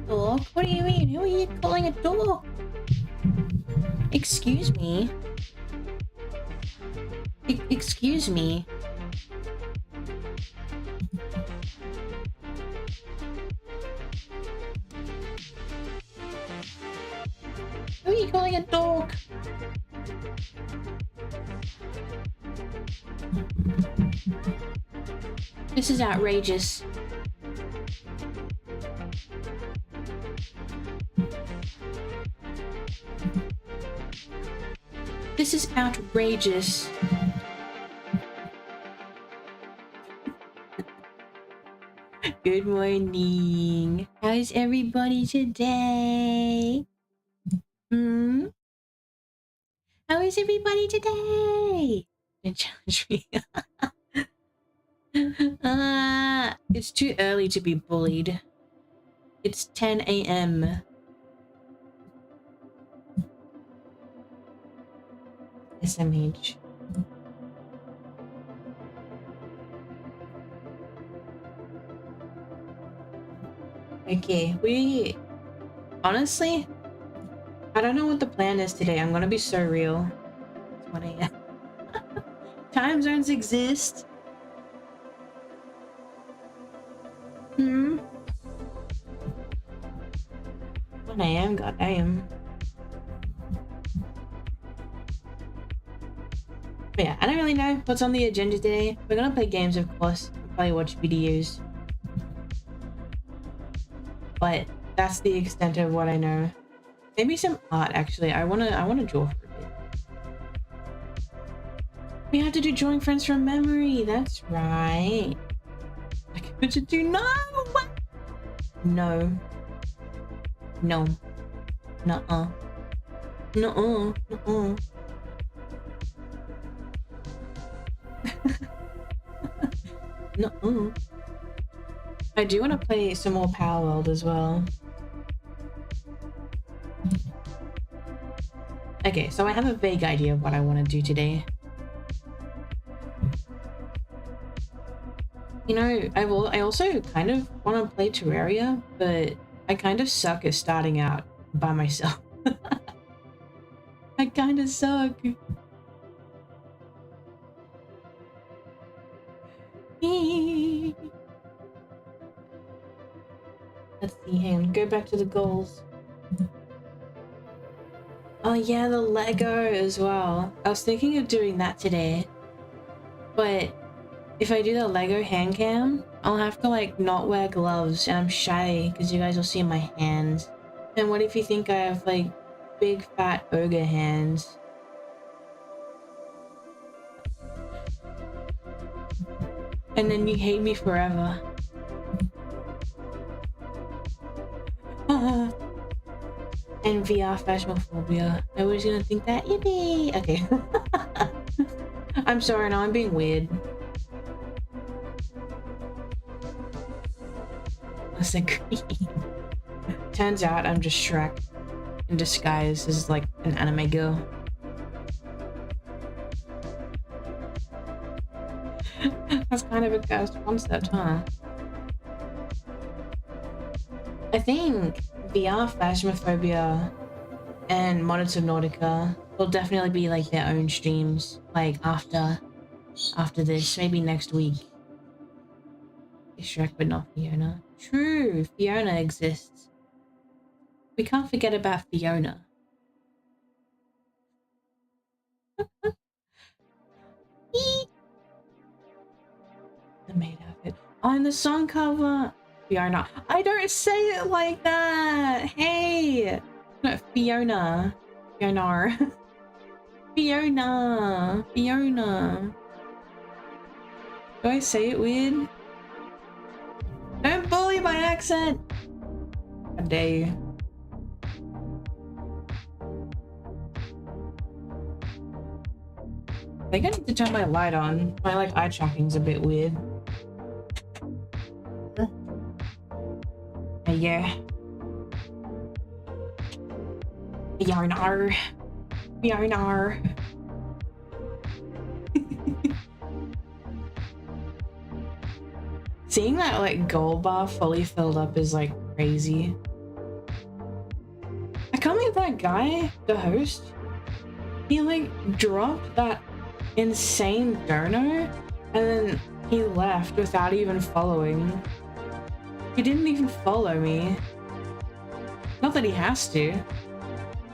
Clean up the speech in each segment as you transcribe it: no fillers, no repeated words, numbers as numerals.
Dog? What do you mean? Who are you calling a dog? Excuse me? Excuse me? Who are you calling a dog? This is outrageous. This is outrageous. Good morning. How's everybody today? How is everybody today? Don't challenge me. It's too early to be bullied. It's 10 a.m. SMH. Okay, honestly, I don't know what the plan is today. I'm gonna be so real. It's 1 a.m. Time zones exist. 1 a.m. Goddamn. But yeah, I don't really know what's on the agenda today. We're gonna play games, of course. We'll probably watch videos. But that's the extent of what I know. Maybe some art, actually. I wanna draw for a bit. We have to do drawing friends from memory. That's right. Like, could you do? No! No. No. Nuh-uh. Nuh-uh. Nuh-uh. Nuh-uh. I do want to play some more Power World as well. Okay, so I have a vague idea of what I want to do today. You know, I also kind of want to play Terraria, but I kind of suck at starting out by myself. I kind of suck. Let's see, hang on, go back to the goals. Oh yeah, the Lego as well. I was thinking of doing that today. But if I do the Lego hand cam, I'll have to like not wear gloves, and I'm shy because you guys will see my hands. And what if you think I have like big fat ogre hands? And then you hate me forever. And VR phasmophobia. Nobody's gonna think that. Yippee! Okay. I'm sorry, now I'm being weird. That's like turns out I'm just Shrek in disguise as like an anime girl. That's kind of a cursed concept, huh? I think VR Phasmophobia and Monitor Nautica will definitely be like their own streams, like after this, maybe next week. Shrek, but not Fiona. True, Fiona exists. We can't forget about Fiona. The maid outfit. On the song cover. Fiona. I don't say it like that. Hey. No, Fiona. Fiona. Fiona. Fiona. Do I say it weird? Don't bully my accent. How dare you? I think I need to turn my light on. My like eye tracking's a bit weird. Yeah. Yarnar. Yarnar. Seeing that like gold bar fully filled up is like crazy. I can't believe that guy, the host, he like dropped that insane dono and then he left without even following. He didn't even follow me. Not that he has to,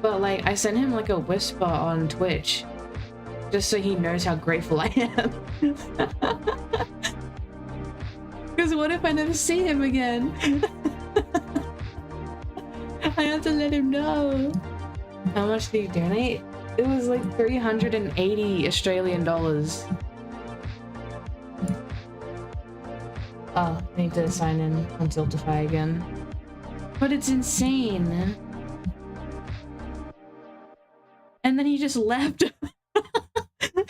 but like I sent him like a whisper on Twitch just so he knows how grateful I am. Because what if I never see him again? I have to let him know. How much did you donate? It was like 380 Australian dollars. Oh, I need to sign in on Tiltify again. But it's insane. And then he just left.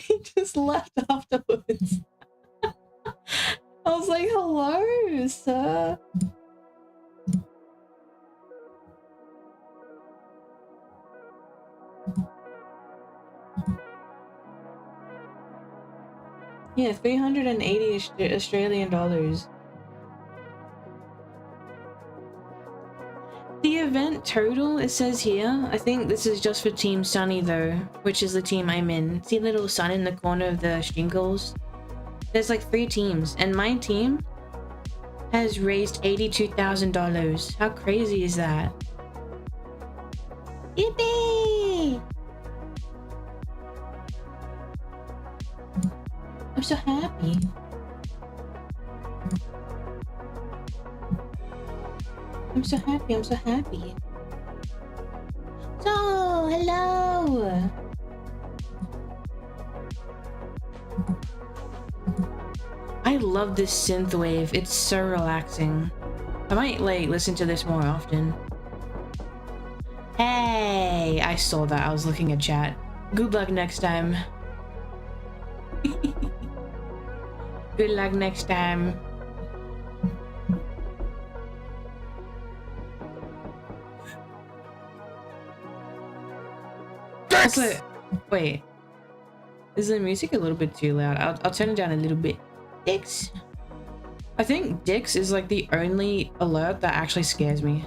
He just left afterwards. I was like, hello, sir. Yeah, 380 Australian dollars. The event total, it says here, I think this is just for Team Sunny though, which is the team I'm in. See the little sun in the corner of the shingles? There's like 3 teams, and my team has raised $82,000. How crazy is that? Yippee! I'm so happy. I'm so happy, I'm so happy. So, hello! I love this synth wave. It's so relaxing. I might like listen to this more often. Hey, I saw that. I was looking at chat. Good luck next time. Good luck next time. Also, wait. Is the music a little bit too loud? I'll turn it down a little bit. Dicks. I think Dicks is like the only alert that actually scares me.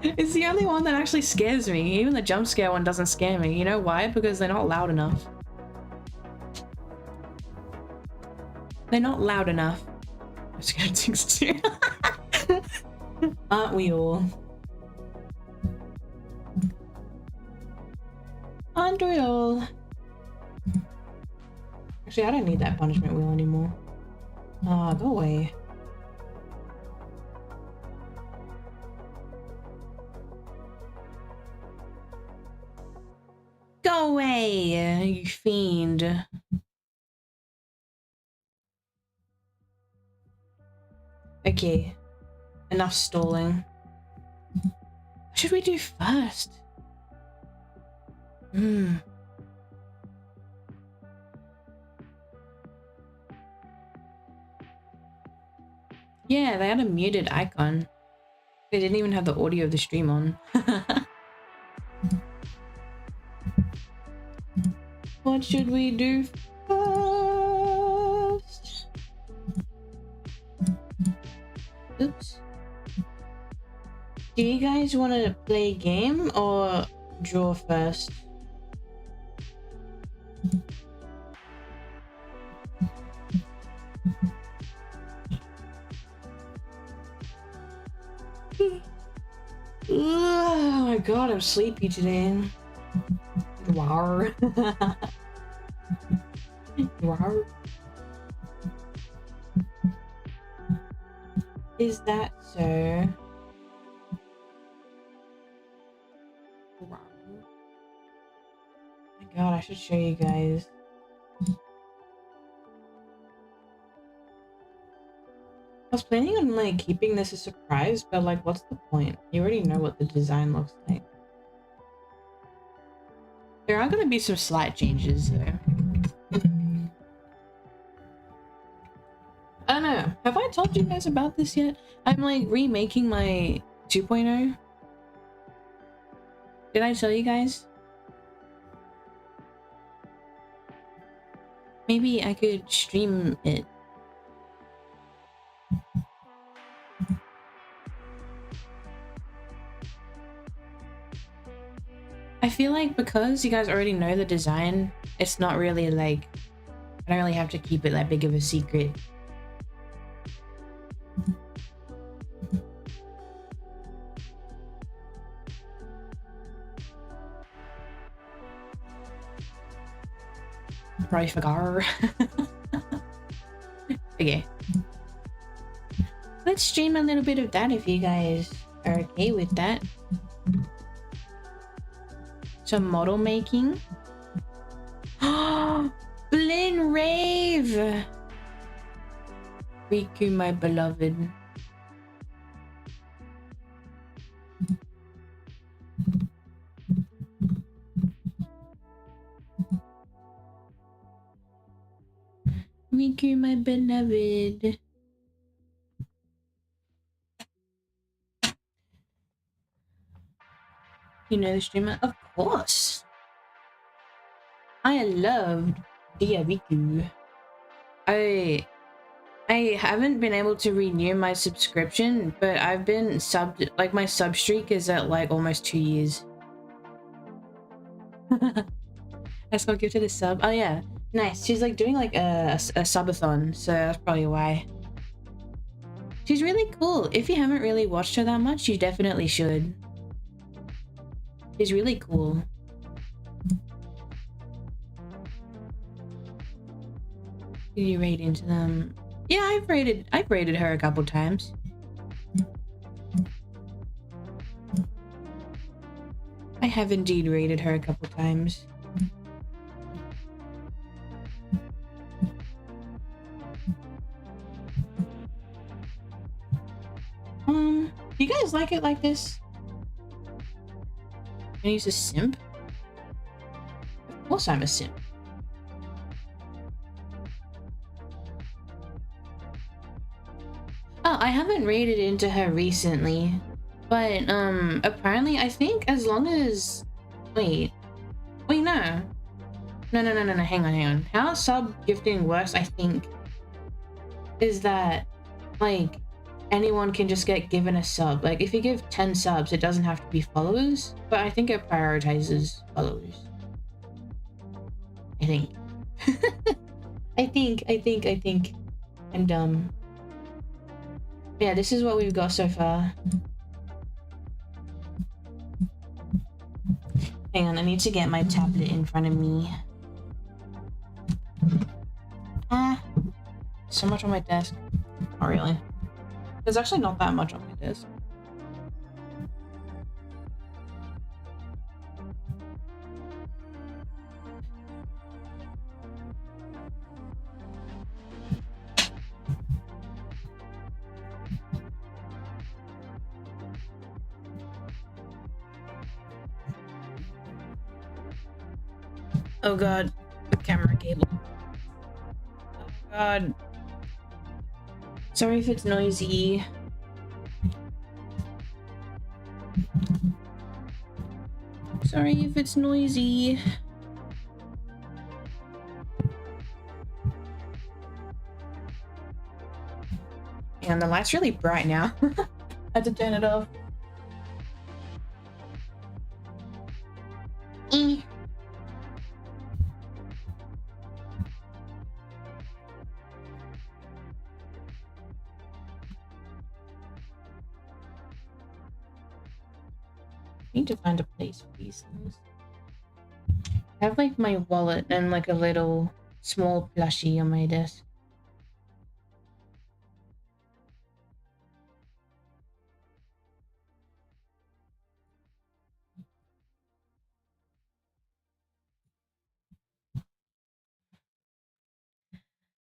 It's the only one that actually scares me. Even the jump scare one doesn't scare me. You know why? Because they're not loud enough. They're not loud enough. I'm scared of Dicks too. Aren't we all? Aren't we all? Actually, I don't need that punishment wheel anymore. Ah, go away. Go away, you fiend. Okay, enough stalling. What should we do first? Yeah, they had a muted icon. They didn't even have the audio of the stream on. What should we do first? Oops. Do you guys want to play a game or draw first? Oh my god, I'm sleepy today. Wow. Wow. Is that so? Wow. Oh my god, I should show you guys. I was planning on like keeping this a surprise, but like what's the point? You already know what the design looks like. There are gonna be some slight changes though. I don't know. Have I told you guys about this yet? I'm like remaking my 2.0. Did I tell you guys? Maybe I could stream it. I feel like because you guys already know the design, it's not really like, I don't really have to keep it that big of a secret. Probably forgot. Okay. Let's stream a little bit of that if you guys are okay with that. Some model making. Blin Rave! Riku, my beloved. Riku, my beloved. You know the streamer? Of course. I loved Diabiku. I haven't been able to renew my subscription, but I've been subbed, like my sub streak is at like almost 2 years. Let's go give to the sub. Oh yeah, nice. She's like doing like a subathon, so that's probably why. She's really cool. If you haven't really watched her that much, you definitely should. She's really cool. Did you raid into them? Yeah, I've raided her a couple times. I have indeed raided her a couple times. Do you guys like it like this? Can I use a simp? Of course I'm a simp. Oh, I haven't raided into her recently, but apparently I think as long as wait no, hang on. How sub gifting works, I think, is that like anyone can just get given a sub. Like if you give 10 subs, it doesn't have to be followers, but I think it prioritizes followers. I think. I think. And yeah, this is what we've got so far. Hang on, I need to get my tablet in front of me. So much on my desk. Not really. There's actually not that much on my desk. Oh god, the camera cable. Oh god. Sorry if it's noisy. Sorry if it's noisy. And the light's really bright now. I had to turn it off. I need to find a place for these things. I have like my wallet and like a little small plushie on my desk.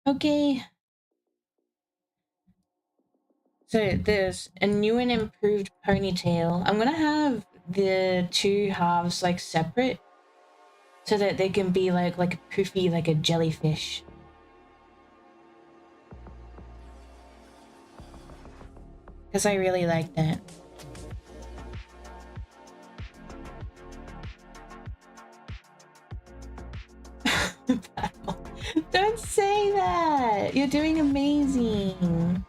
Okay. So there's a new and improved ponytail. I'm gonna have the two halves like separate so that they can be like poofy like a jellyfish. Because I really like that. Don't say that! You're doing amazing!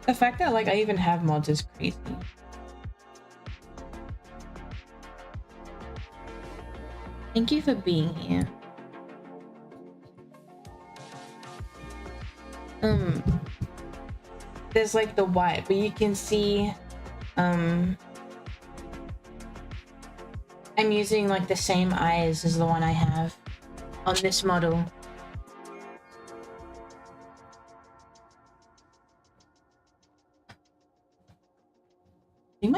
The fact that like I even have mods is crazy. Thank you for being here. There's like the white, but you can see I'm using like the same eyes as the one I have on this model. I think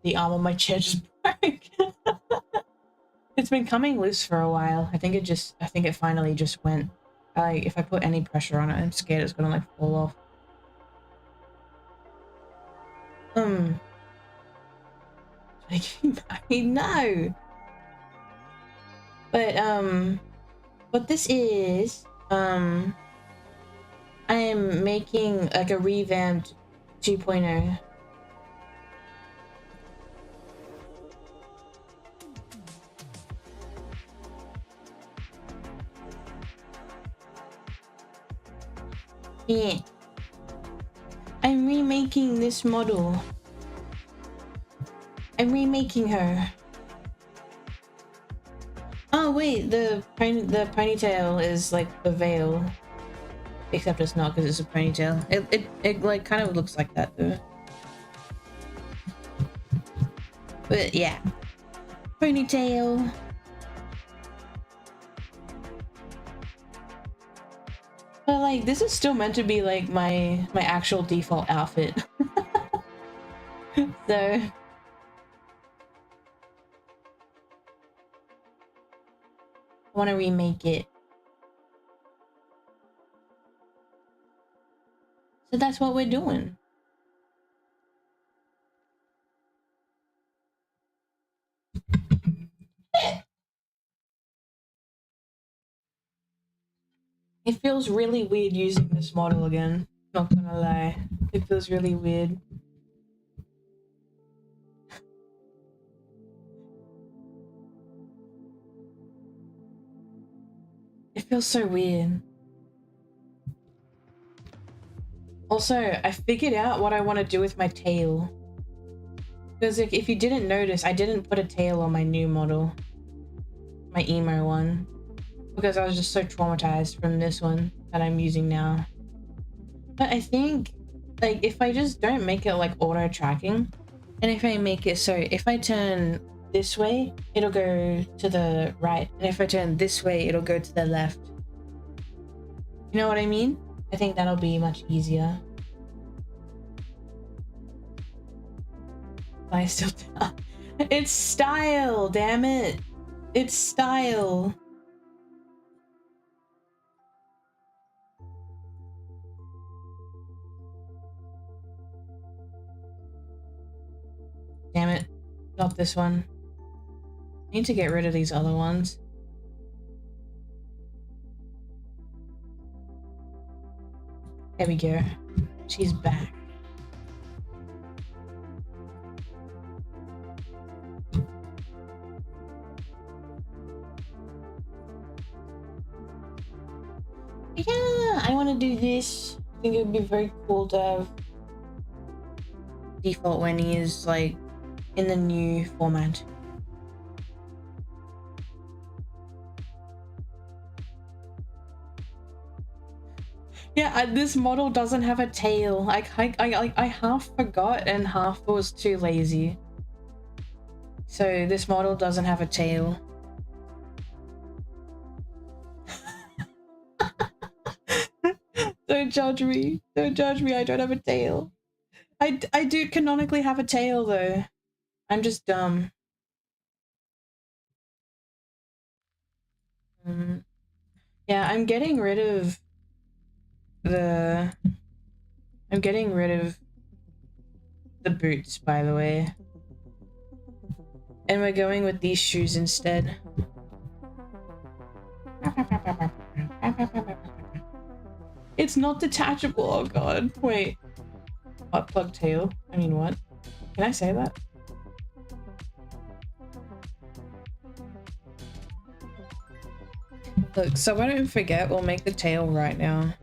the arm on my chair just broke. It's been coming loose for a while. I think it finally just went. If I put any pressure on it, I'm scared it's gonna like fall off. I know. But what this is, I am making like a revamped 2.0. Yeah. I'm remaking this model. I'm remaking her. Oh wait, the ponytail is like the veil. Except it's not because it's a ponytail. It like kind of looks like that though. But yeah. Ponytail. But like this is still meant to be like my actual default outfit. So I want to remake it. So that's what we're doing. It feels really weird using this model again. Not gonna lie. It feels really weird. It feels so weird. Also, I figured out what I want to do with my tail. Because if you didn't notice, I didn't put a tail on my new model. My emo one. Because I was just so traumatized from this one that I'm using now. But I think, like, if I just don't make it like auto tracking, and if I make it so if I turn this way, it'll go to the right, and if I turn this way, it'll go to the left. You know what I mean? I think that'll be much easier. I still it's style, damn it. It's style. Damn it. Not this one. I need to get rid of these other ones. There we go. She's back. Yeah, I want to do this. I think it would be very cool to have default when he is like in the new format. Yeah, this model doesn't have a tail. I half forgot and half was too lazy. So this model doesn't have a tail. Don't judge me. Don't judge me. I don't have a tail. I do canonically have a tail though. I'm just dumb. Yeah, I'm getting rid of the boots, by the way. And we're going with these shoes instead. It's not detachable. Oh god. Wait. Butt plug tail? I mean, what? Can I say that? Look, so I don't forget, we'll make the tail right now.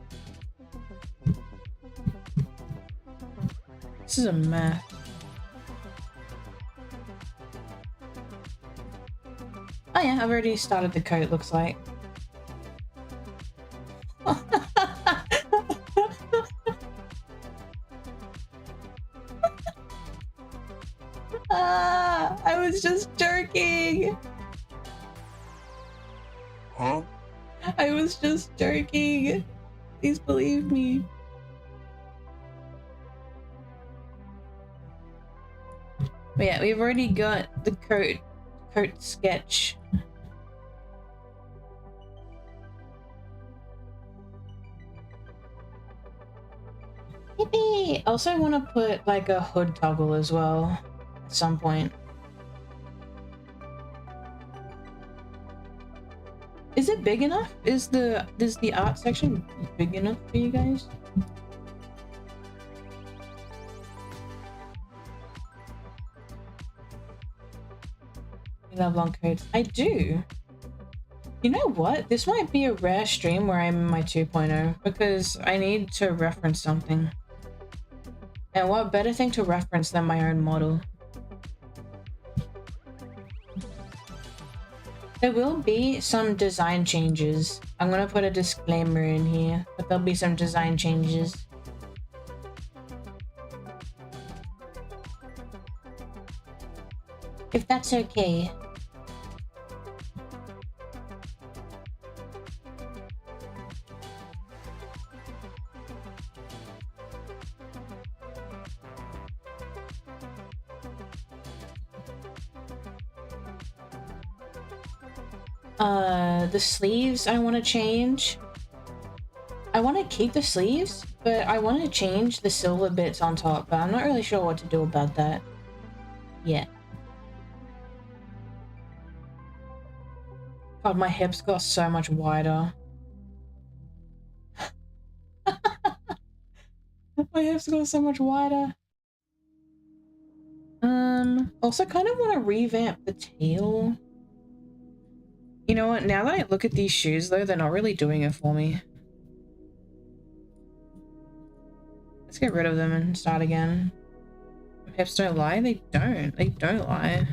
This is a mess. Oh yeah, I've already started the coat, looks like. I was just joking. Huh? I was just joking. Please believe me. But yeah, we've already got the coat sketch. Yippee! I also want to put like a hood toggle as well at some point. Is it big enough? Is the art section big enough for you guys? You love long coats. I do. You know what? This might be a rare stream where I'm in my 2.0 because I need to reference something. And what better thing to reference than my own model? There will be some design changes. I'm gonna put a disclaimer in here, but there'll be some design changes. If that's okay. The sleeves I want to change. I want to keep the sleeves, but I want to change the silver bits on top, but I'm not really sure what to do about that yet. God, my hips got so much wider. My hips go so much wider. Also kind of want to revamp the tail. You know what? Now that I look at these shoes, though, they're not really doing it for me. Let's get rid of them and start again. Hips don't lie? They don't. They don't lie.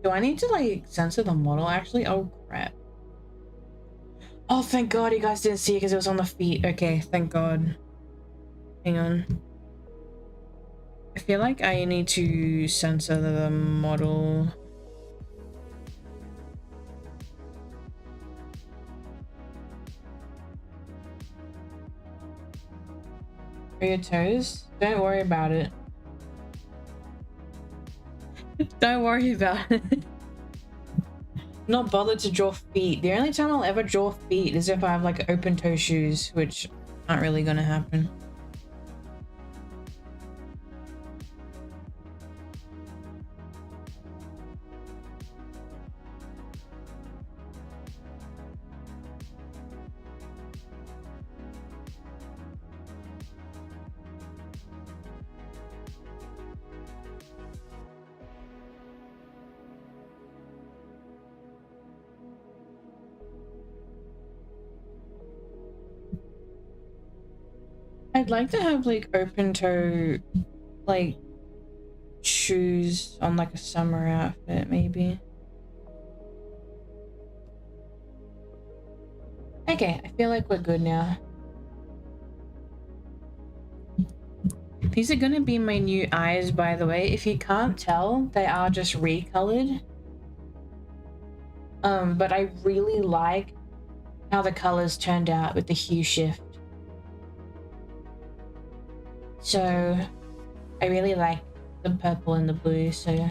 Do I need to, like, censor the model, actually? Oh, crap. Oh, thank God you guys didn't see it because it was on the feet. Okay, thank God. Hang on. I feel like I need to censor the model. Are your toes? Don't worry about it. Don't worry about it. Not bothered to draw feet. The only time I'll ever draw feet is if I have like open toe shoes, which aren't really gonna happen. I'd like to have like open toe like shoes on like a summer outfit maybe. Okay, I feel like we're good now. These are gonna be my new eyes, by the way. If you can't tell, they are just recolored. But I really like how the colors turned out with the hue shift. So I really like the purple and the blue, so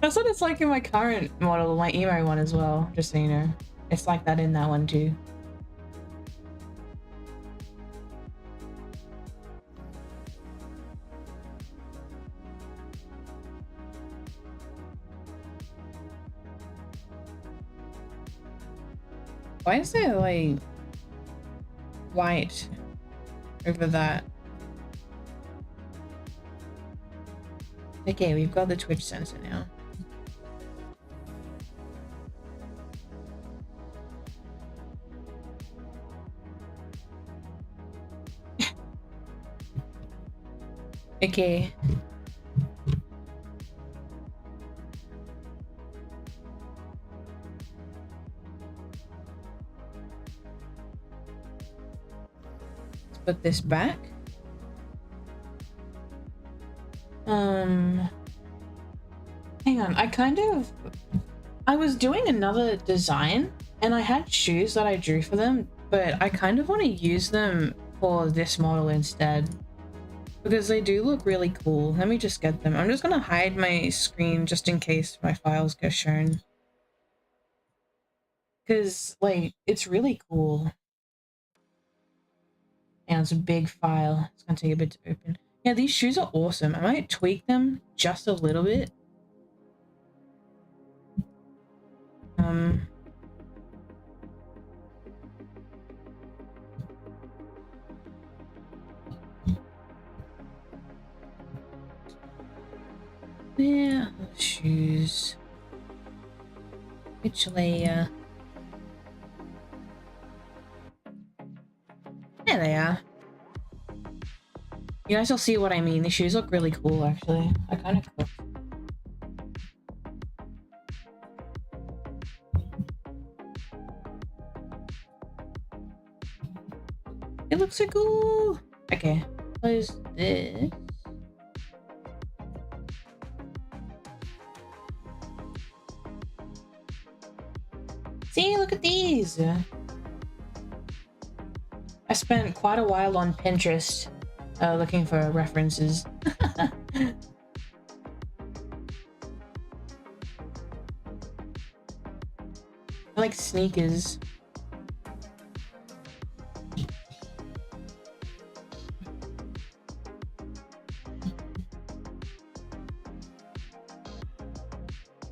that's what it's like in my current model, my emo one as well, just so you know. It's like that in that one too. Why is there like white over that? Okay, we've got the Twitch sensor now. Okay. Let's put this back. Hang on, I was doing another design and I had shoes that I drew for them, but I kind of want to use them for this model instead because they do look really cool. Let me just get them. I'm just gonna hide my screen just in case my files get shown. Because, like, it's really cool. And it's a big file. It's gonna take a bit to open. Yeah, these shoes are awesome. I might tweak them just a little bit. Yeah, shoes. Which layer? There they are. You guys will see what I mean. The shoes look really cool, actually. I kind of cooked. It looks so cool. Okay, close this. See, look at these. I spent quite a while on Pinterest looking for references. I like sneakers.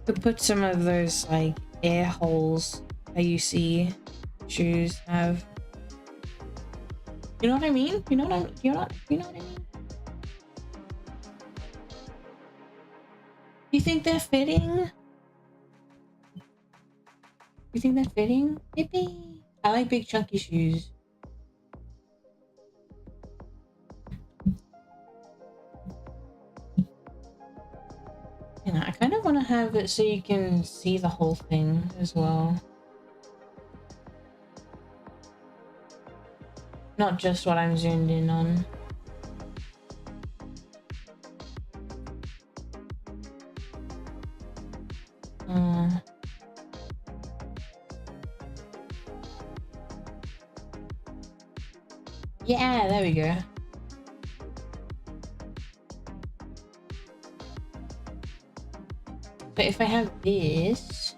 Could put some of those like air holes that you see shoes have. You know what I mean? You know what I mean? You know what I mean? You think they're fitting? You think they're fitting? Yippee! I like big chunky shoes. Yeah, I kind of want to have it so you can see the whole thing as well. Not just what I'm zoomed in on. Yeah, there we go. But if I have this,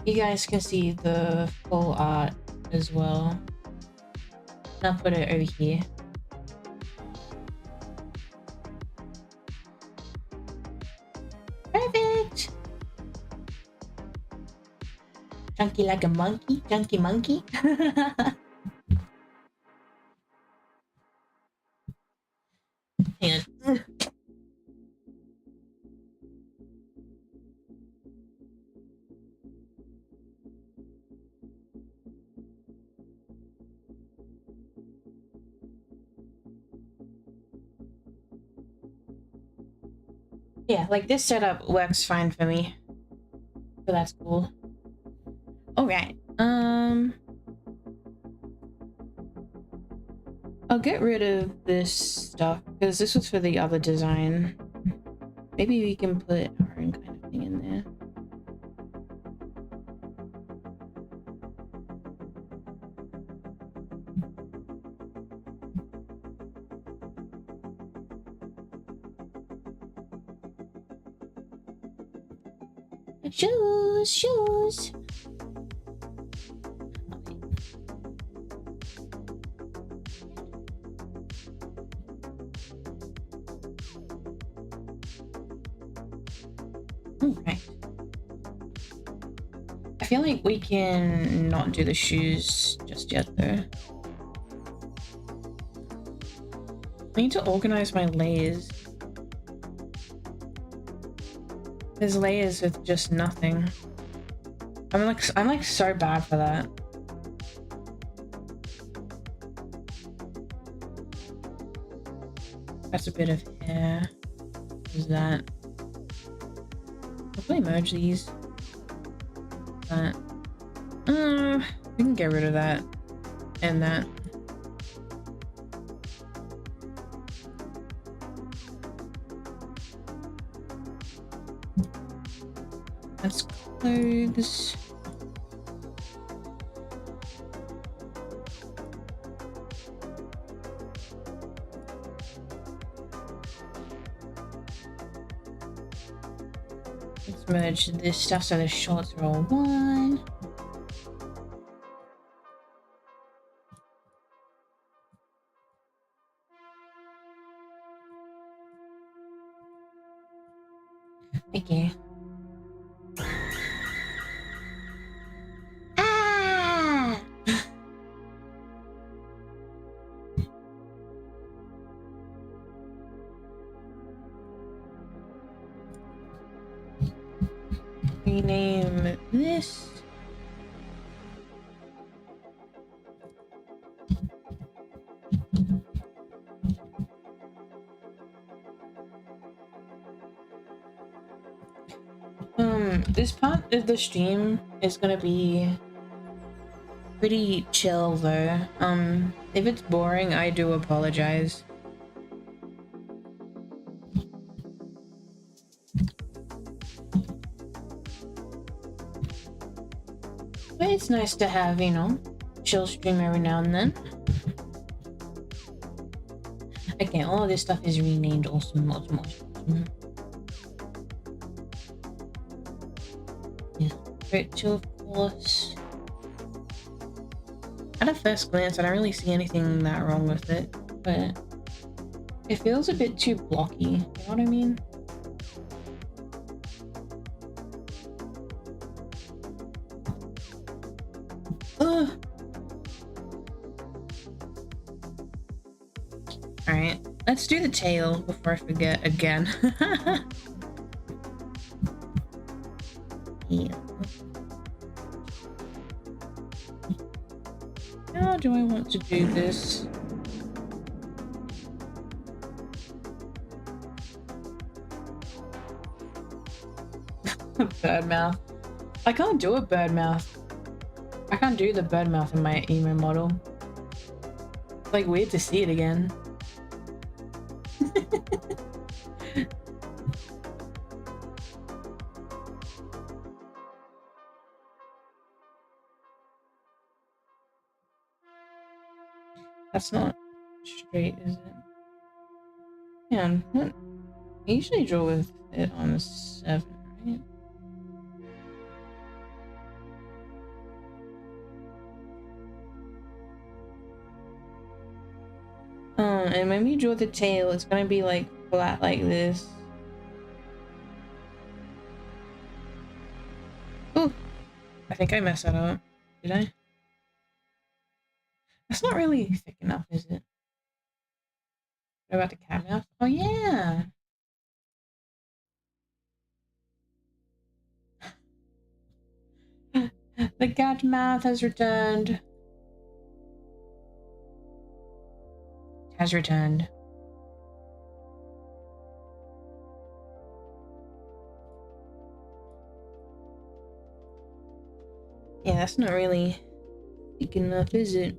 you guys can see the full art as well. I'll put it over here. Perfect! Chunky like a monkey? Chunky monkey? Hang on. Yeah, like this setup works fine for me. So that's cool. Alright, I'll get rid of this stuff because this was for the other design. Maybe we can put our own kind of thing in there. Shoes. Alright. I feel like we can not do the shoes just yet though. I need to organize my layers. There's layers with just nothing. I'm like so bad for that. That's a bit of hair. What is that? I'll probably merge these. That. We can get rid of that. And that. That's clothes. Let's merge this stuff so the shorts are all one. Okay. Rename this. This part of the stream is gonna be pretty chill though. If it's boring, I do apologize. But it's nice to have, you know, chill stream every now and then. Okay, all of this stuff is renamed. Awesome. Yeah, virtual of course. At a first glance, I don't really see anything that wrong with it, but it feels a bit too blocky. You know what I mean? Ugh. Alright, let's do the tail before I forget again. Yeah. How do I want to do this? Bird mouth. I can't do a bird mouth. I can't do the bird mouth in my emo model. It's like weird to see it again. That's not straight, is it? Man, what? I usually draw with it on a 7, right? And when we draw the tail, it's gonna be like flat like this. Ooh, I think I messed that up. Did I? That's not really thick enough, is it? What about the cat mouth? Oh yeah. The cat mouth has returned. Has returned. Yeah, that's not really thick enough, is it?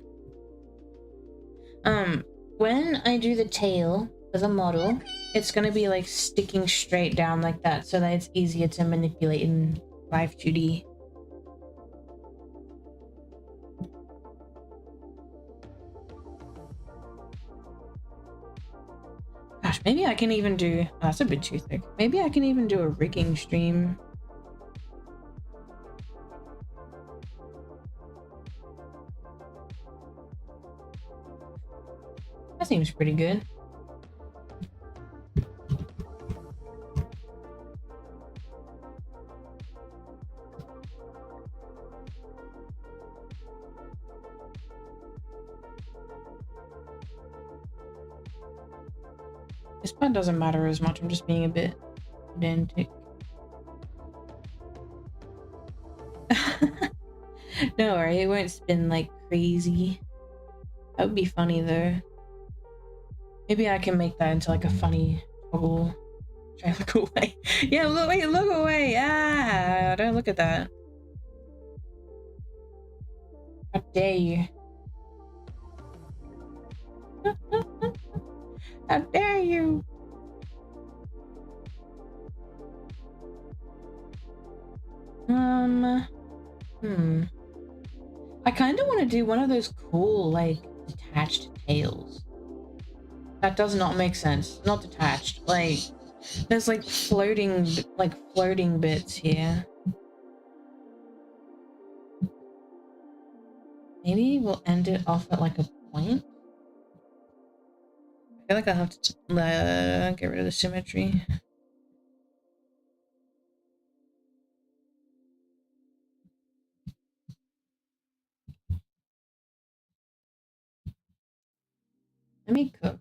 When I do the tail for the model, it's gonna be like sticking straight down like that so that it's easier to manipulate in Live 2D. Gosh, maybe I can even do... Oh, that's a bit too thick. Maybe I can even do a rigging stream. That seems pretty good. This part doesn't matter as much. I'm just being a bit pedantic. No worry, it won't spin like crazy. That would be funny though. Maybe I can make that into like a funny toggle. Try to look away. Yeah, look, wait, look away. Ah, don't look at that. How dare you? How dare you? I kind of want to do one of those cool, like, detached tails. That does not make sense. Not detached. Like, there's like floating bits here. Maybe we'll end it off at like a point. I feel like I have to get rid of the symmetry. Let me cook.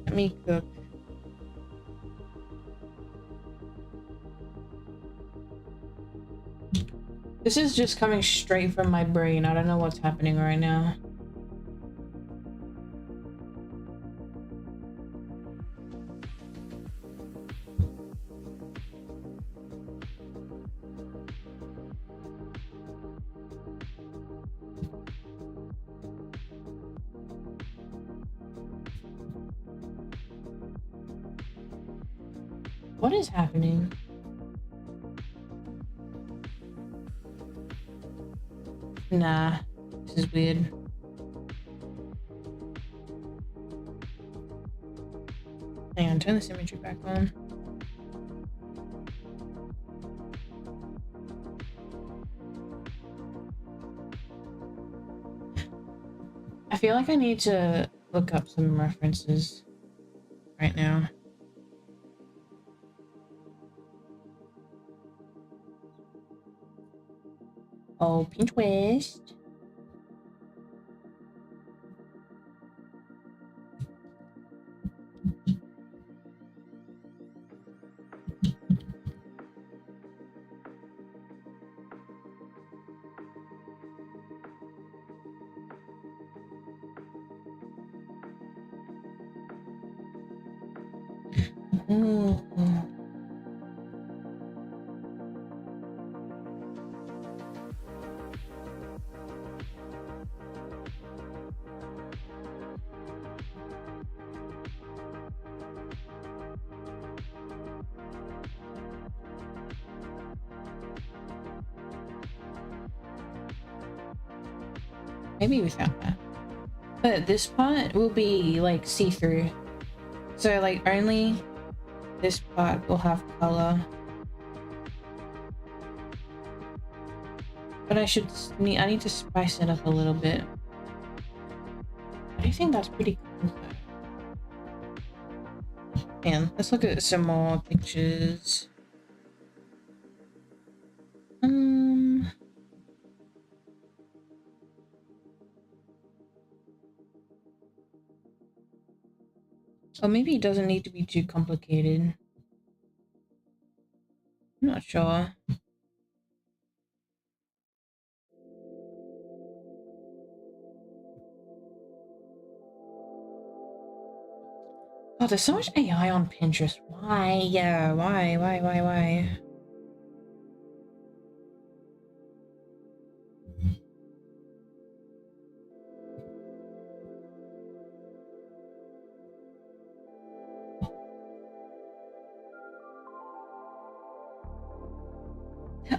Let me cook. This is just coming straight from my brain. I don't know what's happening right now. What is happening? Nah, this is weird. Hang on, turn the symmetry back on. feel like I need to look up some references right now. Oh, Pinterest. Maybe without that. But this part will be like see-through. So like only this part will have color. But I need to spice it up a little bit. I think that's pretty cool though. Man, let's look at some more pictures. Or maybe it doesn't need to be too complicated. I'm not sure. Oh, there's so much AI on Pinterest. Why? Yeah, why?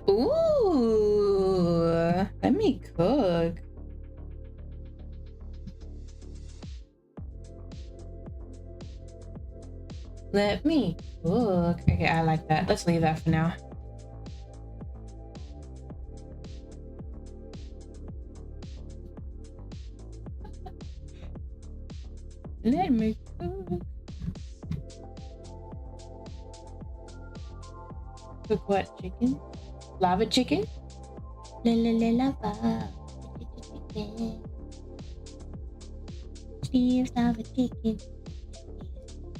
Ooh, let me cook. Let me cook. Okay, I like that. Let's leave that for now. Let me cook. Cook what? Chicken? Lava chicken? La la la lava. Chicken. Steve's lava chicken.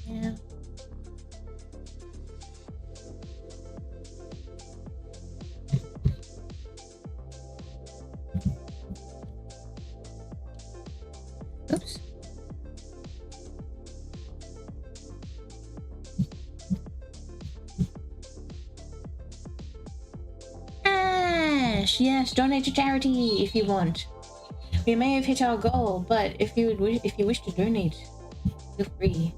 Yeah. Oops. Ash, yes, donate to charity if you want. We may have hit our goal, but if you wish to donate, feel free.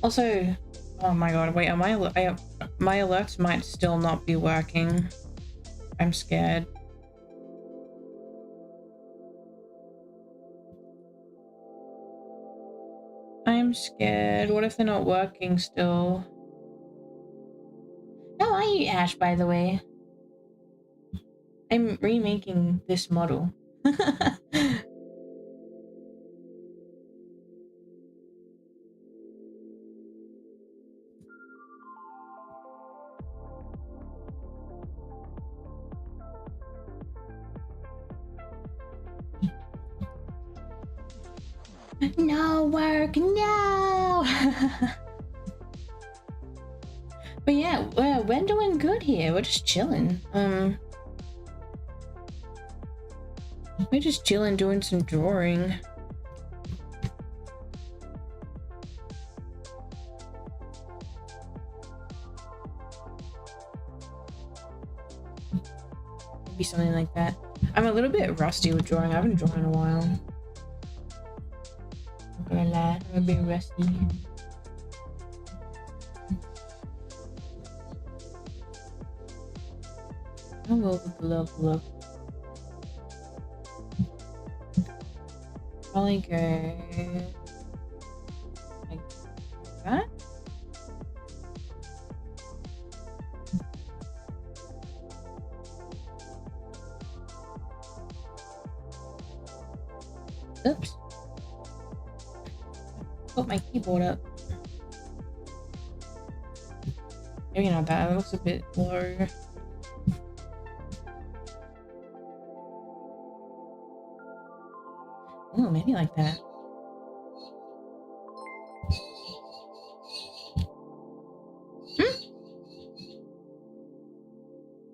Also, oh my god, wait, my alerts might still not be working. I'm scared. I'm scared. What if they're not working still? How are you, Ash, by the way? I'm remaking this model. No work, no! But yeah, we're doing good here. We're just chilling. We're just chilling, doing some drawing. Maybe something like that. I'm a little bit rusty with drawing. I haven't drawn in a while. Not gonna lie, I'm a bit rusty. How will the glove look? Probably go like that. Oops. pulled up. Maybe not that. It looks a bit low. Oh, maybe like that.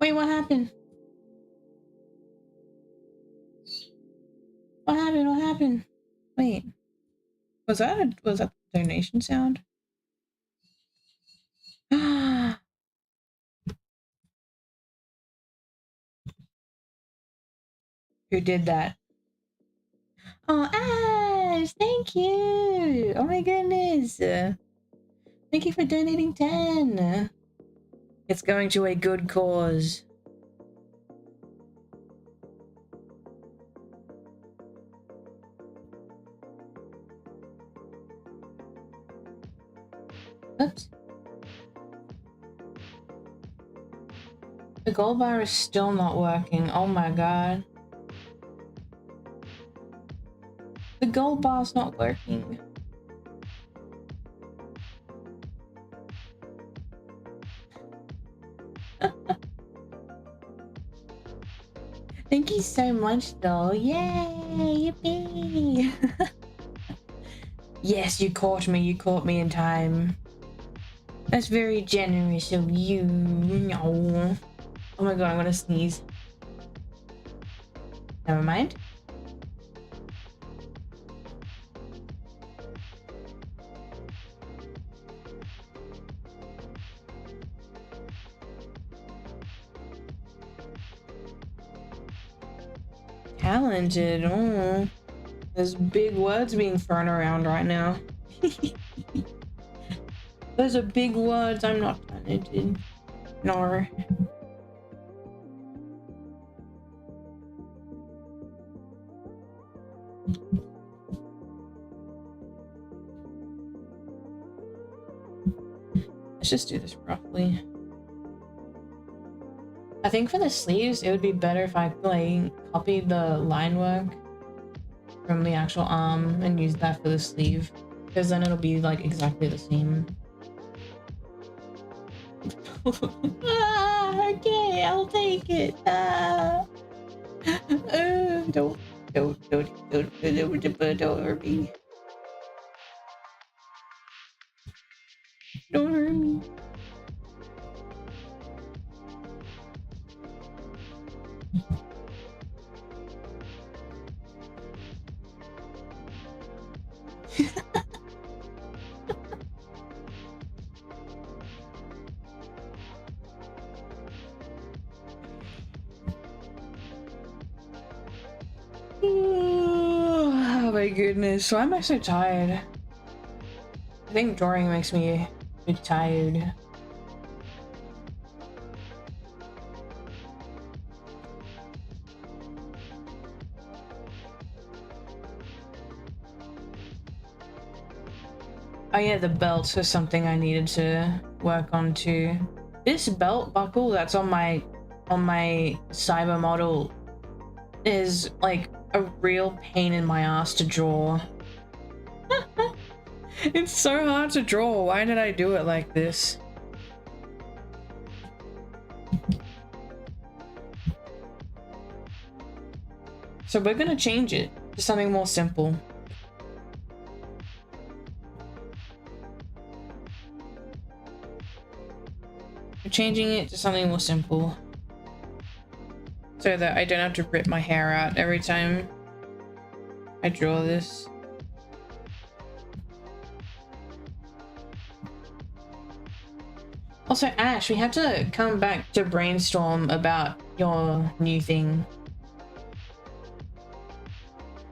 Wait, what happened? What happened? What happened? Wait. Was that a donation sound? Who did that? Oh, Ash! Thank you! Oh my goodness! Thank you for donating 10! It's going to a good cause. Oops. The gold bar is still not working. Oh my god. The gold bar's not working. Thank you so much though. Yay! Yippee! Yes, you caught me. You caught me in time. That's very generous of you. No. Oh my god, I'm gonna sneeze. Never mind. Talented. Oh. There's big words being thrown around right now. Those are big words. I'm not talented. No. Let's just do this roughly. I think for the sleeves, it would be better if I like copied the line work from the actual arm and use that for the sleeve, because then it'll be like exactly the same. Okay, I'll take it. Don't hurt me. Don't hurt me. Oh my goodness, why am I so tired? I think drawing makes me a bit tired. Oh yeah, the belt was something I needed to work on too. This belt buckle that's on my cyber model is like a real pain in my ass to draw. It's so hard to draw. Why did I do it like this? So we're gonna change it to something more simple. We're changing it to something more simple, so that I don't have to rip my hair out every time I draw this. Also, Ash, we have to come back to brainstorm about your new thing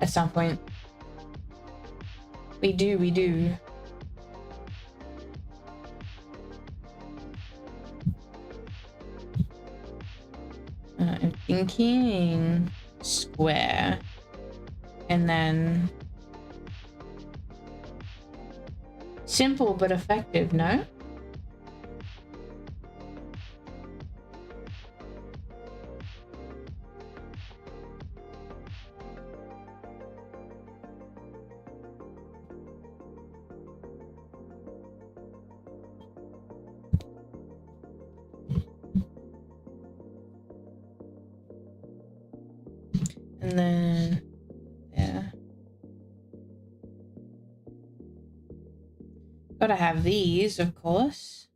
at some point. We do. I'm thinking square, and then simple but effective, no? And then, yeah. Gotta have these, of course.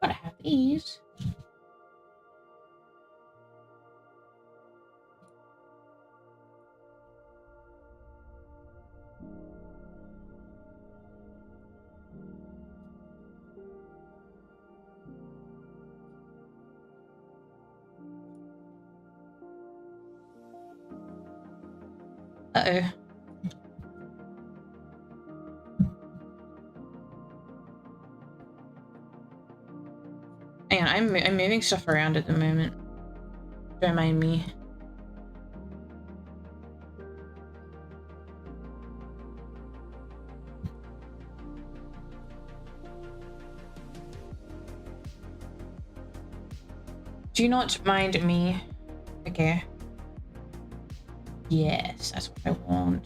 Gotta have these. Uh-oh. Hang on, I'm moving stuff around at the moment. Don't mind me. Do not mind me. Okay. Yes, that's what I want.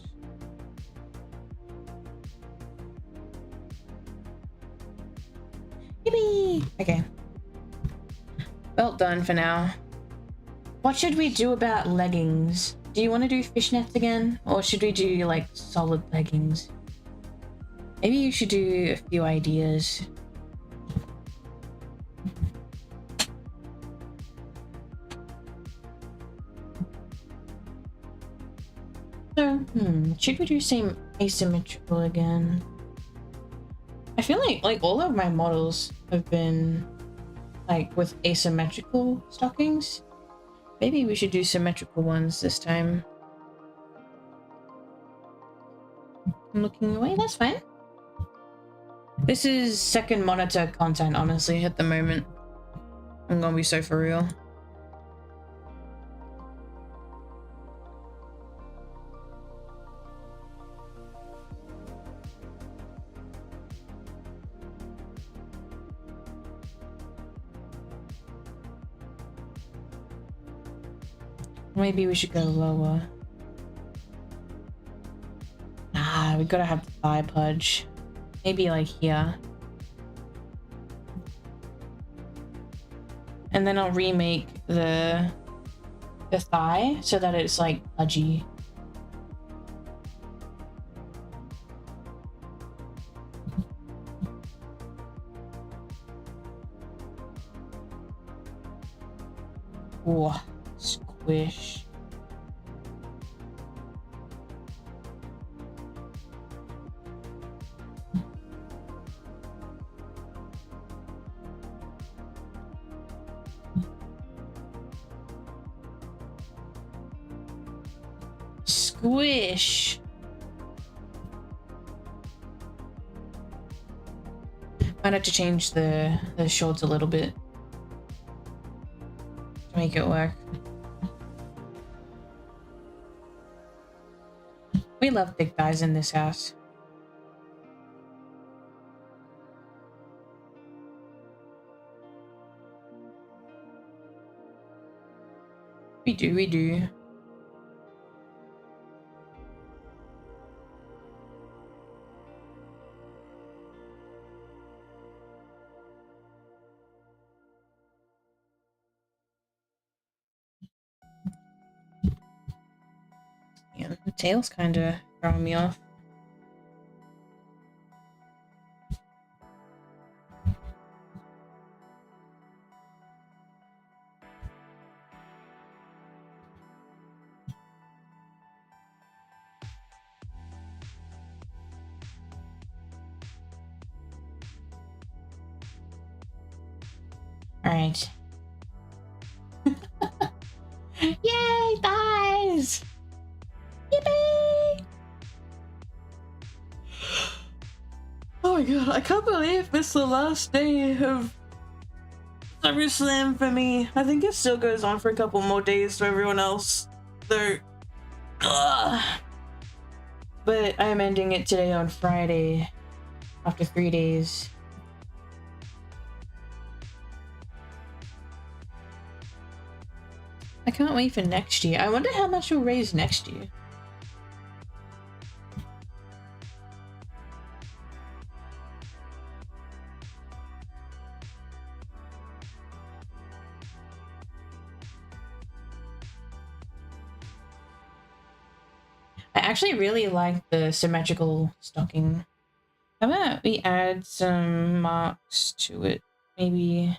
Yippee! Okay. Well done for now. What should we do about leggings? Do you want to do fishnets again? Or should we do, like, solid leggings? Maybe you should do a few ideas. So, should we do same asymmetrical again? I feel like all of my models have been, like, with asymmetrical stockings. Maybe we should do symmetrical ones this time. I'm looking away, that's fine. This is second monitor content, honestly, at the moment. I'm gonna be so for real. Maybe we should go lower. Nah, we gotta have the thigh pudge. Maybe like here. And then I'll remake the thigh so that it's like pudgy. Whoa, squish. Squish. Might have to change the shorts a little bit to make it work. We love big thighs in this house. We do, we do. Yeah, the tail's kind of throwing me off. All right. Yay, thighs! Yippee! Oh my god, I can't believe this is the last day of Summer Slam for me. I think it still goes on for a couple more days for everyone else. So, but I am ending it today on Friday after 3 days. I can't wait for next year. I wonder how much we'll raise next year. actually really like the symmetrical stocking. How about we add some marks to it? Maybe.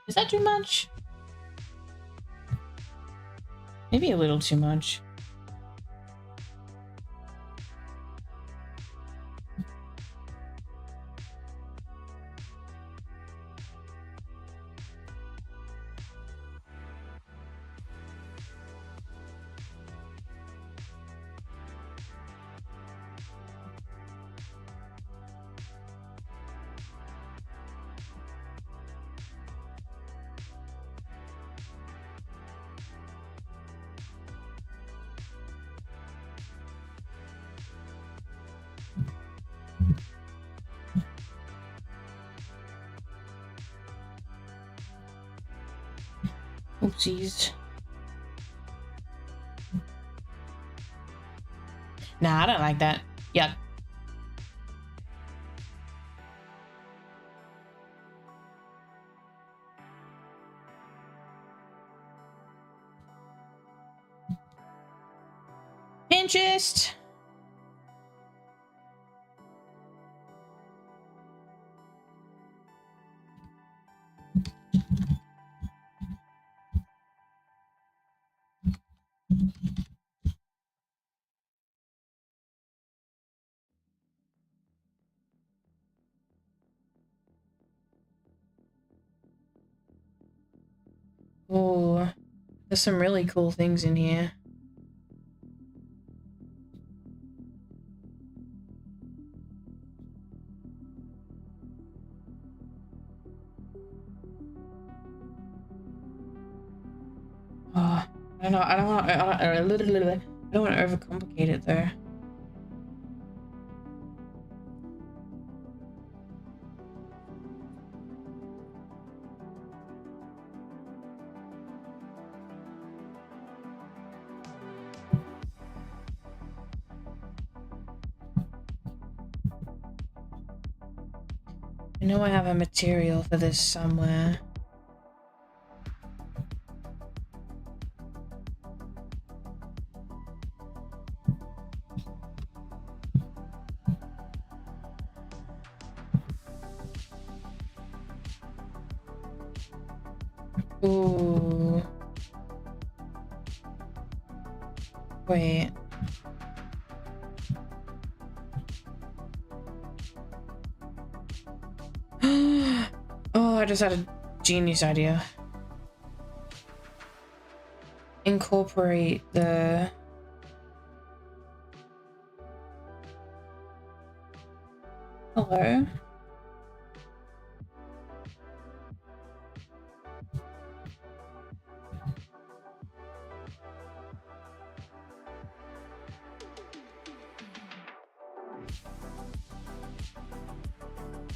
Is that too much? Maybe a little too much. Oopsies. Nah, I don't like that. Yuck. Pinterest. Oh, there's some really cool things in here. Oh, I don't know. I don't want to overcomplicate it though. I know I have a material for this somewhere. Ooh. Wait. Oh, I just had a genius idea. Incorporate the... Hello?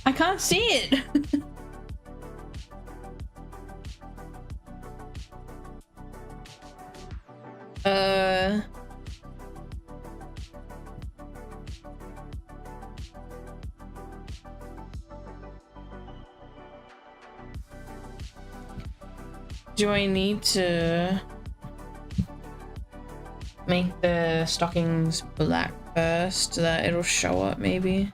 I can't see it. Do I need to make the stockings black first so that it'll show up maybe?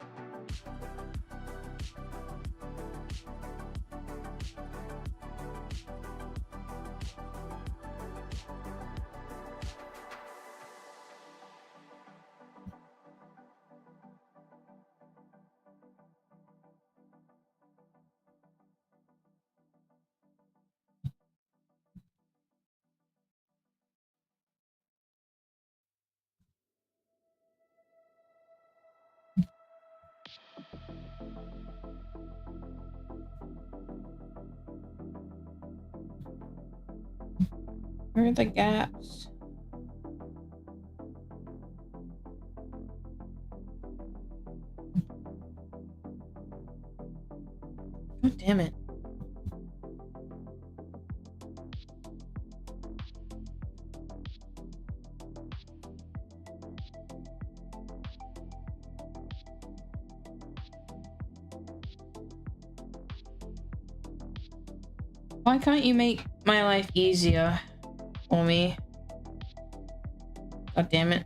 Where are the gaps? damn it. Why can't you make my life easier for me? God damn it.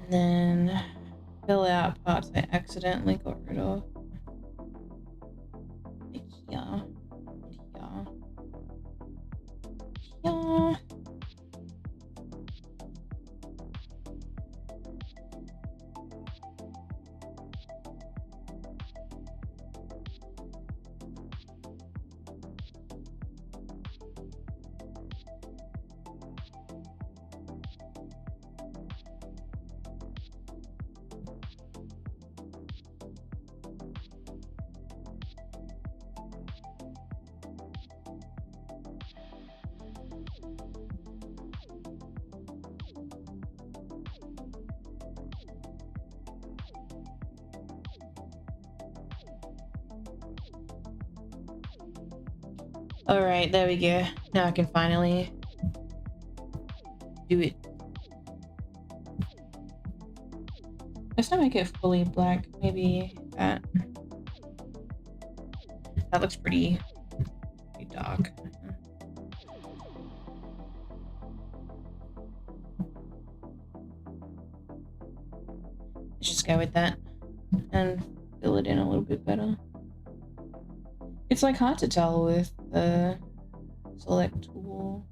And then fill out parts I accidentally got rid of. Like here. Here. Here. Alright, there we go. Now I can finally do it. Let's not make it fully black. Maybe that. That looks pretty dark. Let's just go with that and fill it in a little bit better. It's like hard to tell with the select tool.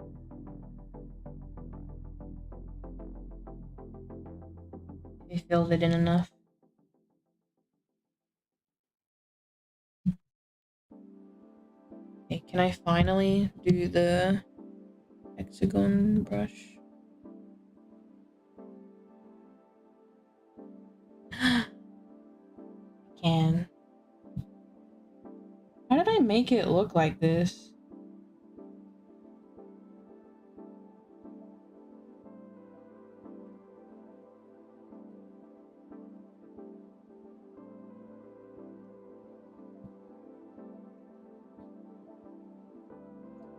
If you filled it in enough. Okay, can I finally do the hexagon brush? I can. How did I make it look like this?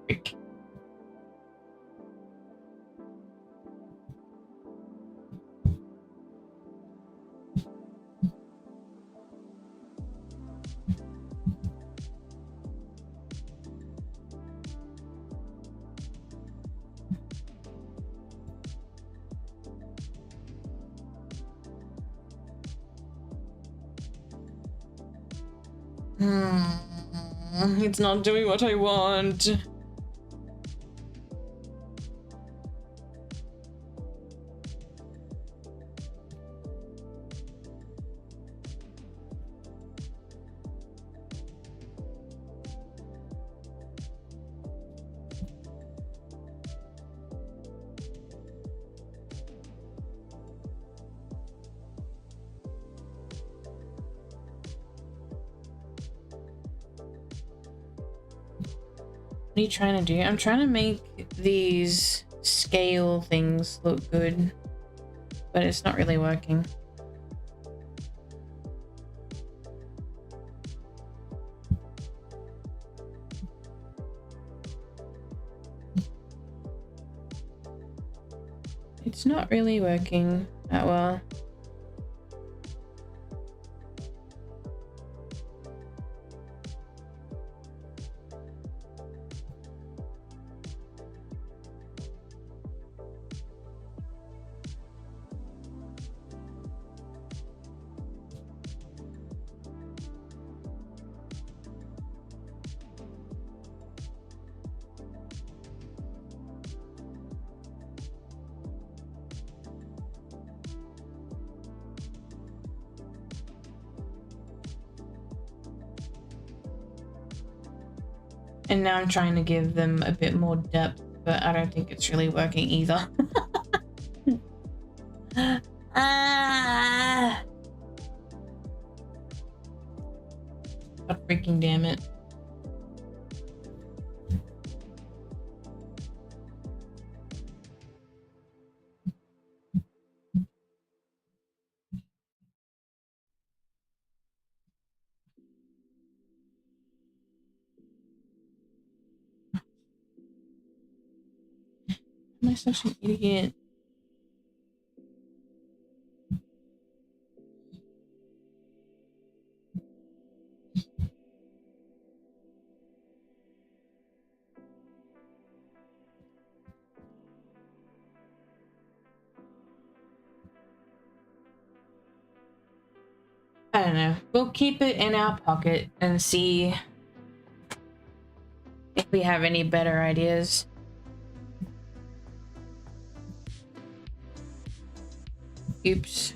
Frick. It's not doing what I want. What are you trying to do? I'm trying to make these scale things look good, but it's not really working. It's not really working that well. And now I'm trying to give them a bit more depth, but I don't think it's really working either. Ah! God freaking damn it. Am I such an idiot? I don't know. We'll keep it in our pocket and see if we have any better ideas. Oops.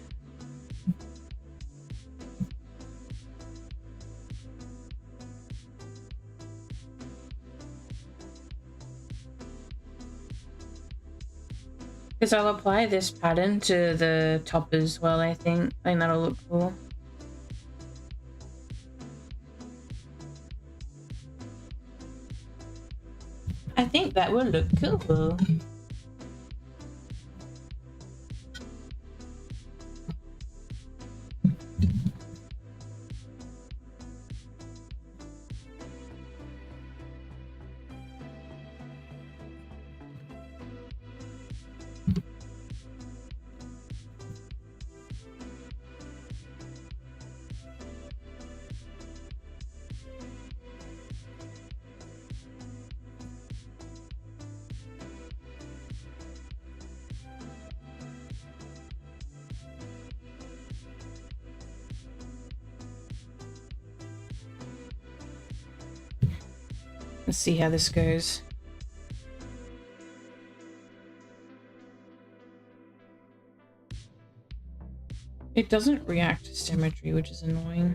Because I'll apply this pattern to the top as well, I think. I think that'll look cool. I think that will look cool. Let's see how this goes. It doesn't react to symmetry, which is annoying.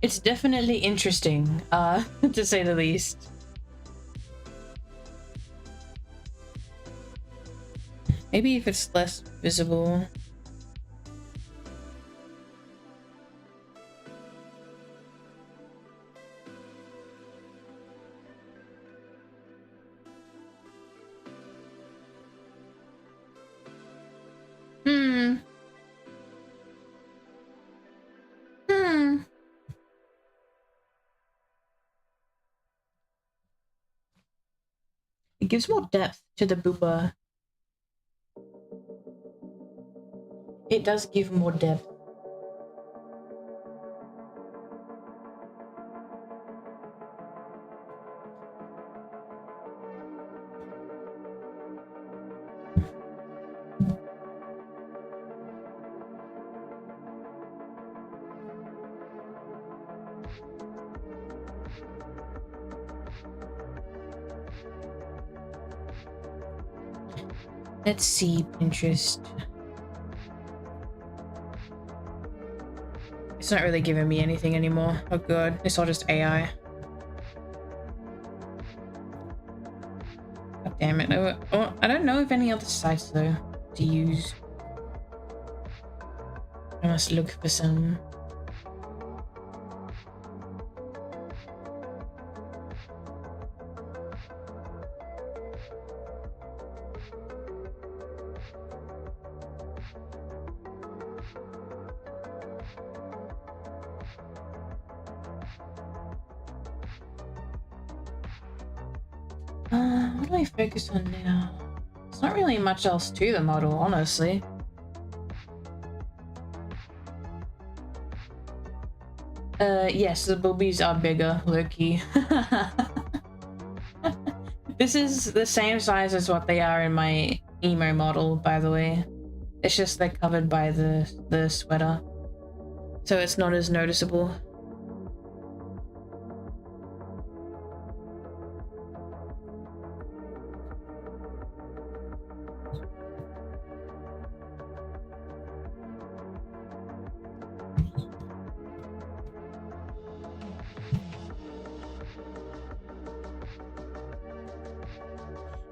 It's definitely interesting, to say the least. Maybe if it's less visible. It gives more depth to the booba. It does give more depth. Let's see, Pinterest. It's not really giving me anything anymore. Oh god, it's all just AI. God damn it. Oh, I don't know of any other sites though to use. I must look for some. What do I focus on now? There's not really much else to the model, honestly. Yes, the boobies are bigger, low-key. This is the same size as what they are in my emo model, by the way. It's just they're covered by the sweater, so it's not as noticeable.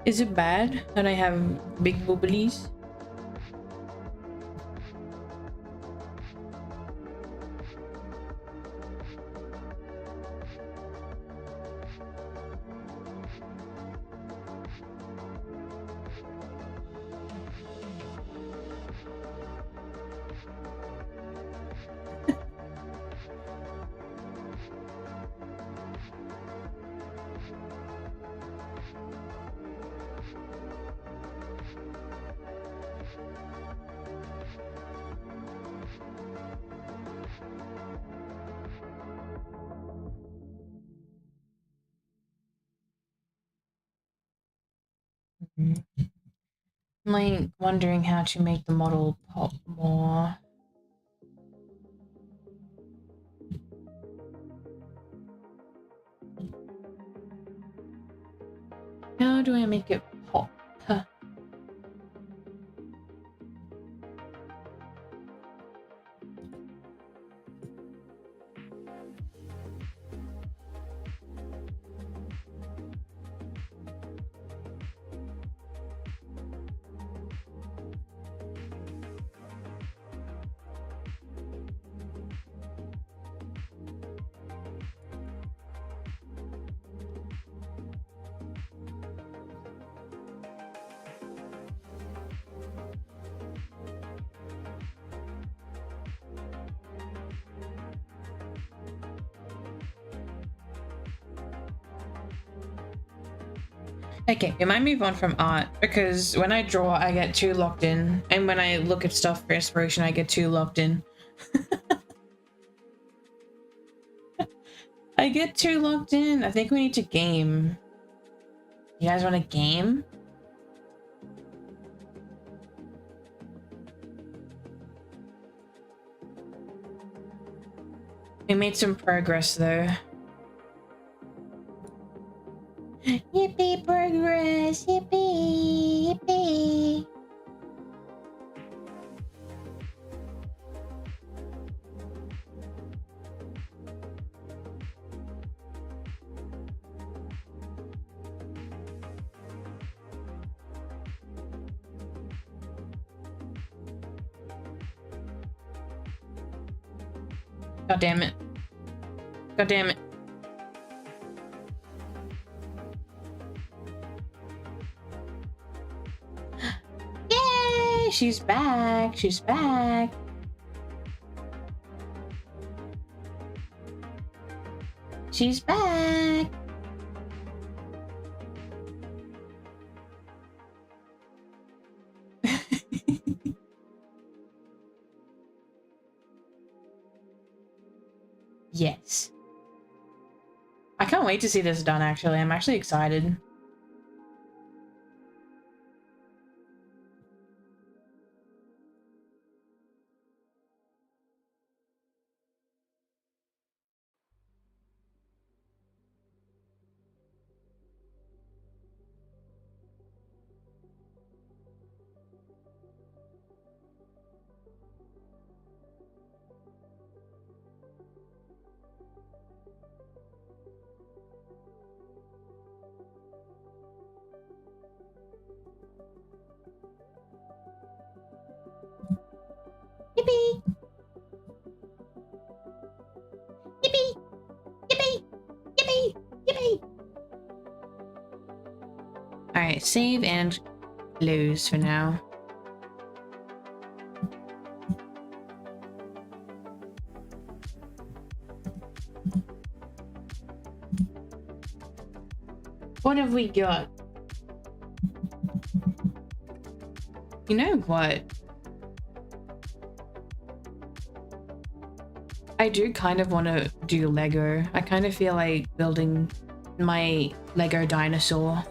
Is it bad that I have big boobies? I'm like wondering how to make the model pop more. How do I make it pop? Okay, we might move on from art because when I draw, I get too locked in, and when I look at stuff for inspiration, I get too locked in. I get too locked in. I think we need to game. You guys want to game? We made some progress though. Yippee, progress! Yippee! Yippee! God damn it. God damn it. Yay! She's back. She's back. She's back. Yes. I can't wait to see this done, actually. I'm actually excited. Yippee! Yippee! Yippee! Yippee! Yippee! Alright, save and close for now. What have we got? You know what? I do kind of want to do Lego. I kind of feel like building my Lego dinosaur.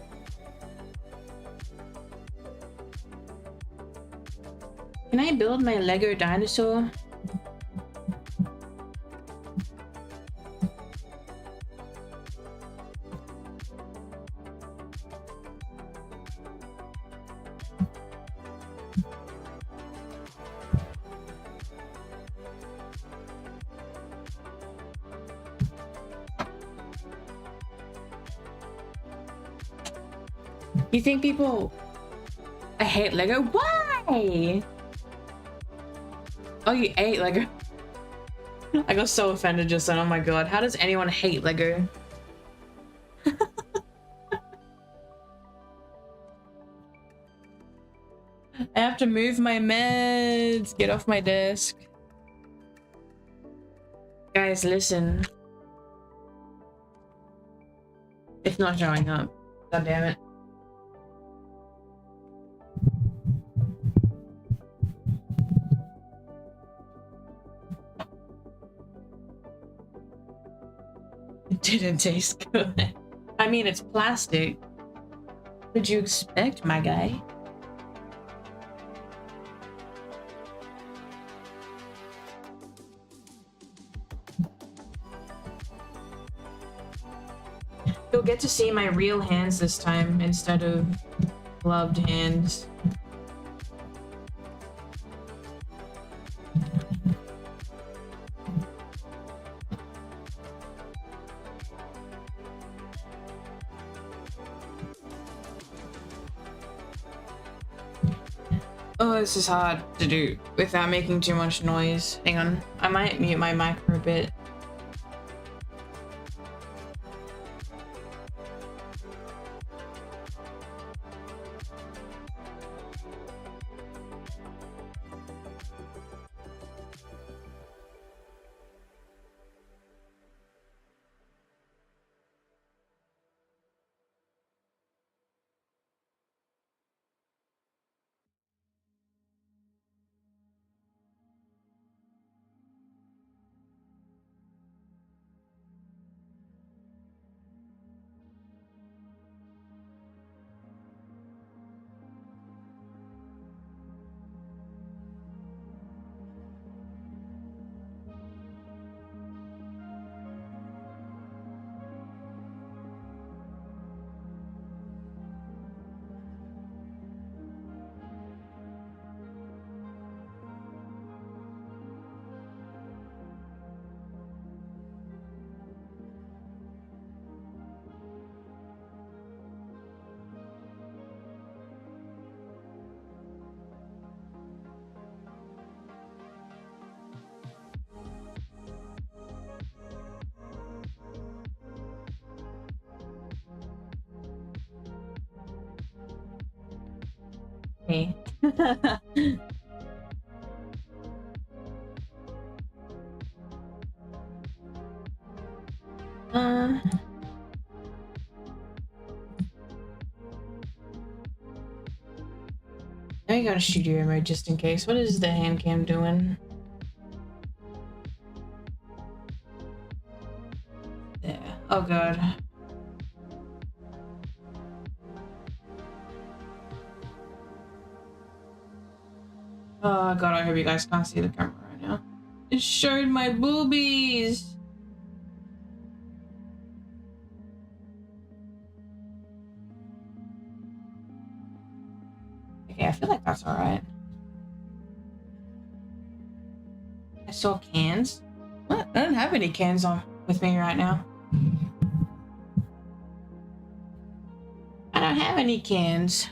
Can I build my Lego dinosaur? You think people... I hate Lego? Why? Oh, you ate Lego. I got so offended just then. Oh my god. How does anyone hate Lego? I have to move my meds. Get off my desk. Guys, listen. It's not showing up. God damn it. It didn't taste good. I mean, it's plastic. What did you expect, my guy? You'll get to see my real hands this time instead of gloved hands. Oh, this is hard to do without making too much noise. Hang on, I might mute my mic for a bit. Hey. Now you got a studio mode just in case. What is the hand cam doing? There. Oh god. Oh god, I hope you guys can't see the camera right now. It showed my boobies! Okay, I feel like that's alright. I saw cans. What? I don't have any cans on with me right now. I don't have any cans.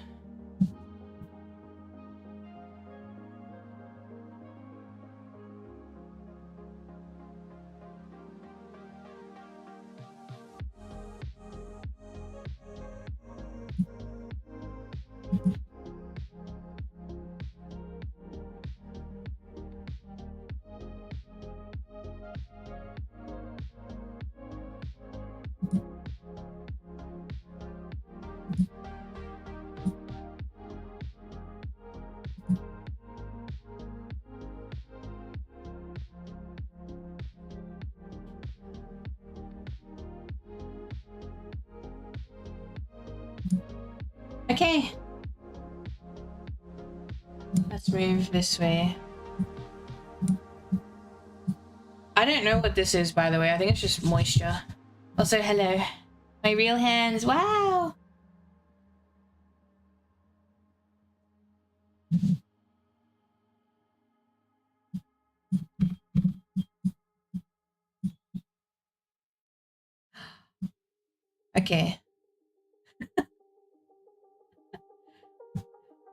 Okay. Let's move this way. I don't know what this is, by the way. I think it's just moisture. Also, hello. My real hands. Wow. Okay.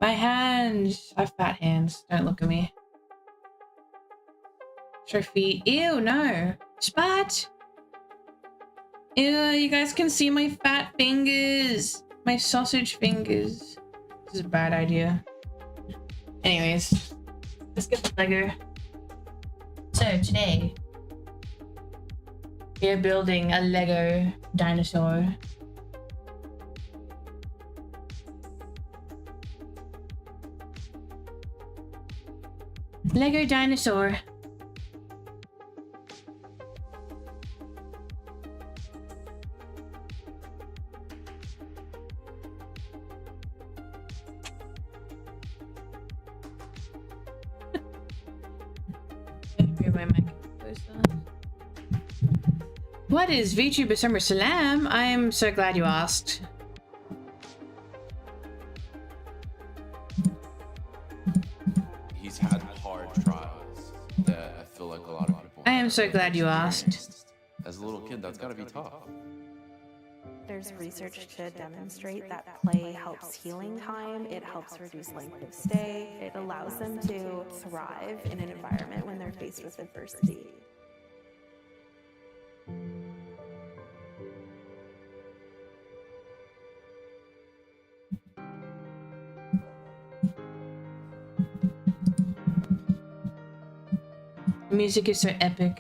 My hands. I have fat hands. Don't look at me. Show feet. Ew, no. Spot. Ew, you guys can see my fat fingers. My sausage fingers. This is a bad idea. Anyways, let's get the Lego. So today, we are building a Lego dinosaur. Lego dinosaur. What is Vtuber Summer Slam? I am so glad you asked. He's had hard trials that I feel like a lot of people. I am so glad you asked. As a little kid, that's gotta be tough. There's research to demonstrate that play helps healing time, it helps reduce length of stay, it allows them to thrive in an environment when they're faced with adversity. Music is so epic.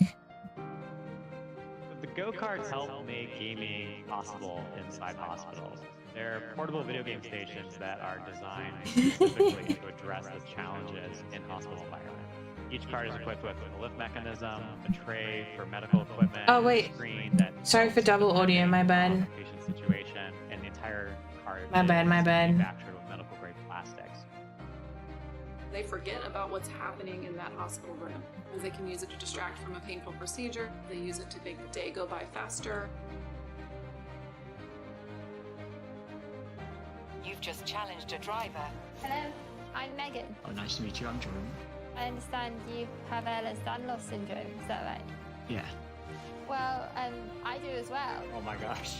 The go-karts help make gaming possible inside hospitals. They're portable video game stations that are designed specifically to address the challenges in hospital environment. Each cart is equipped with a lift mechanism, a tray for medical equipment, Oh, wait. a screen that Sorry for double audio, my bad. patient situation, and the entire cart My bad, my is bad. manufactured with medical-grade plastics. They forget about what's happening in that hospital room, as they can use it to distract from a painful procedure. They use it to make the day go by faster. You've just challenged a driver. Hello, I'm Megan. Oh, nice to meet you. I'm Jordan. I understand you have Ehlers-Danlos syndrome, is that right? Yeah. Well, I do as well. Oh my gosh.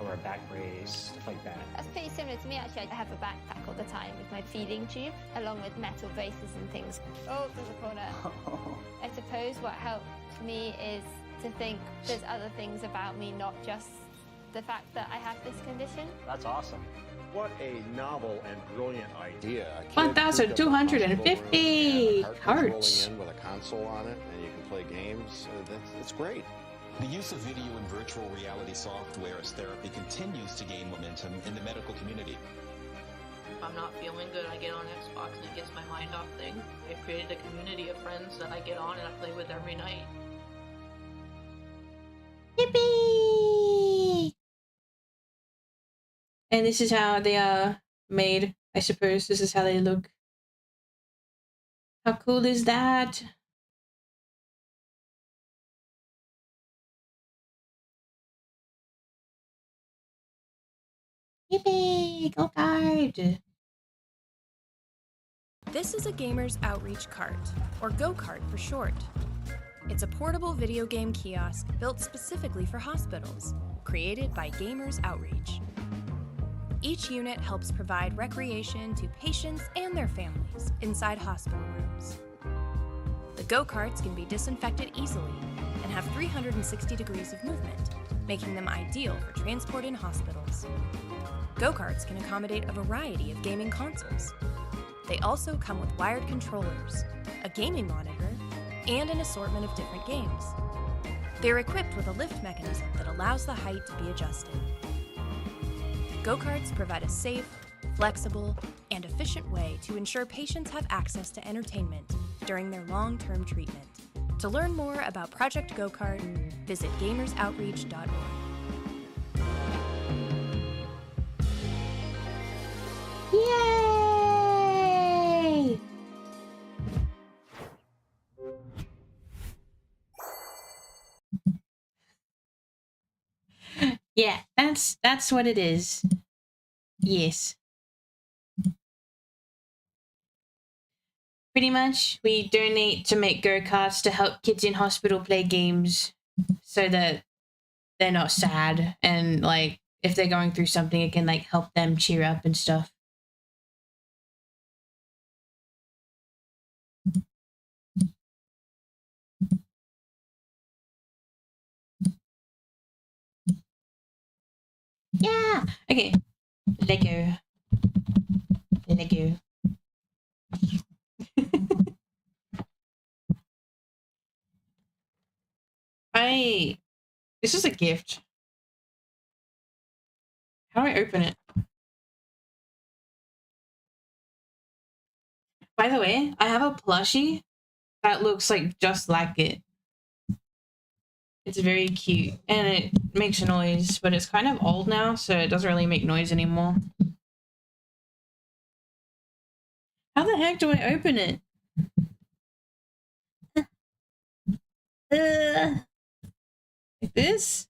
Or a back brace, stuff like that. That's pretty similar to me, actually. I have a backpack all the time with my feeding tube, along with metal braces and things. Oh, there's a corner. I suppose what helps me is to think there's other things about me, not just the fact that I have this condition. That's awesome. What a novel and brilliant idea. 1,250 carts. Rolling in with a console on it, and you can play games. That's great. The use of video and virtual reality software as therapy continues to gain momentum in the medical community. If I'm not feeling good, I get on Xbox and it gets my mind off things. I've created a community of friends that I get on and I play with every night. Yippee! And this is how they are made, I suppose. This is how they look. How cool is that? Yippee! Go kart! This is a Gamers Outreach Cart, or Go-Kart for short. It's a portable video game kiosk built specifically for hospitals, created by Gamers Outreach. Each unit helps provide recreation to patients and their families inside hospital rooms. The go-karts can be disinfected easily and have 360 degrees of movement, making them ideal for transport in hospitals. Go-karts can accommodate a variety of gaming consoles. They also come with wired controllers, a gaming monitor, and an assortment of different games. They're equipped with a lift mechanism that allows the height to be adjusted. Go-karts provide a safe, flexible, and efficient way to ensure patients have access to entertainment during their long-term treatment. To learn more about Project Go-Kart, visit gamersoutreach.org. Yay! Yeah, that's what it is. Yes. Pretty much, we donate to make go-karts to help kids in hospital play games so that they're not sad, and like if they're going through something, it can like help them cheer up and stuff. Yeah. Okay. Lego. Lego. This is a gift. How do I open it? By the way, I have a plushie that looks like just like it. It's very cute and it makes a noise, but it's kind of old now, so it doesn't really make noise anymore. How the heck do I open it? Like this?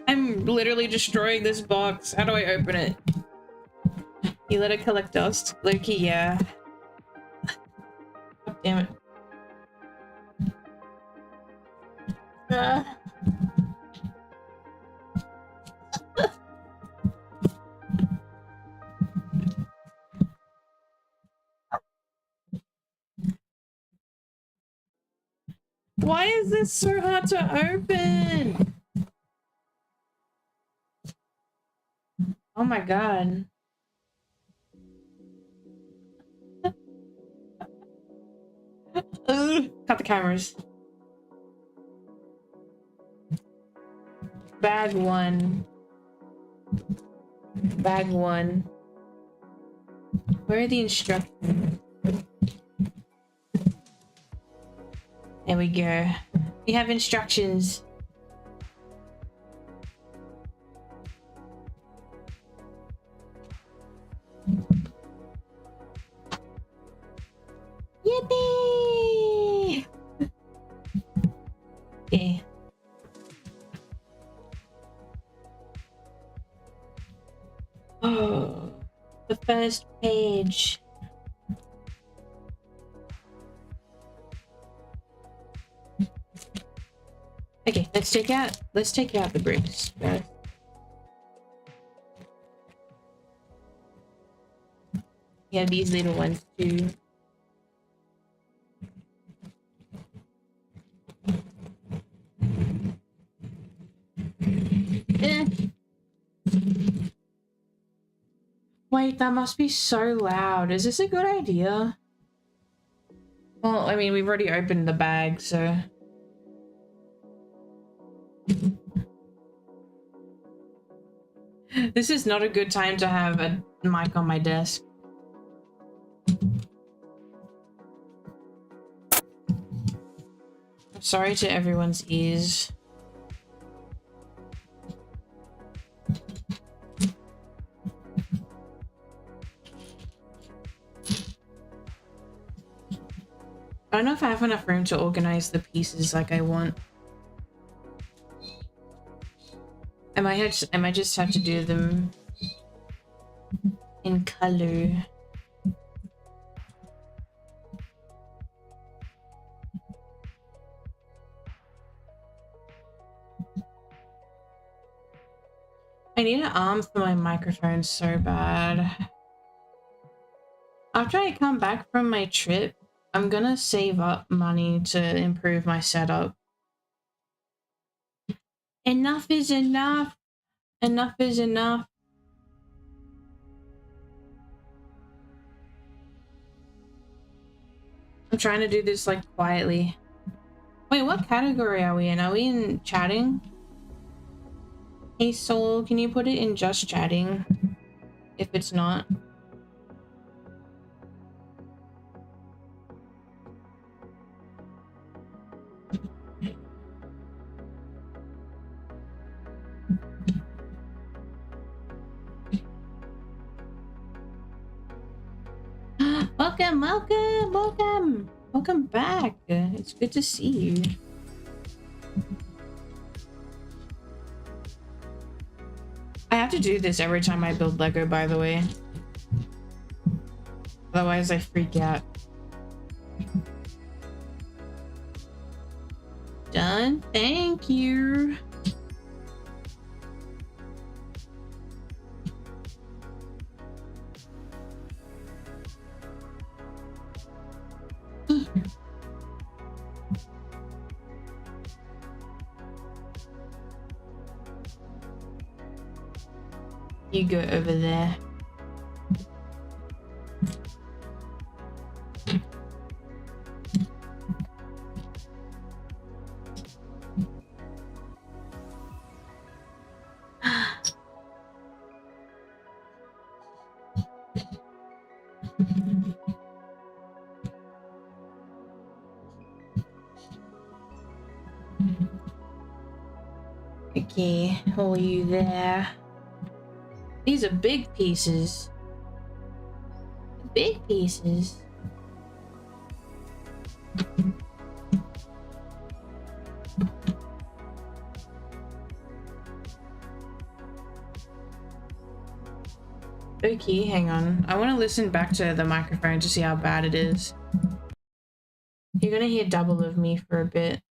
I'm literally destroying this box. How do I open it? You let it collect dust? Loki, yeah. God damn it. Why is this so hard to open? Oh my god. Cut the cameras. Bag one. Bag one. Where are the instructions? There we go. We have instructions. Yippee! Okay. Oh, the first page. Okay, let's take out the bricks, guys. Yeah, these little ones too. Wait, that must be so loud. Is this a good idea? Well, I mean, we've already opened the bag, so... This is not a good time to have a mic on my desk. Sorry to everyone's ears. I don't know if I have enough room to organize the pieces like I want. I might just have to do them in color. I need an arm for my microphone so bad. After I come back from my trip, I'm gonna save up money to improve my setup. Enough is enough. Enough is enough. I'm trying to do this like quietly. Wait, what category are we in? Are we in chatting? Hey Soul, can you put it in just chatting? If it's not. Welcome back. It's good to see you. I have to do this every time I build Lego, by the way. Otherwise I freak out. Done. Thank you. You go over there. Okay, hold you there. These are big pieces. Big pieces. Okay, hang on. I want to listen back to the microphone to see how bad it is. You're gonna hear double of me for a bit.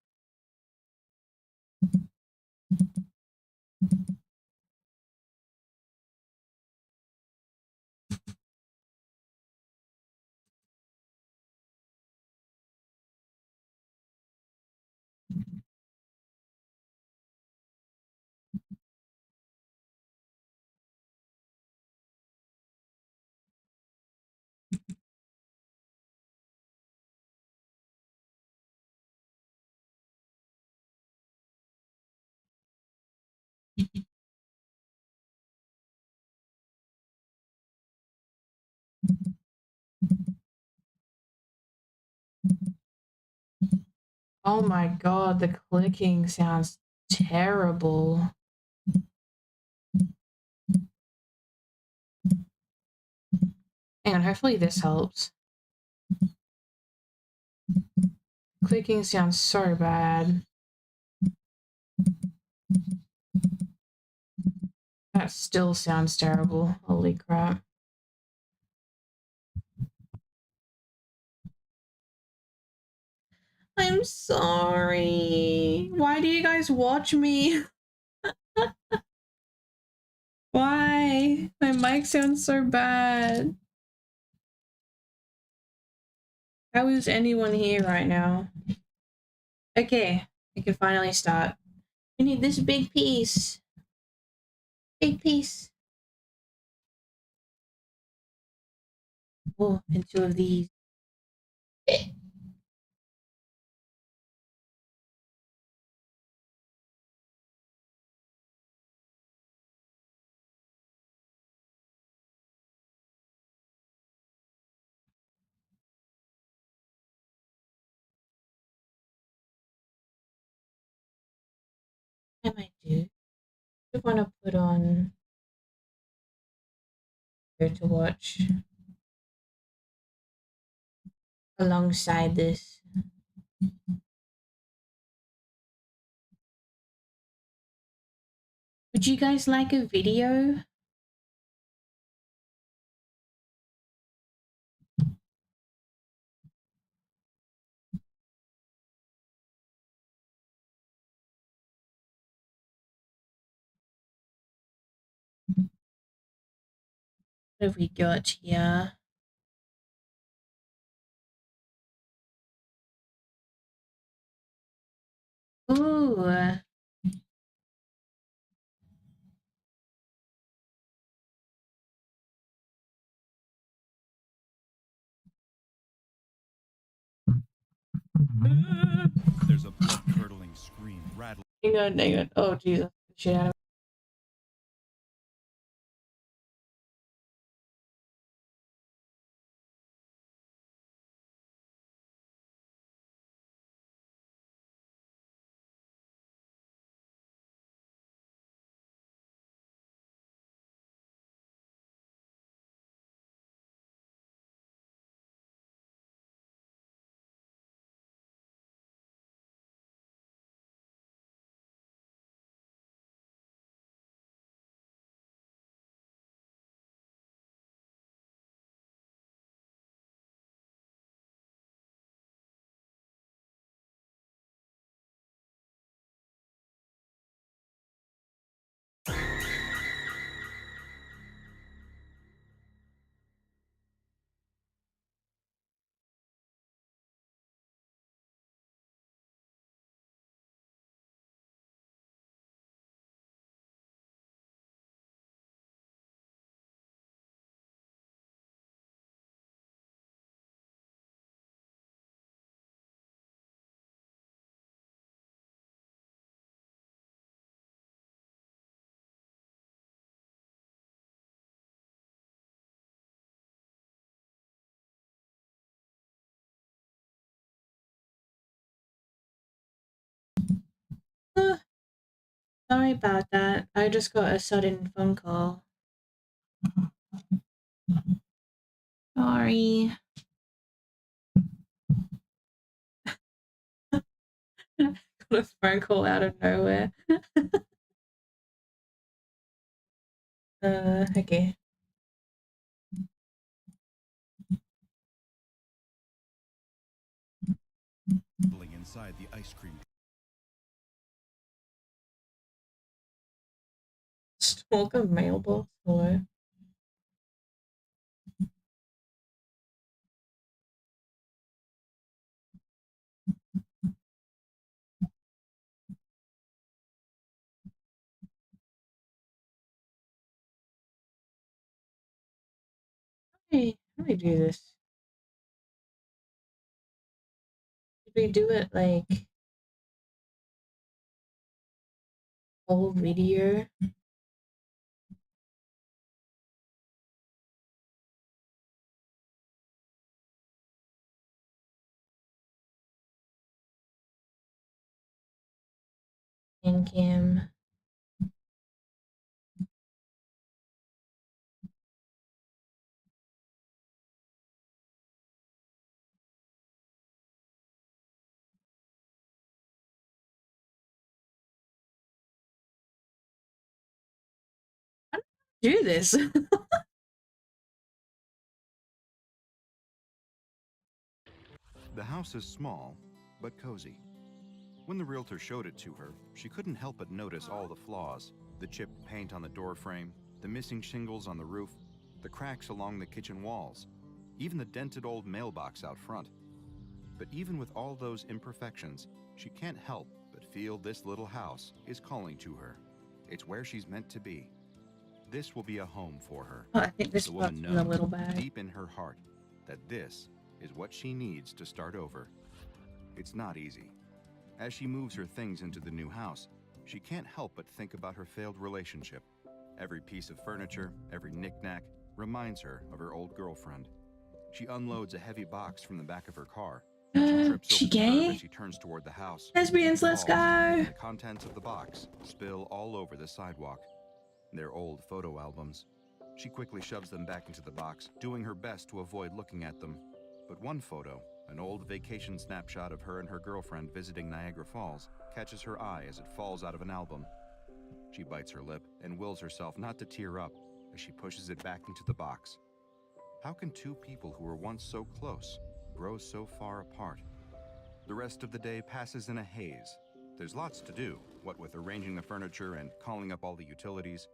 Oh my god, the clicking sounds terrible. Hang on, hopefully this helps. Clicking sounds so bad. That still sounds terrible. Holy crap. I'm sorry. Why do you guys watch me? Why? My mic sounds so bad. How is anyone here right now? Okay, I can finally start. We need this big piece. Big piece. Oh, and two of these. I might do. I want to put on here to watch alongside this. Would you guys like a video? What have we got here? Ooh. There's a blood-curdling scream rattling. Dang it. Oh, Jesus. Shit out of me. Sorry about that. I just got a sudden phone call. Sorry. Got a phone call out of nowhere. Okay. Inside the ice cream. Stalk a mailbox? Hello? Hey, how do we do this? Did we do it like whole video? In cam. How do I do this? The house is small, but cozy. When the realtor showed it to her, she couldn't help but notice all the flaws. The chipped paint on the door frame, the missing shingles on the roof, the cracks along the kitchen walls, even the dented old mailbox out front. But even with all those imperfections, she can't help but feel this little house is calling to her. It's where she's meant to be. This will be a home for her. Oh, I think this The part's woman in the knows little bag. deep in her heart that this is what she needs to start over. It's not easy. As she moves her things into the new house, she can't help but think about her failed relationship. Every piece of furniture, every knick-knack reminds her of her old girlfriend. She unloads a heavy box from the back of her car. She trips She over the curb gay? as she turns toward the house. Lesbians, She let's falls, go! and the contents of the box spill all over the sidewalk. They're old photo albums. She quickly shoves them back into the box, doing her best to avoid looking at them. But one photo, an old vacation snapshot of her and her girlfriend visiting Niagara Falls, catches her eye as it falls out of an album. She bites her lip and wills herself not to tear up as she pushes it back into the box. How can two people who were once so close grow so far apart? The rest of the day passes in a haze. There's lots to do, what with arranging the furniture and calling up all the utilities.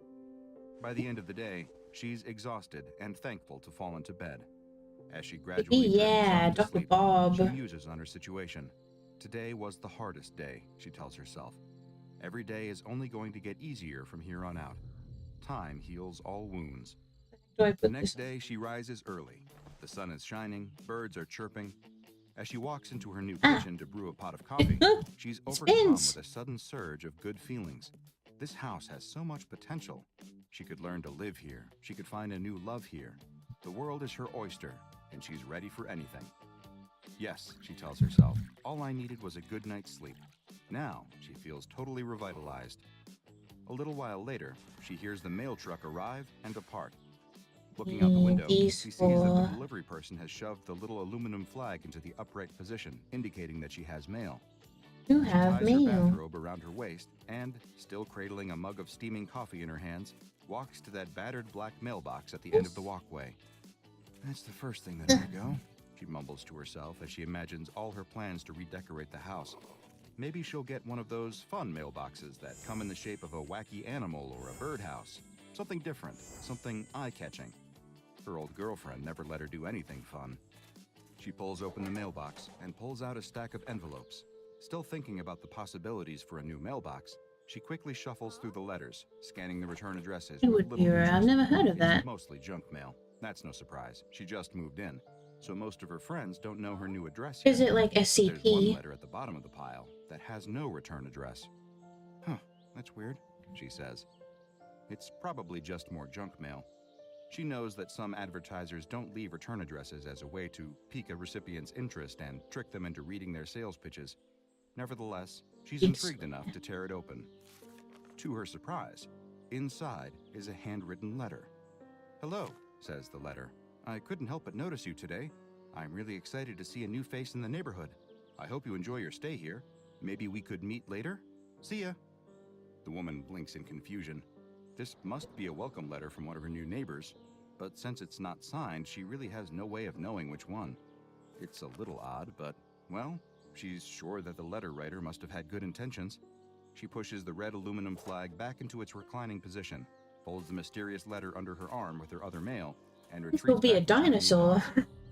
By the end of the day, she's exhausted and thankful to fall into bed. As she gradually drifts Yeah, off to Dr. sleep, Bob. she muses on her situation. Today was the hardest day, she tells herself. Every day is only going to get easier from here on out. Time heals all wounds. The next day, she rises early. The sun is shining, birds are chirping. As she walks into her new kitchen to brew a pot of coffee, she's overcome with a sudden surge of good feelings. This house has so much potential. She could learn to live here. She could find a new love here. The world is her oyster, and she's ready for anything. Yes, she tells herself, all I needed was a good night's sleep. Now, she feels totally revitalized. A little while later, she hears the mail truck arrive and depart. Looking out the window, she sees that the delivery person has shoved the little aluminum flag into the upright position, indicating that she has mail. You She have ties her mail. bathrobe around her waist and, still cradling a mug of steaming coffee in her hands, walks to that battered black mailbox at the end of the walkway. That's the first thing that I go, she mumbles to herself as she imagines all her plans to redecorate the house. Maybe she'll get one of those fun mailboxes that come in the shape of a wacky animal or a birdhouse. Something different, something eye-catching. Her old girlfriend never let her do anything fun. She pulls open the mailbox and pulls out a stack of envelopes. Still thinking about the possibilities for a new mailbox, she quickly shuffles through the letters, scanning the return addresses. It would be rare. I've never heard of that. It's mostly junk mail. That's no surprise. She just moved in, so most of her friends don't know her new address yet. Is it like There's one SCP? letter at the bottom of the pile that has no return address. Huh, that's weird, she says. It's probably just more junk mail. She knows that some advertisers don't leave return addresses as a way to pique a recipient's interest and trick them into reading their sales pitches. Nevertheless, she's intrigued enough to tear it open. To her surprise, inside is a handwritten letter. Hello, says the letter. I couldn't help but notice you today. I'm really excited to see a new face in the neighborhood. I hope you enjoy your stay here. Maybe we could meet later? See ya. The woman blinks in confusion. This must be a welcome letter from one of her new neighbors, but since it's not signed, she really has no way of knowing which one. It's a little odd, but, well, she's sure that the letter writer must have had good intentions. She pushes the red aluminum flag back into its reclining position, folds the mysterious letter under her arm with her other mail, and retreats. This will be a dinosaur,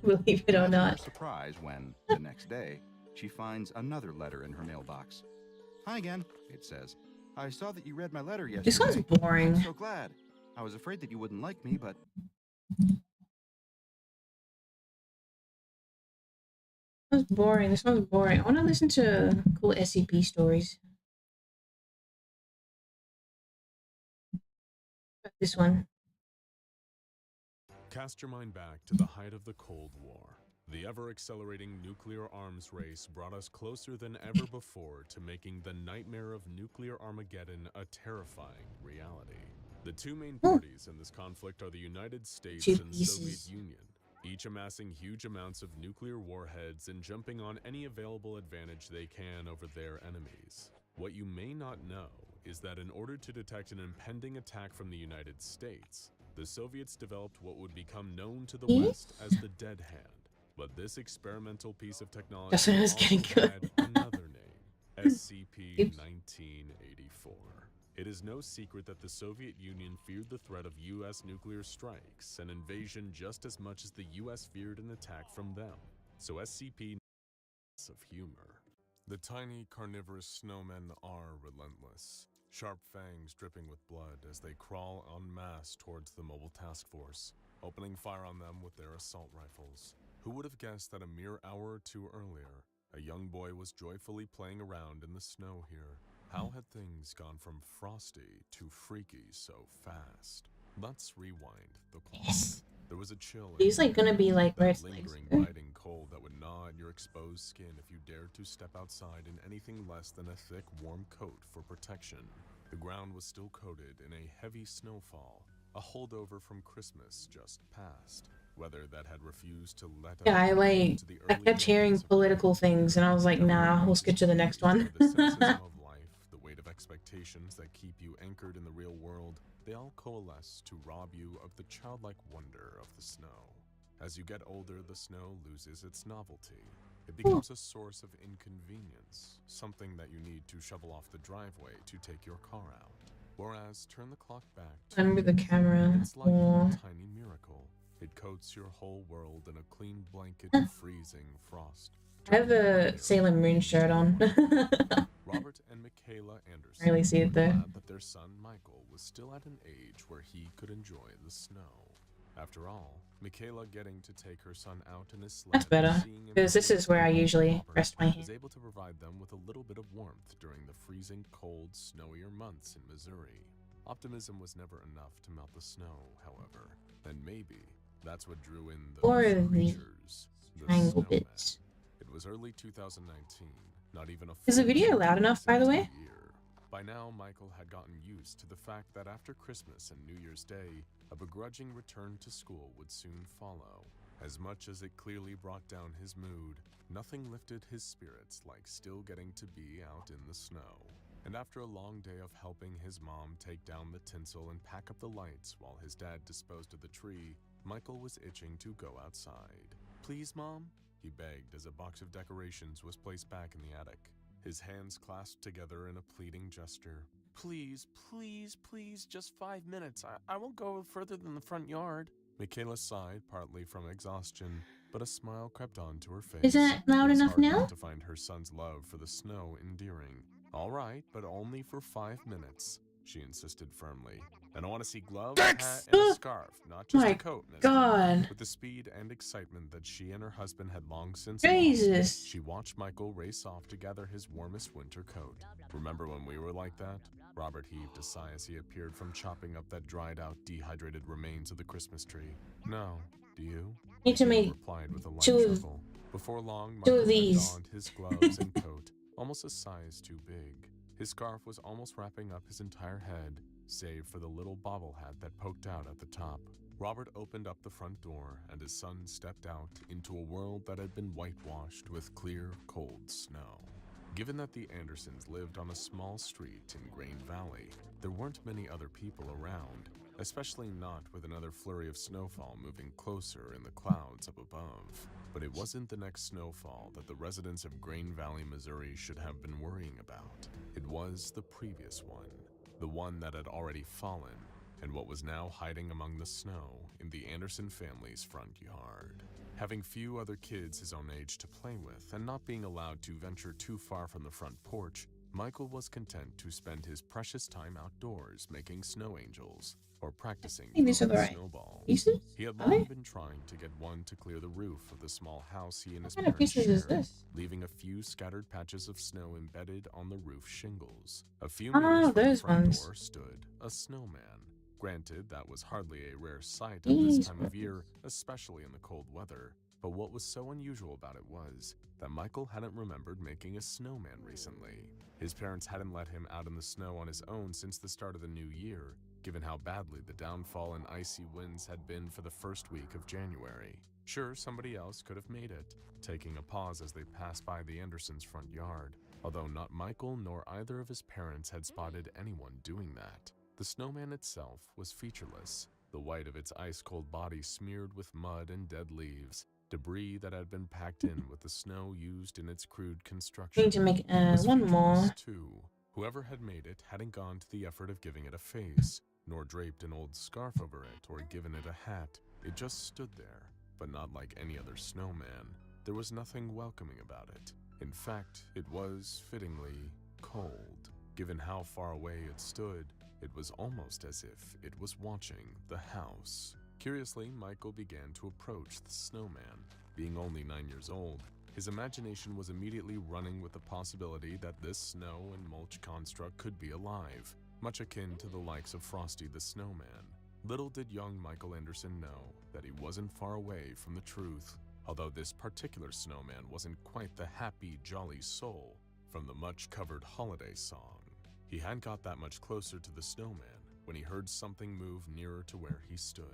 believe it or not. Surprise when, the next day, she finds another letter in her mailbox. Hi again, it says. I saw that you read my letter yesterday. This one's boring. I'm so glad. I was afraid that you wouldn't like me, but... This one's boring. This one's boring. I want to listen to cool SCP stories. This one. Cast your mind back to the height of the Cold War. The ever-accelerating nuclear arms race brought us closer than ever before to making the nightmare of nuclear Armageddon a terrifying reality. The two main parties in this conflict are the United States and the Soviet Union, each amassing huge amounts of nuclear warheads and jumping on any available advantage they can over their enemies. What you may not know is that in order to detect an impending attack from the United States, the Soviets developed what would become known to the West as the Dead Hand. But this experimental piece of technology also had another name, SCP-1984. It is no secret that the Soviet Union feared the threat of U.S. nuclear strikes and invasion just as much as the U.S. feared an attack from them. So SCP of humor. The tiny carnivorous snowmen are relentless, sharp fangs dripping with blood as they crawl en masse towards the mobile task force, opening fire on them with their assault rifles. Who would have guessed that a mere hour or two earlier, a young boy was joyfully playing around in the snow here? How had things gone from frosty to freaky so fast? Let's rewind the clock. There was a chill. He's like gonna be like red lingering, biting cold that would gnaw at your exposed skin if you dared to step outside in anything less than a thick, warm coat for protection. The ground was still coated in a heavy snowfall, a holdover from Christmas just past. Weather that had refused to let Yeah, I kept hearing political things and I was like, nah, we'll skip to the next one. The cynicism of life, the weight of expectations that keep you anchored in the real world, they all coalesce to rob you of the childlike wonder of the snow. As you get older, the snow loses its novelty. It becomes a source of inconvenience, something that you need to shovel off the driveway to take your car out. Whereas, turn the clock back to... I remember the camera. It's like a tiny miracle. It coats your whole world in a clean blanket of freezing frost. I have a Sailor Moon shirt on. Robert and Michaela Anderson I really see it there. were glad that their son Michael was still at an age where he could enjoy the snow. After all, Michaela getting to take her son out in his sled, That's better, because this is where I usually rest my was hand. able to provide them with a little bit of warmth during the freezing cold, snowier months in Missouri. Optimism was never enough to melt the snow, however, and maybe that's what drew in Or those the creatures, the triangle snowmen. bits. It was early 2019, not even a Is the full video 2 loud enough, weeks by the into way? year. By now, Michael had gotten used to the fact that after Christmas and New Year's Day, a begrudging return to school would soon follow. As much as it clearly brought down his mood, nothing lifted his spirits like still getting to be out in the snow. And after a long day of helping his mom take down the tinsel and pack up the lights while his dad disposed of the tree, Michael was itching to go outside. "Please, Mom?" he begged as a box of decorations was placed back in the attic, his hands clasped together in a pleading gesture. "Please, please, please, just 5 minutes. I won't go further than the front yard." Michaela sighed, partly from exhaustion, but a smile crept onto her face. Is it loud It was enough hard now? not to find her son's love for the snow endearing. "All right, but only for 5 minutes," she insisted firmly. "And I want to see gloves, hat, and a scarf, not just My a coat, mister." God. With the speed and excitement that she and her husband had long since Jesus. lost, she watched Michael race off to gather his warmest winter coat. "Remember when we were like that?" Robert heaved a sigh as he appeared from chopping up that dried-out, dehydrated remains of the Christmas tree. "No. Do you?" Need to She make replied with a light two of- chuckle. Before long, two Michael of had these. donned his gloves and coat, almost a size too big. His scarf was almost wrapping up his entire head, save for the little bobble hat that poked out at the top. Robert opened up the front door, and his son stepped out into a world that had been whitewashed with clear, cold snow. Given that the Andersons lived on a small street in Grain Valley, there weren't many other people around, especially not with another flurry of snowfall moving closer in the clouds up above. But it wasn't the next snowfall that the residents of Grain Valley, Missouri should have been worrying about. It was the previous one, the one that had already fallen, and what was now hiding among the snow in the Anderson family's front yard. Having few other kids his own age to play with, and not being allowed to venture too far from the front porch, Michael was content to spend his precious time outdoors making snow angels, or practicing I think these are the throwing right snowballs. pieces? He had Are long they? been trying to get one to clear the roof of the small house he and his What kind of parents pieces is shared, this? leaving a few scattered patches of snow embedded on the roof shingles. A few Oh, meters from the those front ones. door stood a snowman. Granted, that was hardly a rare sight at These this time of ones. year, especially in the cold weather. But what was so unusual about it was that Michael hadn't remembered making a snowman recently. His parents hadn't let him out in the snow on his own since the start of the new year, given how badly the downfall and icy winds had been for the first week of January. Sure, somebody else could have made it, taking a pause as they passed by the Andersons' front yard, although not Michael nor either of his parents had spotted anyone doing that. The snowman itself was featureless, the white of its ice-cold body smeared with mud and dead leaves, debris that had been packed in with the snow used in its crude construction. Need to make Was one featureless, more. too. Whoever had made it hadn't gone to the effort of giving it a face, nor draped an old scarf over it or given it a hat. It just stood there, but not like any other snowman. There was nothing welcoming about it. In fact, it was, fittingly, cold. Given how far away it stood, it was almost as if it was watching the house. Curiously, Michael began to approach the snowman. Being only 9 years old, his imagination was immediately running with the possibility that this snow and mulch construct could be alive, much akin to the likes of Frosty the Snowman. Little did young Michael Anderson know that he wasn't far away from the truth, although this particular snowman wasn't quite the happy, jolly soul from the much-covered holiday song. He hadn't got that much closer to the snowman when he heard something move nearer to where he stood.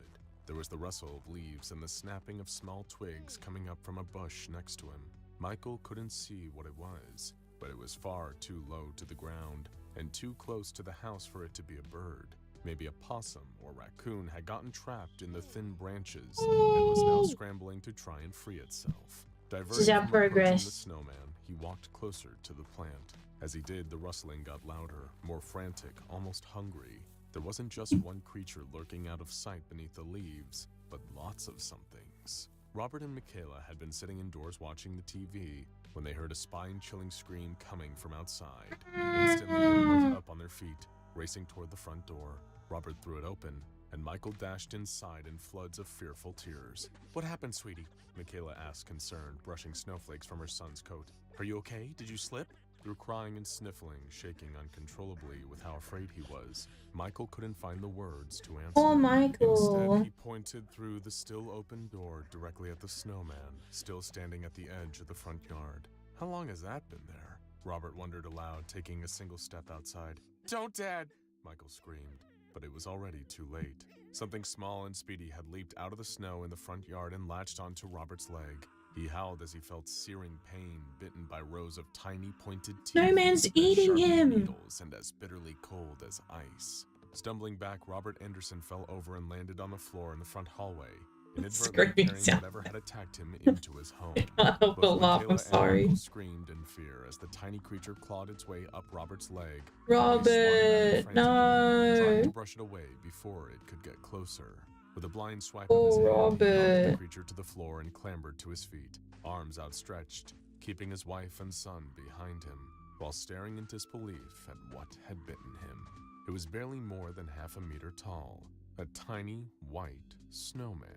There was the rustle of leaves and the snapping of small twigs coming up from a bush next to him. Michael couldn't see what it was, but it was far too low to the ground and too close to the house for it to be a bird. Maybe a possum or raccoon had gotten trapped in the thin branches and was now scrambling to try and free itself. This is Diverting our from approaching progress. the snowman, he walked closer to the plant. As he did, the rustling got louder, more frantic, almost hungry. There wasn't just one creature lurking out of sight beneath the leaves, but lots of somethings. Robert and Michaela had been sitting indoors watching the TV when they heard a spine-chilling scream coming from outside. Instantly, they were both up on their feet, racing toward the front door. Robert threw it open, and Michael dashed inside in floods of fearful tears. "What happened, sweetie?" Michaela asked, concerned, brushing snowflakes from her son's coat. "Are you okay? Did you slip?" Through crying and sniffling, shaking uncontrollably with how afraid he was, Michael couldn't find the words to answer. Oh, Michael. Instead, he pointed through the still open door directly at the snowman, still standing at the edge of the front yard. How long has that been there? Robert wondered aloud, taking a single step outside. "Don't, Dad!" Michael screamed, but it was already too late. Something small and speedy had leaped out of the snow in the front yard and latched onto Robert's leg. He howled as he felt searing pain, bitten by rows of tiny pointed teeth. Snowman's eating him! Needles and as bitterly cold as ice. Stumbling back, Robert Anderson fell over and landed on the floor in the front hallway, inadvertently carrying whatever had attacked him into his home. Help but laugh, I'm sorry. Michael screamed in fear as the tiny creature clawed its way up Robert's leg. Robert, no! Trying to brush it away before it could get closer. With a blind swipe of his hand, Robert. he knocked the creature to the floor and clambered to his feet, arms outstretched, keeping his wife and son behind him, while staring in disbelief at what had bitten him. It was barely more than half a meter tall, a tiny, white snowman.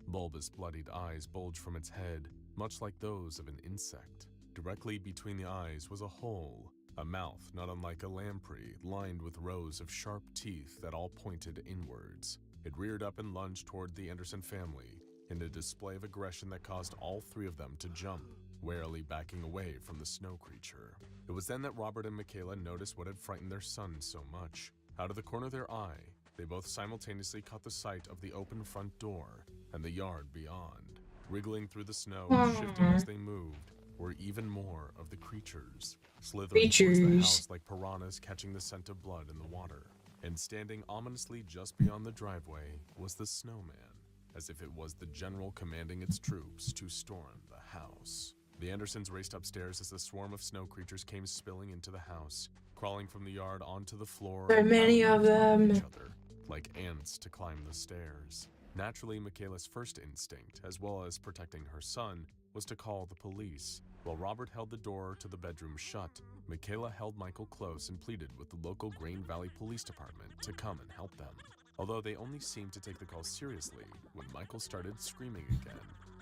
Bulbous, bloodied eyes bulged from its head, much like those of an insect. Directly between the eyes was a hole, a mouth not unlike a lamprey, lined with rows of sharp teeth that all pointed inwards. It reared up and lunged toward the Anderson family in a display of aggression that caused all three of them to jump, warily backing away from the snow creature. It was then that Robert and Michaela noticed what had frightened their son so much. Out of the corner of their eye, they both simultaneously caught the sight of the open front door and the yard beyond. Wriggling through the snow, shifting as they moved, were even more of the creatures, slithering towards the house like piranhas catching the scent of blood in the water. And standing ominously just beyond the driveway was the snowman, as if it was the general commanding its troops to storm the house. The Andersons raced upstairs as the swarm of snow creatures came spilling into the house, crawling from the yard onto the floor. So many of them. Each other, like ants to climb the stairs. Naturally, Michaela's first instinct, as well as protecting her son, was to call the police. While Robert held the door to the bedroom shut, Michaela held Michael close and pleaded with the local Grain Valley Police Department to come and help them. Although they only seemed to take the call seriously when Michael started screaming again.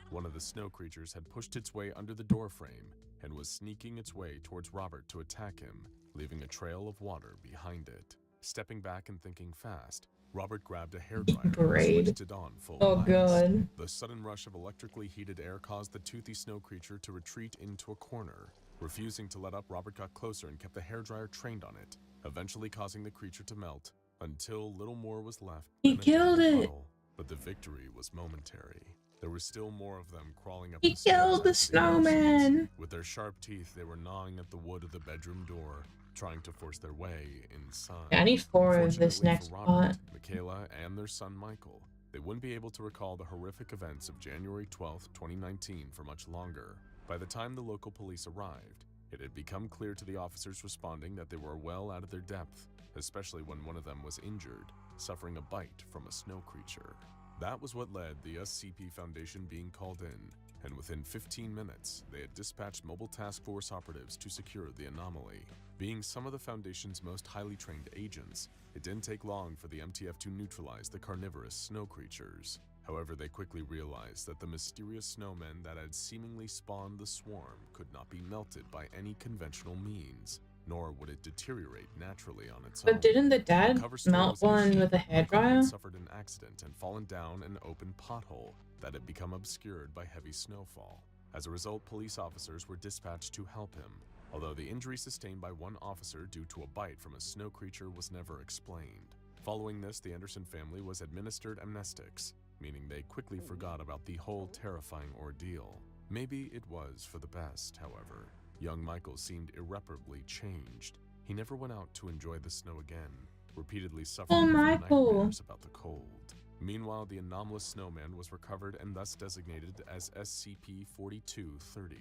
One of the snow creatures had pushed its way under the doorframe and was sneaking its way towards Robert to attack him, leaving a trail of water behind it. Stepping back and thinking fast, Robert grabbed a hairdryer and switched it on full blast. God. The sudden rush of electrically heated air caused the toothy snow creature to retreat into a corner. Refusing to let up, Robert got closer and kept the hairdryer trained on it, eventually causing the creature to melt until little more was left. He killed it. But the victory was momentary. There were still more of them crawling up He the stairs killed the after snowman. Andersons. With their sharp teeth, they were gnawing at the wood of the bedroom door, trying to force their way inside. Yeah, I need 4 of this next for Robert, part. Michaela, and their son Michael, they wouldn't be able to recall the horrific events of January 12th, 2019 for much longer. By the time the local police arrived, it had become clear to the officers responding that they were well out of their depth, especially when one of them was injured, suffering a bite from a snow creature. That was what led the SCP Foundation being called in, and within 15 minutes, they had dispatched mobile task force operatives to secure the anomaly. Being some of the Foundation's most highly trained agents, it didn't take long for the MTF to neutralize the carnivorous snow creatures. However, they quickly realized that the mysterious snowmen that had seemingly spawned the swarm could not be melted by any conventional means, nor would it deteriorate naturally on its own. But didn't the dad melt one with a hairdryer? Had suffered an accident and fallen down an open pothole that had become obscured by heavy snowfall. As a result, police officers were dispatched to help him, although the injury sustained by one officer due to a bite from a snow creature was never explained. Following this, the Anderson family was administered amnestics, meaning they quickly forgot about the whole terrifying ordeal. Maybe it was for the best, however. Young Michael seemed irreparably changed. He never went out to enjoy the snow again, repeatedly suffering from nightmares about the cold. Meanwhile, the anomalous snowman was recovered and thus designated as SCP-4230.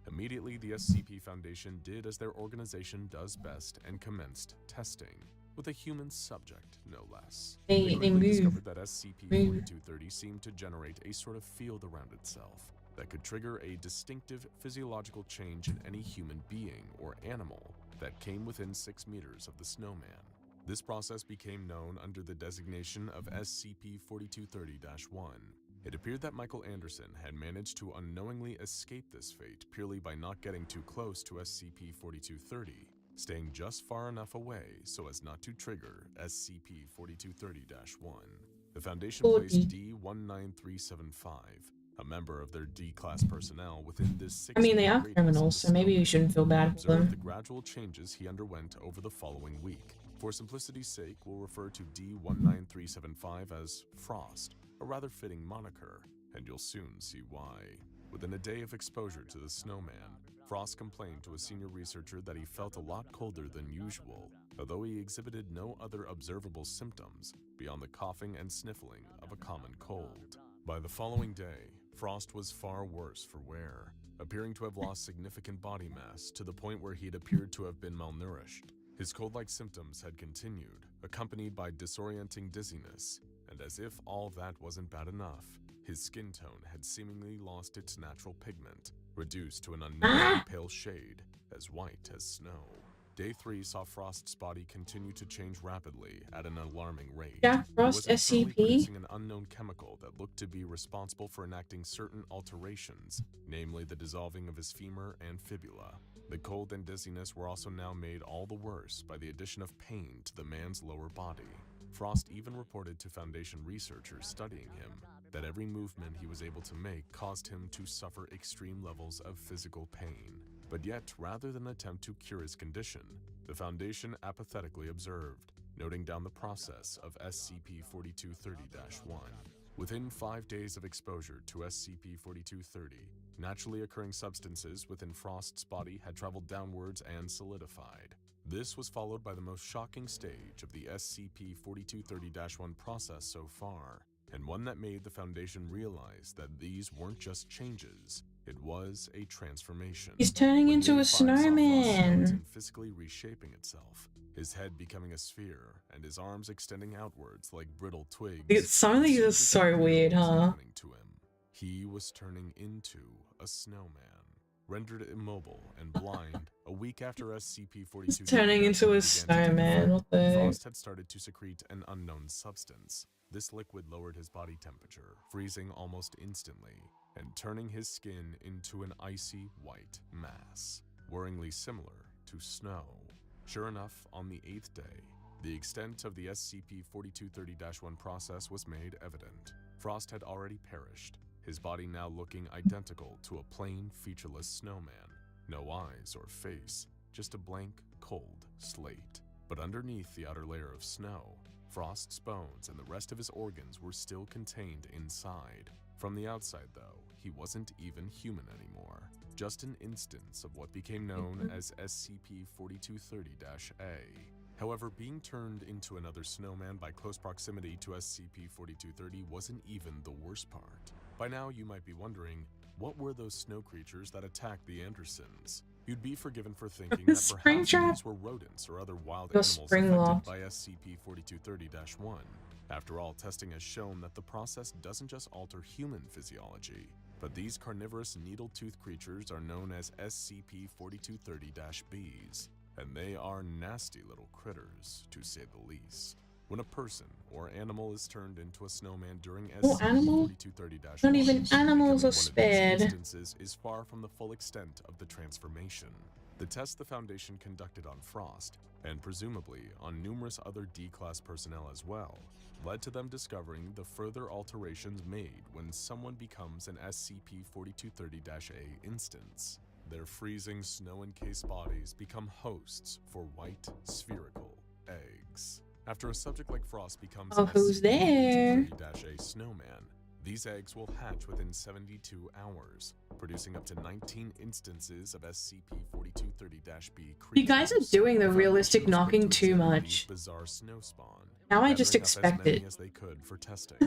Immediately, the SCP Foundation did as their organization does best and commenced testing, with a human subject, no less. They discovered that SCP-4230 seemed to generate a sort of field around itself that could trigger a distinctive physiological change in any human being or animal that came within 6 meters of the snowman. This process became known under the designation of SCP-4230-1. It appeared that Michael Anderson had managed to unknowingly escape this fate purely by not getting too close to SCP-4230, staying just far enough away so as not to trigger SCP-4230-1. The Foundation placed D-19375, a member of their D-class personnel, within this I mean, they are criminals, so maybe you shouldn't feel bad for them. The gradual changes he underwent over the following week. For simplicity's sake, we'll refer to D-19375 as Frost, a rather fitting moniker, and you'll soon see why. Within a day of exposure to the snowman, Frost complained to a senior researcher that he felt a lot colder than usual, although he exhibited no other observable symptoms beyond the coughing and sniffling of a common cold. By the following day, Frost was far worse for wear, appearing to have lost significant body mass to the point where he'd appeared to have been malnourished. His cold-like symptoms had continued, accompanied by disorienting dizziness, and as if all that wasn't bad enough, his skin tone had seemingly lost its natural pigment, reduced to an unnatural pale shade, as white as snow. Day 3 saw Frost's body continue to change rapidly at an alarming rate. Jack Frost, He was internally SCP? producing an unknown chemical that looked to be responsible for enacting certain alterations, namely the dissolving of his femur and fibula. The cold and dizziness were also now made all the worse by the addition of pain to the man's lower body. Frost even reported to Foundation researchers studying him that every movement he was able to make caused him to suffer extreme levels of physical pain. But yet, rather than attempt to cure his condition, the Foundation apathetically observed, noting down the process of SCP-4230-1. Within 5 days of exposure to SCP-4230, naturally occurring substances within Frost's body had traveled downwards and solidified. This was followed by the most shocking stage of the SCP-4230-1 process so far, and one that made the Foundation realize that these weren't just changes, it was a transformation. He's turning into a snowman. Physically reshaping itself, his head becoming a sphere, and his arms extending outwards like brittle twigs. Some of these are so weird, huh? To him. He was turning into a snowman. Rendered immobile and blind, a week after SCP-4230 He's turning into a snowman. What the heck? Frost had started to secrete an unknown substance. This liquid lowered his body temperature, freezing almost instantly, and turning his skin into an icy white mass, worryingly similar to snow. Sure enough, on the 8th day, the extent of the SCP-4230-1 process was made evident. Frost had already perished, his body now looking identical to a plain, featureless snowman. No eyes or face, just a blank, cold slate. But underneath the outer layer of snow, Frost's bones and the rest of his organs were still contained inside. From the outside, though, he wasn't even human anymore. Just an instance of what became known as SCP-4230-A. However, being turned into another snowman by close proximity to SCP-4230 wasn't even the worst part. By now, you might be wondering, what were those snow creatures that attacked the Andersons? You'd be forgiven for thinking that perhaps these were rodents or other wild animals affected by SCP-4230-1. After all, testing has shown that the process doesn't just alter human physiology, but these carnivorous needle-toothed creatures are known as SCP-4230-Bs, and they are nasty little critters, to say the least. When a person or animal is turned into a snowman during SCP-4230-1, not even animals are spared. Instances is far from the full extent of the transformation. The test the Foundation conducted on Frost, and presumably on numerous other D-Class personnel as well, led to them discovering the further alterations made when someone becomes an SCP-4230-A instance. Their freezing snow-encased bodies become hosts for white, spherical eggs. After a subject like Frost becomes an SCP-4230-A snowman, these eggs will hatch within 72 hours, producing up to 19 instances of SCP-4230-B creatures. You guys are doing the realistic knocking too much. Bizarre snow spawn. Now I just expect it. As they could for testing.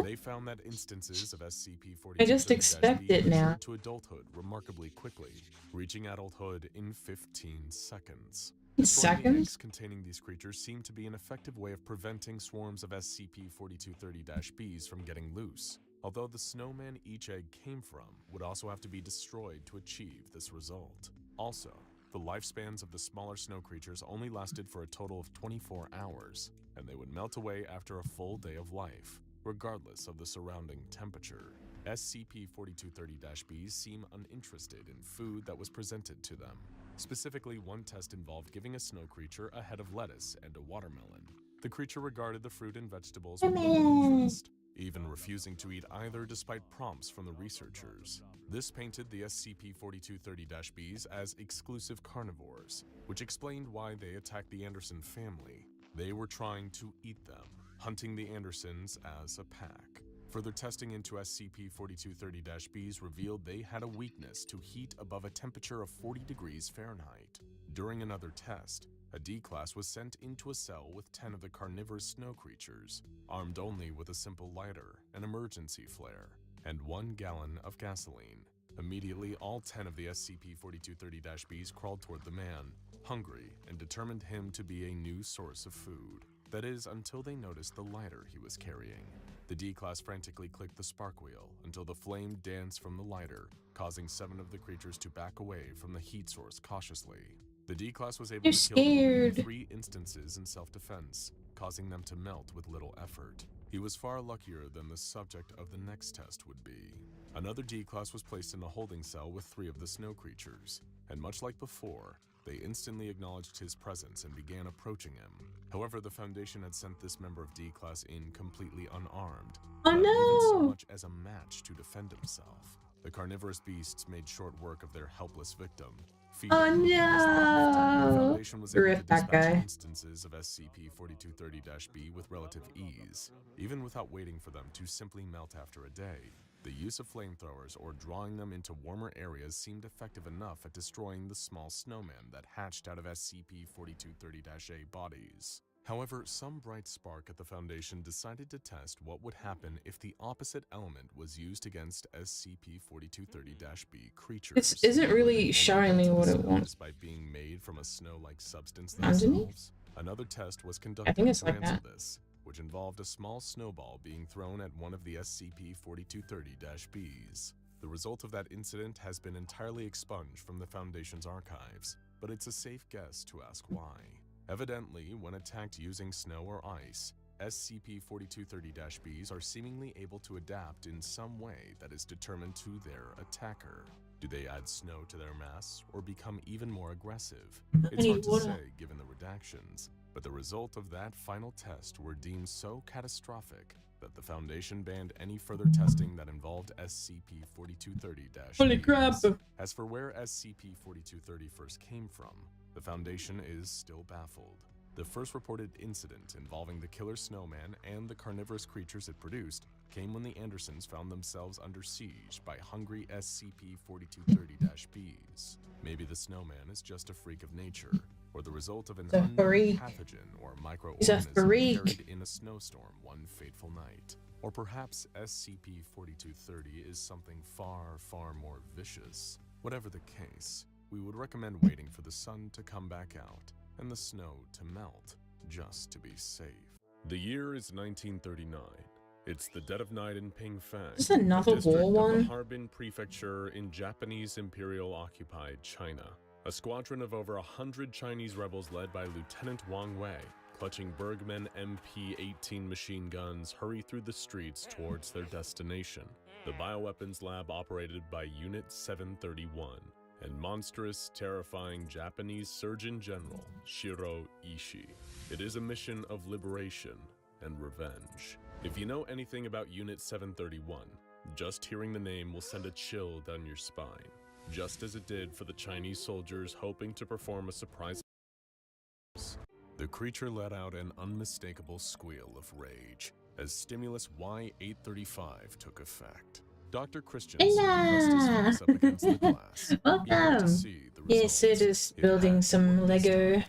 They found that instances of SCP-4230-B I just expect it now. to adulthood remarkably quickly, reaching adulthood in 15 seconds. Destroying the eggs containing these creatures seemed to be an effective way of preventing swarms of SCP-4230-Bs from getting loose, although the snowman each egg came from would also have to be destroyed to achieve this result. Also, the lifespans of the smaller snow creatures only lasted for a total of 24 hours, and they would melt away after a full day of life, regardless of the surrounding temperature. SCP-4230-Bs seem uninterested in food that was presented to them. Specifically, one test involved giving a snow creature a head of lettuce and a watermelon. The creature regarded the fruit and vegetables with little interest, even refusing to eat either despite prompts from the researchers. This painted the SCP-4230-Bs as exclusive carnivores, which explained why they attacked the Anderson family. They were trying to eat them, hunting the Andersons as a pack. Further testing into SCP-4230-Bs revealed they had a weakness to heat above a temperature of 40 degrees Fahrenheit. During another test, a D-class was sent into a cell with 10 of the carnivorous snow creatures, armed only with a simple lighter, an emergency flare, and 1 gallon of gasoline. Immediately, all 10 of the SCP-4230-Bs crawled toward the man, hungry, and determined him to be a new source of food. That is, until they noticed the lighter he was carrying. The D-class frantically clicked the spark wheel until the flame danced from the lighter, causing 7 of the creatures to back away from the heat source cautiously. The D-class was able to kill them in 3 instances in self-defense, causing them to melt with little effort. He was far luckier than the subject of the next test would be. Another D-class was placed in a holding cell with 3 of the snow creatures, and much like before, they instantly acknowledged his presence and began approaching him. However, the Foundation had sent this member of D-class in completely unarmed, without even so much as a match to defend himself. The carnivorous beasts made short work of their helpless victim. Oh no! The Foundation was able to dispatch instances of SCP-4230-B with relative ease, even without waiting for them to simply melt after a day. The use of flamethrowers or drawing them into warmer areas seemed effective enough at destroying the small snowmen that hatched out of SCP-4230-A bodies. However, some bright spark at the Foundation decided to test what would happen if the opposite element was used against SCP-4230-B creatures. This isn't really showing me what it wants. By being made from a snow-like substance Underneath? themselves. Another test was conducted to like answer that. this, which involved a small snowball being thrown at one of the SCP-4230-Bs. The result of that incident has been entirely expunged from the Foundation's archives, but it's a safe guess to ask why. Evidently, when attacked using snow or ice, SCP-4230-Bs are seemingly able to adapt in some way that is determined to their attacker. Do they add snow to their mass or become even more aggressive? It's hard to say given the redactions, but the result of that final test were deemed so catastrophic that the Foundation banned any further testing that involved SCP-4230-Bs. Holy crap! As for where SCP-4230 first came from, the Foundation is still baffled. The first reported incident involving the killer snowman and the carnivorous creatures it produced came when the Andersons found themselves under siege by hungry SCP-4230-Bs. Maybe the snowman is just a freak of nature, or the result of an unknown pathogen or microorganism buried in a snowstorm one fateful night. Or perhaps SCP-4230 is something far, far more vicious. Whatever the case, we would recommend waiting for the sun to come back out and the snow to melt, just to be safe. The year is 1939. It's the dead of night in Pingfang, Is this another a district war of one? the Harbin Prefecture in Japanese Imperial-occupied China. A squadron of over 100 Chinese rebels led by Lieutenant Wang Wei, clutching Bergmann MP-18 machine guns, hurry through the streets towards their destination, the bioweapons lab operated by Unit 731, and monstrous, terrifying Japanese Surgeon General Shiro Ishii. It is a mission of liberation and revenge. If you know anything about Unit 731, just hearing the name will send a chill down your spine, just as it did for the Chinese soldiers hoping to perform a surprise. The creature let out an unmistakable squeal of rage as stimulus Y-835 took effect. Dr. Christensen pressed his face up against the glass. Welcome! Yes, so just building some Lego.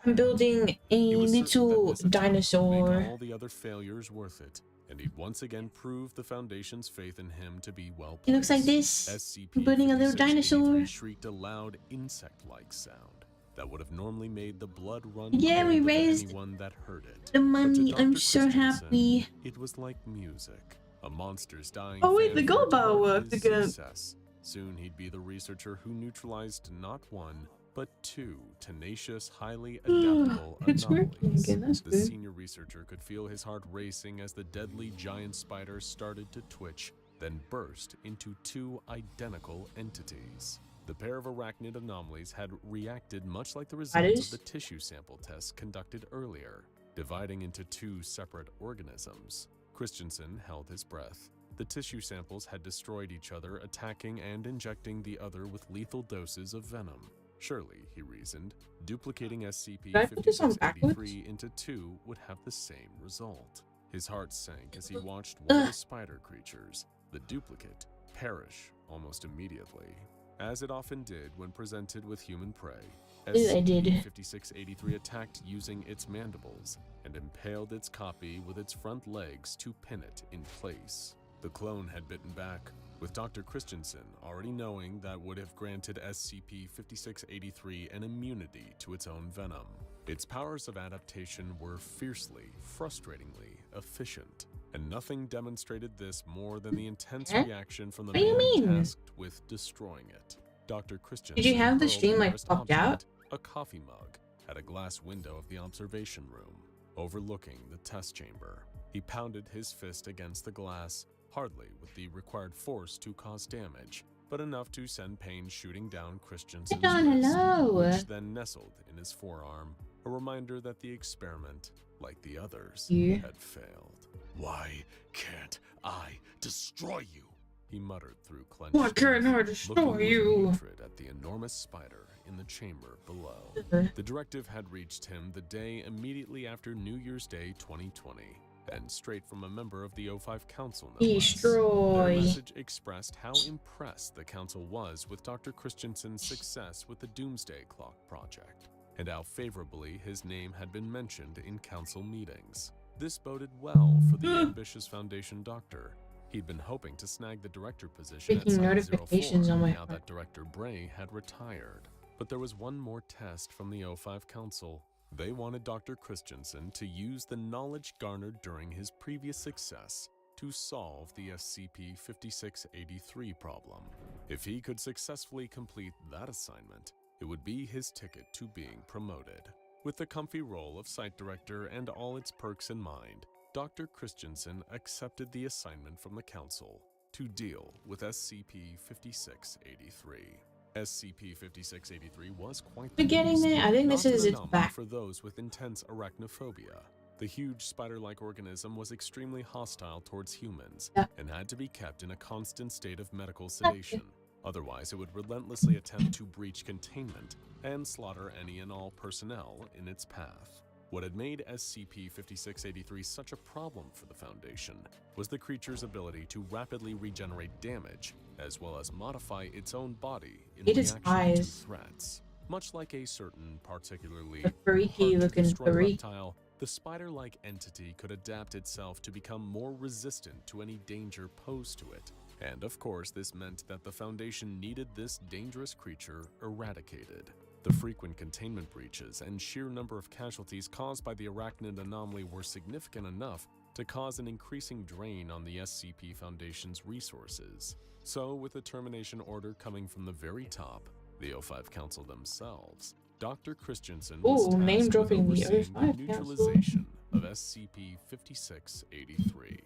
I'm building a little dinosaur. All the other failures worth it, and he'd once again proved the Foundation's faith in him to be well placed. It looks like this. I'm building a little dinosaur. Shrieked a loud insect-like sound that would have normally made the blood run Yeah, we cold in raised anyone that heard it. the money. But to I'm Dr. so Christensen, happy. It was like music. A monster's dying. Oh wait, the fanfare gold bar toward worked his again. success. Soon he'd be the researcher who neutralized not one, but 2 tenacious, highly adaptable It's working anomalies. again, that's The good. senior researcher could feel his heart racing as the deadly giant spider started to twitch, then burst into 2 identical entities. The pair of arachnid anomalies had reacted much like the results of the tissue sample tests conducted earlier, dividing into 2 separate organisms. Christensen held his breath. The tissue samples had destroyed each other, attacking and injecting the other with lethal doses of venom. Surely, he reasoned, duplicating SCP-5683 into 2 would have the same result. His heart sank as he watched one of the spider creatures, the duplicate, perish almost immediately. As it often did when presented with human prey, SCP-5683 attacked using its mandibles and impaled its copy with its front legs to pin it in place. The clone had bitten back, with Dr. Christensen already knowing that would have granted SCP-5683 an immunity to its own venom. Its powers of adaptation were fiercely, frustratingly efficient, and nothing demonstrated this more than the intense reaction from the man tasked with destroying it. Dr. Christensen Did you have the hurled stream like nearest popped out? object, a coffee mug, at a glass window of the observation room, overlooking the test chamber. He pounded his fist against the glass, hardly with the required force to cause damage, but enough to send pain shooting down Christensen's wrist, which then nestled in his forearm, a reminder that the experiment, like the others, had failed. "Why can't I destroy you?" he muttered through clenched teeth, Why can't I destroy looking you? with hatred at the enormous spider in the chamber below. The directive had reached him the day immediately after New Year's Day 2020, and straight from a member of the O5 Council, no less. Destroy. Their message expressed how impressed the Council was with Dr. Christensen's success with the Doomsday Clock project, and how favorably his name had been mentioned in Council meetings. This boded well for the ambitious Foundation doctor. He'd been hoping to snag the director position at Freaking notifications on my now that Director Bray had retired. But there was one more test from the O5 Council. They wanted Dr. Christensen to use the knowledge garnered during his previous success to solve the SCP-5683 problem. If he could successfully complete that assignment, it would be his ticket to being promoted. With the comfy role of site director and all its perks in mind, Dr. Christensen accepted the assignment from the Council to deal with SCP-5683. SCP-5683 was quite the Getting beast, there? I think not this is an its anomaly back. for those with intense arachnophobia. The huge spider-like organism was extremely hostile towards humans and had to be kept in a constant state of medical sedation. Otherwise, it would relentlessly attempt to breach containment and slaughter any and all personnel in its path. What had made SCP-5683 such a problem for the Foundation was the creature's ability to rapidly regenerate damage, as well as modify its own body in reaction to threats. Much like a certain particularly freaky-looking reptile, the spider-like entity could adapt itself to become more resistant to any danger posed to it. And of course, this meant that the Foundation needed this dangerous creature eradicated. The frequent containment breaches and sheer number of casualties caused by the arachnid anomaly were significant enough to cause an increasing drain on the SCP Foundation's resources. So, with the termination order coming from the very top, the O5 Council themselves, Dr. Christensen was tasked with overseeing the neutralization of SCP-5683.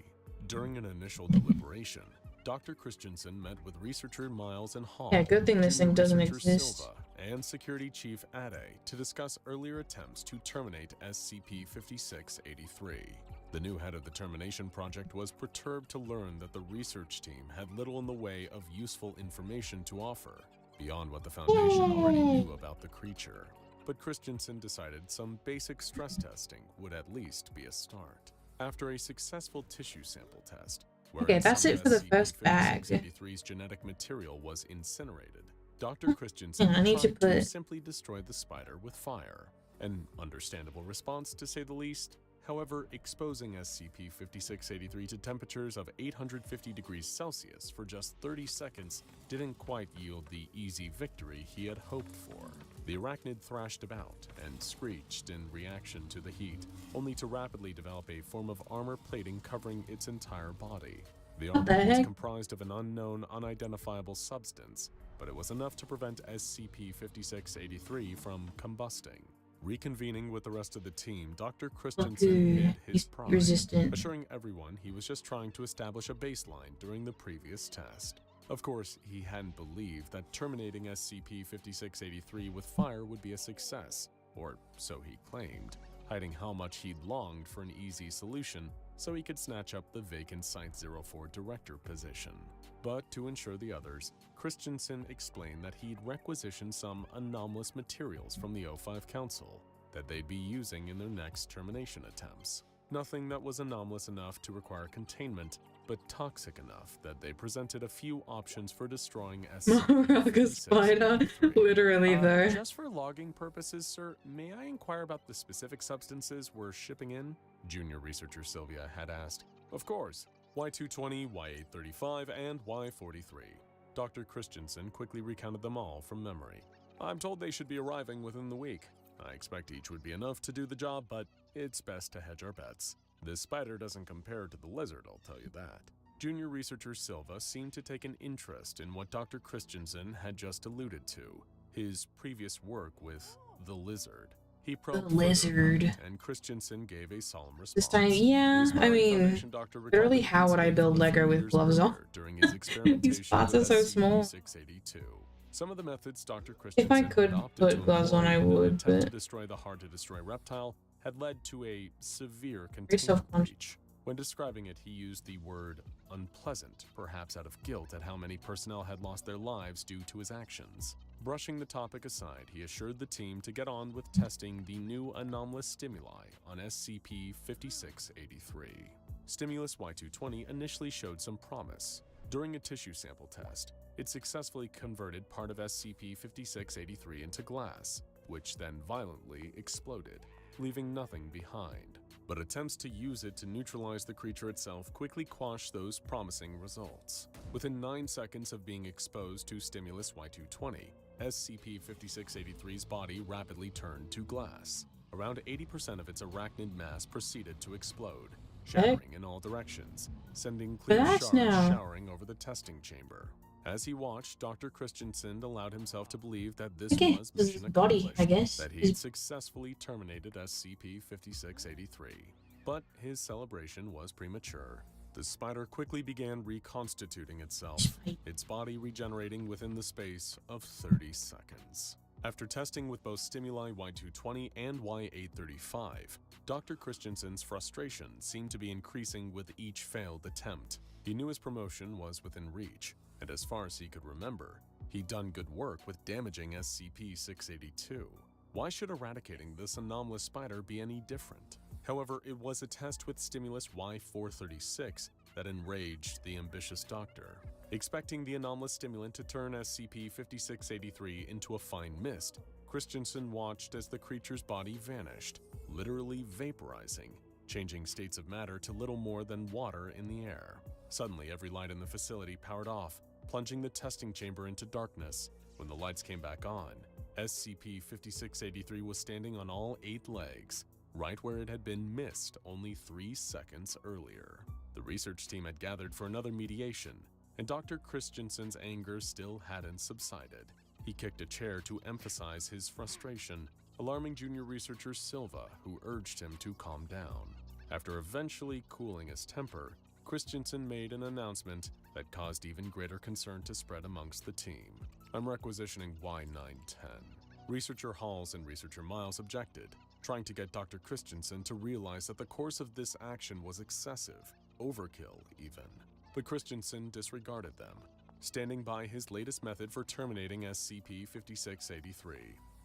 During an initial deliberation, Dr. Christensen met with researcher Miles and Hall, Yeah, good thing this thing doesn't researcher exist. Silva, and Security Chief Ade to discuss earlier attempts to terminate SCP-5683. The new head of the termination project was perturbed to learn that the research team had little in the way of useful information to offer, beyond what the Foundation already knew about the creature. But Christensen decided some basic stress testing would at least be a start. After a successful tissue sample test, Okay, that's it for the first bag. SCP-5683's genetic material was incinerated, Dr. Christensen I need to tried to put- simply destroy the spider with fire. An understandable response, to say the least. However, exposing SCP-5683 to temperatures of 850 degrees Celsius for just 30 seconds didn't quite yield the easy victory he had hoped for. The arachnid thrashed about and screeched in reaction to the heat, only to rapidly develop a form of armor plating covering its entire body. The What the armor was heck? comprised of an unknown, unidentifiable substance, but it was enough to prevent SCP-5683 from combusting. Reconvening with the rest of the team, Dr. Christensen hid his pride, resistant. assuring everyone he was just trying to establish a baseline during the previous test. Of course, he hadn't believed that terminating SCP-5683 with fire would be a success, or so he claimed, hiding how much he'd longed for an easy solution so he could snatch up the vacant Site-04 director position. But to ensure the others, Christensen explained that he'd requisitioned some anomalous materials from the O5 Council that they'd be using in their next termination attempts. Nothing that was anomalous enough to require containment, but toxic enough that they presented a few options for destroying Moraga spider, literally though. Just for logging purposes, sir, may I inquire about the specific substances we're shipping in? Junior researcher Sylvia had asked. Of course, Y220, Y835, and Y43. Dr. Christensen quickly recounted them all from memory. I'm told they should be arriving within the week. I expect each would be enough to do the job, but it's best to hedge our bets. This spider doesn't compare to the lizard, I'll tell you that. Junior researcher Silva seemed to take an interest in what Dr. Christensen had just alluded to, his previous work with the lizard. He probed the lizard, and Christensen gave a solemn response. This time, yeah, I mean, literally how would I build Lego with gloves on? During his experimentation These spots are so small. Some of the methods Dr. Christensen If I could put gloves on, I would, to but destroy the hard-to-destroy reptile had led to a severe containment breach. When describing it, he used the word unpleasant, perhaps out of guilt at how many personnel had lost their lives due to his actions. Brushing the topic aside, he assured the team to get on with testing the new anomalous stimuli on SCP-5683. Stimulus Y220 initially showed some promise. During a tissue sample test, it successfully converted part of SCP-5683 into glass, which then violently exploded, leaving nothing behind. But attempts to use it to neutralize the creature itself quickly quashed those promising results. Within 9 seconds of being exposed to Stimulus Y220, SCP-5683's body rapidly turned to glass. Around 80% of its arachnid mass proceeded to explode, shattering in all directions, sending clear shards showering over the testing chamber. As he watched, Dr. Christensen allowed himself to believe that this was mission accomplished, that he had successfully terminated SCP-5683. But his celebration was premature. The spider quickly began reconstituting itself, its body regenerating within the space of 30 seconds. After testing with both stimuli Y220 and Y835, Dr. Christensen's frustration seemed to be increasing with each failed attempt. He knew his promotion was within reach, and as far as he could remember, he'd done good work with damaging SCP-682. Why should eradicating this anomalous spider be any different? However, it was a test with stimulus Y436 that enraged the ambitious doctor. Expecting the anomalous stimulant to turn SCP-5683 into a fine mist, Christensen watched as the creature's body vanished, literally vaporizing, changing states of matter to little more than water in the air. Suddenly, every light in the facility powered off, plunging the testing chamber into darkness. When the lights came back on, SCP-5683 was standing on all 8 legs, right where it had been missed only 3 seconds earlier. The research team had gathered for another mediation, and Dr. Christensen's anger still hadn't subsided. He kicked a chair to emphasize his frustration, alarming junior researcher Silva, who urged him to calm down. After eventually cooling his temper, Christensen made an announcement that caused even greater concern to spread amongst the team. I'm requisitioning Y910. Researcher Halls and Researcher Miles objected, trying to get Dr. Christensen to realize that the course of this action was excessive, overkill even. But Christensen disregarded them, standing by his latest method for terminating SCP-5683.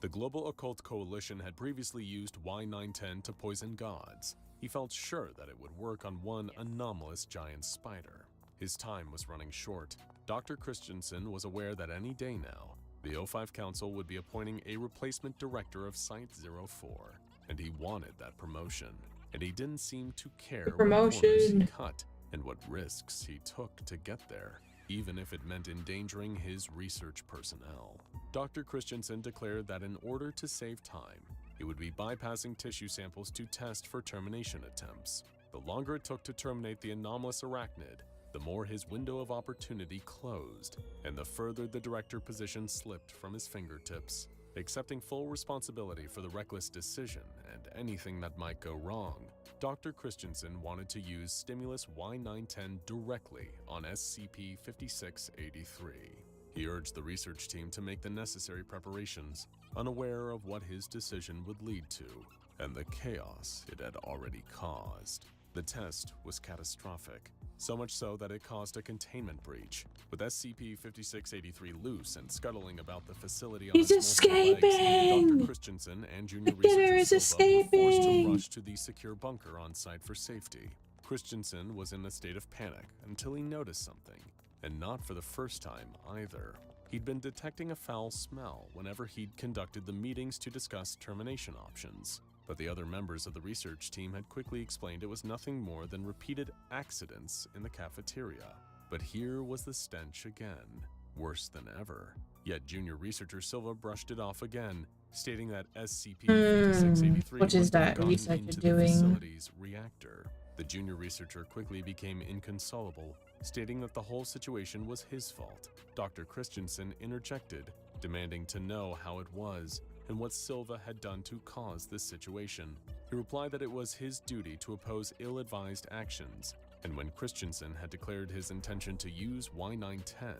The Global Occult Coalition had previously used Y910 to poison gods. He felt sure that it would work on one anomalous giant spider. His time was running short. Dr. Christensen was aware that any day now, the O5 Council would be appointing a replacement director of Site-04, and he wanted that promotion. And he didn't seem to care what corners he cut and what risks he took to get there, even if it meant endangering his research personnel. Dr. Christensen declared that in order to save time, it would be bypassing tissue samples to test for termination attempts. The longer it took to terminate the anomalous arachnid, the more his window of opportunity closed, and the further the director position slipped from his fingertips. Accepting full responsibility for the reckless decision and anything that might go wrong, Dr. Christensen wanted to use stimulus Y910 directly on SCP-5683. He urged the research team to make the necessary preparations, unaware of what his decision would lead to, and the chaos it had already caused. The test was catastrophic, so much so that it caused a containment breach, with SCP-5683 loose and scuttling about the facility on He's its multiple legs. escaping! Dr. Christensen and Junior The killer Researcher is Silva were forced to escaping! rush to the secure bunker on site for safety. Christensen was in a state of panic until he noticed something, and not for the first time either. He'd been detecting a foul smell whenever he'd conducted the meetings to discuss termination options. But the other members of the research team had quickly explained it was nothing more than repeated accidents in the cafeteria. But here was the stench again, worse than ever. Yet Junior Researcher Silva brushed it off again, stating that SCP-5683 what is that gotten researcher into doing? the facility's reactor. The junior researcher quickly became inconsolable, stating that the whole situation was his fault. Dr. Christensen interjected, demanding to know how it was and what Silva had done to cause this situation. He replied that it was his duty to oppose ill-advised actions, and when Christensen had declared his intention to use Y910,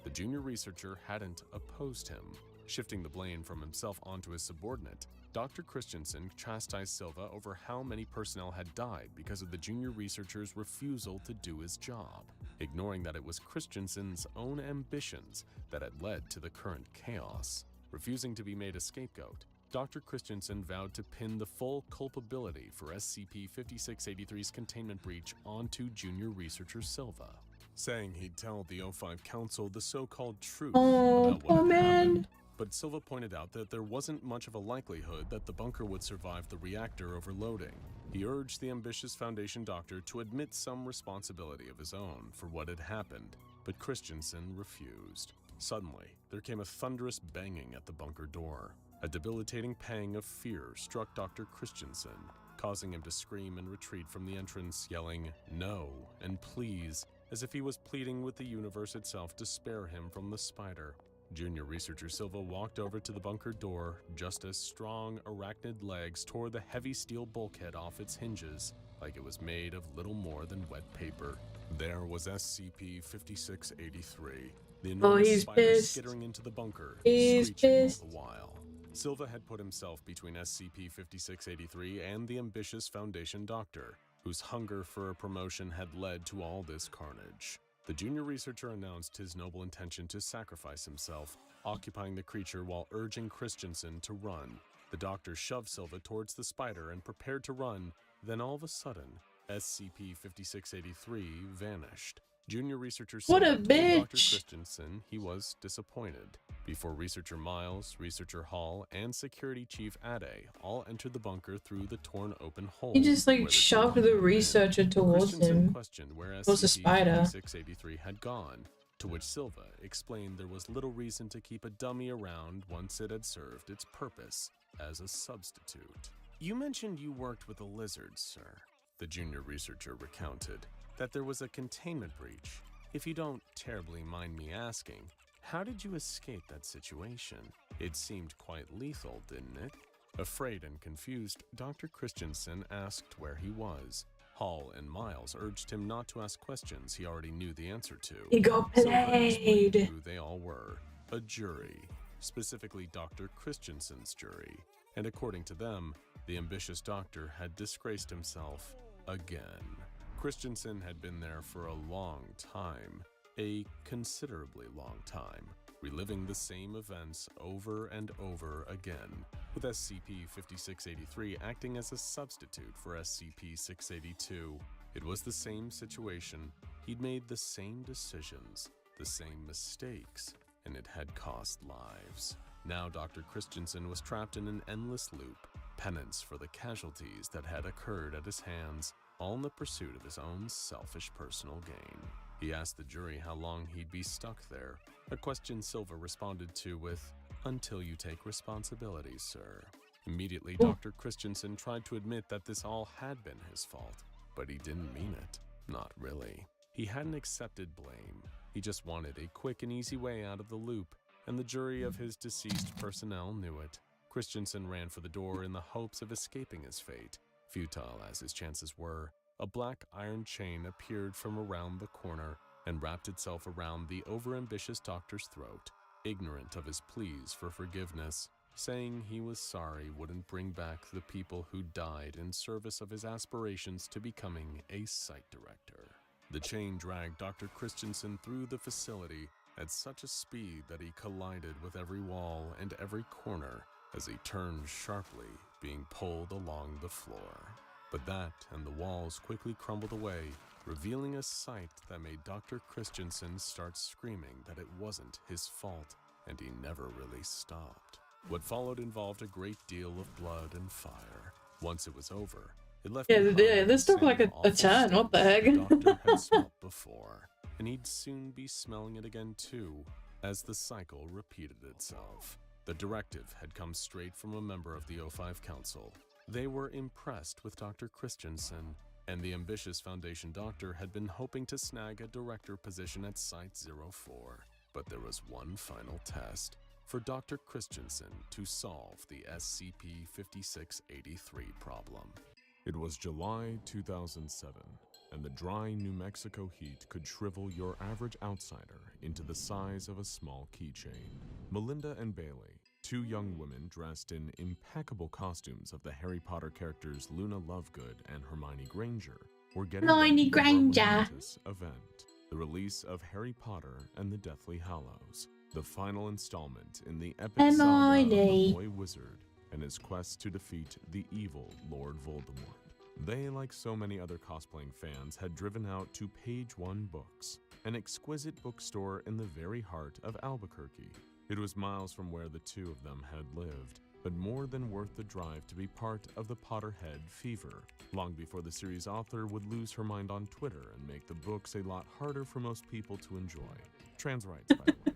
the junior researcher hadn't opposed him. Shifting the blame from himself onto his subordinate, Dr. Christensen chastised Silva over how many personnel had died because of the junior researcher's refusal to do his job, ignoring that it was Christensen's own ambitions that had led to the current chaos. Refusing to be made a scapegoat, Dr. Christensen vowed to pin the full culpability for SCP-5683's containment breach onto junior researcher Silva, saying he'd tell the O5 Council the so-called truth about what had happened. But Silva pointed out that there wasn't much of a likelihood that the bunker would survive the reactor overloading. He urged the ambitious Foundation doctor to admit some responsibility of his own for what had happened, but Christensen refused. Suddenly, there came a thunderous banging at the bunker door. A debilitating pang of fear struck Dr. Christensen, causing him to scream and retreat from the entrance, yelling, "No," and "Please," as if he was pleading with the universe itself to spare him from the spider. Junior Researcher Silva walked over to the bunker door just as strong arachnid legs tore the heavy steel bulkhead off its hinges like it was made of little more than wet paper. There was SCP-5683, the enormous spider skittering into the bunker, screeching all the while. Silva had put himself between SCP-5683 and the ambitious Foundation doctor, whose hunger for a promotion had led to all this carnage. The junior researcher announced his noble intention to sacrifice himself, occupying the creature while urging Christensen to run. The doctor shoved Silva towards the spider and prepared to run, then all of a sudden, SCP-5683 vanished. Junior researcher Silva told Dr. Christensen he was disappointed. Before Researcher Miles, Researcher Hall, and Security Chief Ade all entered the bunker through the torn open hole. He just like shoved the researcher towards him. Questioned where It was a spider. SCP-5683 had gone, to which Silva explained there was little reason to keep a dummy around once it had served its purpose as a substitute. You mentioned you worked with the lizards, sir. The junior researcher recounted that there was a containment breach. If you don't terribly mind me asking, how did you escape that situation? It seemed quite lethal, didn't it? Afraid and confused, Dr. Christensen asked where he was. Hall and Miles urged him not to ask questions he already knew the answer to. He got played. Who they all were. A jury, specifically Dr. Christensen's jury. And according to them, the ambitious doctor had disgraced himself again. Christensen had been there for a long time, a considerably long time, reliving the same events over and over again, with SCP-5683 acting as a substitute for SCP-682. It was the same situation, he'd made the same decisions, the same mistakes, and it had cost lives. Now Dr. Christensen was trapped in an endless loop, penance for the casualties that had occurred at his hands, all in the pursuit of his own selfish personal gain. He asked the jury how long he'd be stuck there, a question Silva responded to with, "Until you take responsibility, sir." Immediately, Dr. Christensen tried to admit that this all had been his fault, but he didn't mean it. Not really. He hadn't accepted blame. He just wanted a quick and easy way out of the loop, and the jury of his deceased personnel knew it. Christensen ran for the door in the hopes of escaping his fate. Futile as his chances were, a black iron chain appeared from around the corner and wrapped itself around the overambitious doctor's throat. Ignorant of his pleas for forgiveness, saying he was sorry wouldn't bring back the people who died in service of his aspirations to becoming a site director. The chain dragged Dr. Christensen through the facility at such a speed that he collided with every wall and every corner as he turned sharply, being pulled along the floor. But that and the walls quickly crumbled away, revealing a sight that made Dr. Christensen start screaming that it wasn't his fault, and he never really stopped. What followed involved a great deal of blood and fire. Once it was over, it left this took like a turn. What the heck? the doctor had smelt before, and he'd soon be smelling it again too, as the cycle repeated itself. The directive had come straight from a member of the O5 Council. They were impressed with Dr. Christensen, and the ambitious Foundation doctor had been hoping to snag a director position at Site-04. But there was one final test for Dr. Christensen to solve the SCP-5683 problem. It was July 2007, and the dry New Mexico heat could shrivel your average outsider into the size of a small keychain. Melinda and Bailey, two young women dressed in impeccable costumes of the Harry Potter characters Luna Lovegood and Hermione Granger, were getting ready for a momentous event, the release of Harry Potter and the Deathly Hallows, the final installment in the epic saga of the boy wizard and his quest to defeat the evil Lord Voldemort. They, like so many other cosplaying fans, had driven out to Page One Books, an exquisite bookstore in the very heart of Albuquerque. It was miles from where the two of them had lived, but more than worth the drive to be part of the Potterhead fever, long before the series author would lose her mind on Twitter and make the books a lot harder for most people to enjoy. Trans rights, by the way.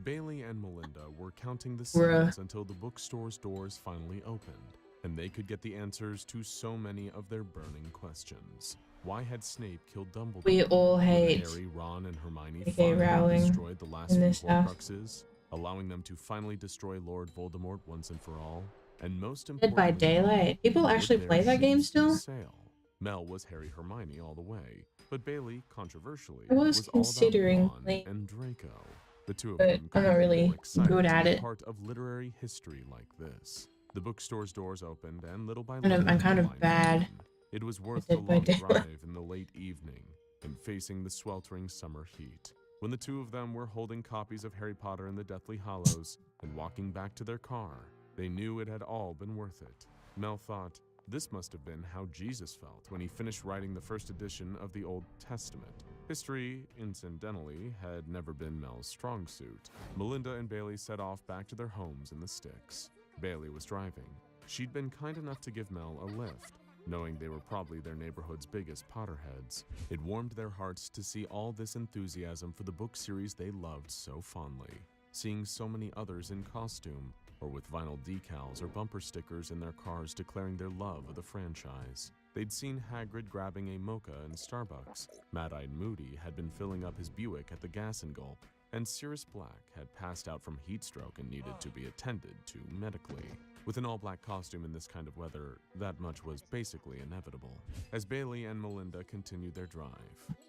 Bailey and Melinda were counting the seconds until the bookstore's doors finally opened, and they could get the answers to so many of their burning questions. Why had Snape killed Dumbledore? We all hate Harry, Ron, and Hermione J.K. finally Rowling destroyed the last in few this house. Horcruxes, allowing them to finally destroy Lord Voldemort once and for all? And most Dead importantly, by Daylight. People would actually their play that game ships still? sail? Mel was Harry Hermione all the way, but Bailey, controversially, I was all about considering Ron playing, and Draco. The two of but them I'm couldn't not be really more excited good to at be it. part of literary history like this. The bookstore's doors opened, and little by I'm little, kind the of line bad. began. It was worth Dead the by long Daylight. drive in the late evening and facing the sweltering summer heat. When the two of them were holding copies of Harry Potter and the Deathly Hallows and walking back to their car, they knew it had all been worth it. Mel thought, this must have been how Jesus felt when he finished writing the first edition of the Old Testament. History, incidentally, had never been Mel's strong suit. Melinda and Bailey set off back to their homes in the sticks. Bailey was driving. She'd been kind enough to give Mel a lift, knowing they were probably their neighborhood's biggest Potterheads. It warmed their hearts to see all this enthusiasm for the book series they loved so fondly. Seeing so many others in costume, or with vinyl decals or bumper stickers in their cars declaring their love of the franchise. They'd seen Hagrid grabbing a mocha in Starbucks. Mad-Eyed Moody had been filling up his Buick at the Gas and Gulp, and Sirius Black had passed out from heat stroke and needed to be attended to medically. With an all-black costume in this kind of weather, that much was basically inevitable. As Bailey and Melinda continued their drive,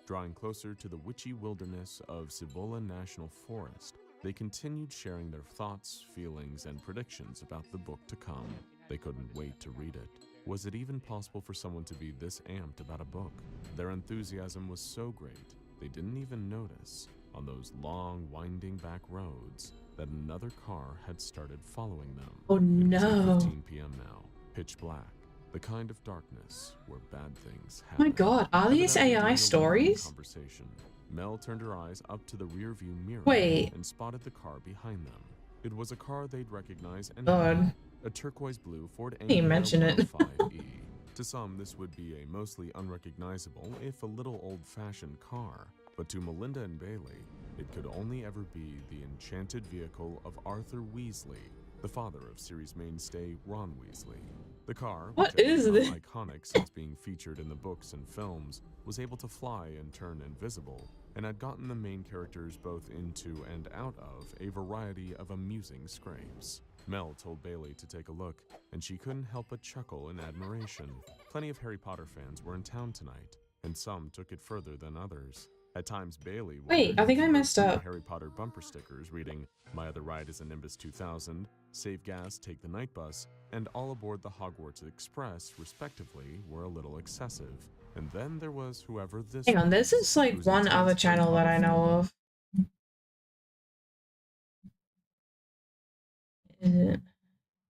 drawing closer to the witchy wilderness of Cibola National Forest, they continued sharing their thoughts, feelings, and predictions about the book to come. They couldn't wait to read it. Was it even possible for someone to be this amped about a book? Their enthusiasm was so great, they didn't even notice, on those long, winding back roads, that another car had started following them. Oh It was no. 8:15 p.m. now, pitch black, the kind of darkness where bad things Oh my happen. god, are these Evidently AI during a stories? conversation, Mel turned her eyes up to the rearview mirror Wait. and spotted the car behind them. It was a car they'd recognize and God. a turquoise blue Ford Didn't even mention it. 105E. To some, this would be a mostly unrecognizable, if a little old-fashioned car, but to Melinda and Bailey, it could only ever be the enchanted vehicle of Arthur Weasley, the father of series mainstay Ron Weasley. The car, What which had is become this? iconic since being featured in the books and films, was able to fly and turn invisible, and had gotten the main characters both into and out of a variety of amusing scrapes. Mel told Bailey to take a look, and she couldn't help but chuckle in admiration. Plenty of Harry Potter fans were in town tonight, and some took it further than others. At times, Bailey Wait, I think I messed up. Harry Potter bumper stickers reading, "My other ride is a Nimbus 2000, save gas, take the night bus," and "All aboard the Hogwarts Express," respectively, were a little excessive. And then there was whoever this Hang on, this is like one other channel that I know of. Is it?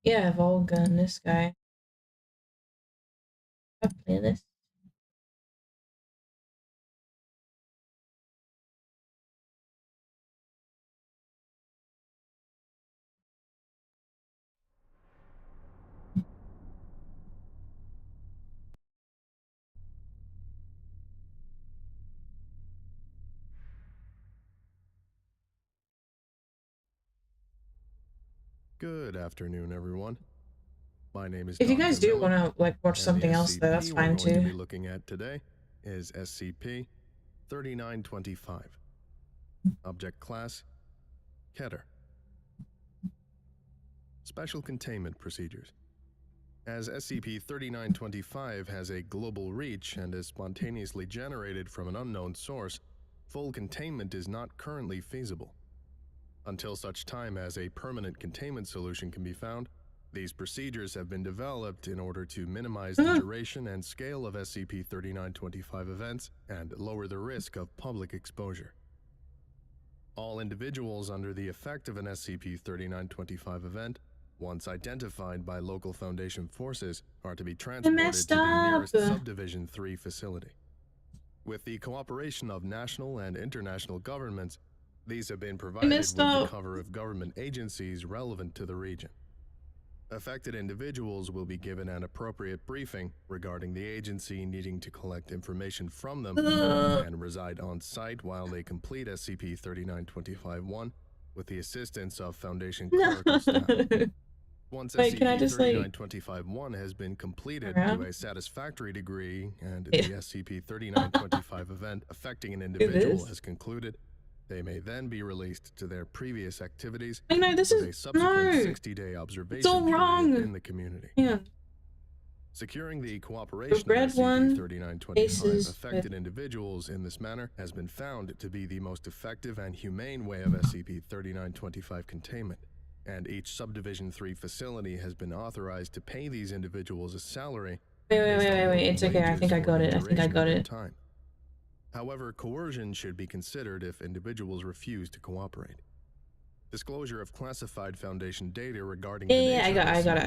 Yeah, Volgun, this guy. I'll play this. Good afternoon, everyone. My name is If you Dr. guys do Miller, want to like watch and something the else, though, that's SCP fine we're going to be too. looking at today is SCP-3925. Object Class: Keter. Special Containment Procedures. As SCP-3925 has a global reach and is spontaneously generated from an unknown source, full containment is not currently feasible. Until such time as a permanent containment solution can be found, these procedures have been developed in order to minimize the duration and scale of SCP-3925 events and lower the risk of public exposure. All individuals under the effect of an SCP-3925 event, once identified by local Foundation forces, are to be transported to the nearest Subdivision 3 facility. With the cooperation of national and international governments, these have been provided with the cover of government agencies relevant to the region. Affected individuals will be given an appropriate briefing regarding the agency needing to collect information from them and reside on site while they complete SCP-3925-1 with the assistance of Foundation clerical staff. Once SCP-3925-1 has been completed to a satisfactory degree and the SCP-3925 event affecting an individual has concluded, they may then be released to their previous activities with a subsequent 60-day observation period in the community. Securing the cooperation of SCP-3925 affected individuals in this manner has been found to be the most effective and humane way of SCP-3925 containment, and each Subdivision 3 facility has been authorized to pay these individuals a salary. Wait, it's okay, I think I got it. Time. However, coercion should be considered if individuals refuse to cooperate. Disclosure of classified Foundation data regarding the nature I got it.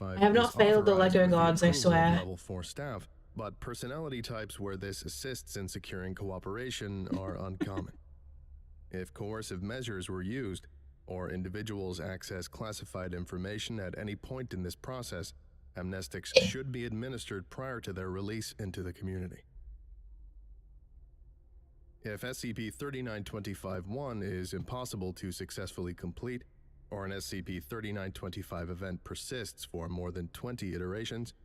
I have not failed the Lego gods, I swear. Level 4 staff, but personality types where this assists in securing cooperation are uncommon. If coercive measures were used, or individuals access classified information at any point in this process, amnestics should be administered prior to their release into the community. If SCP-3925-1 is impossible to successfully complete, or an SCP-3925 event persists for more than 20 iterations,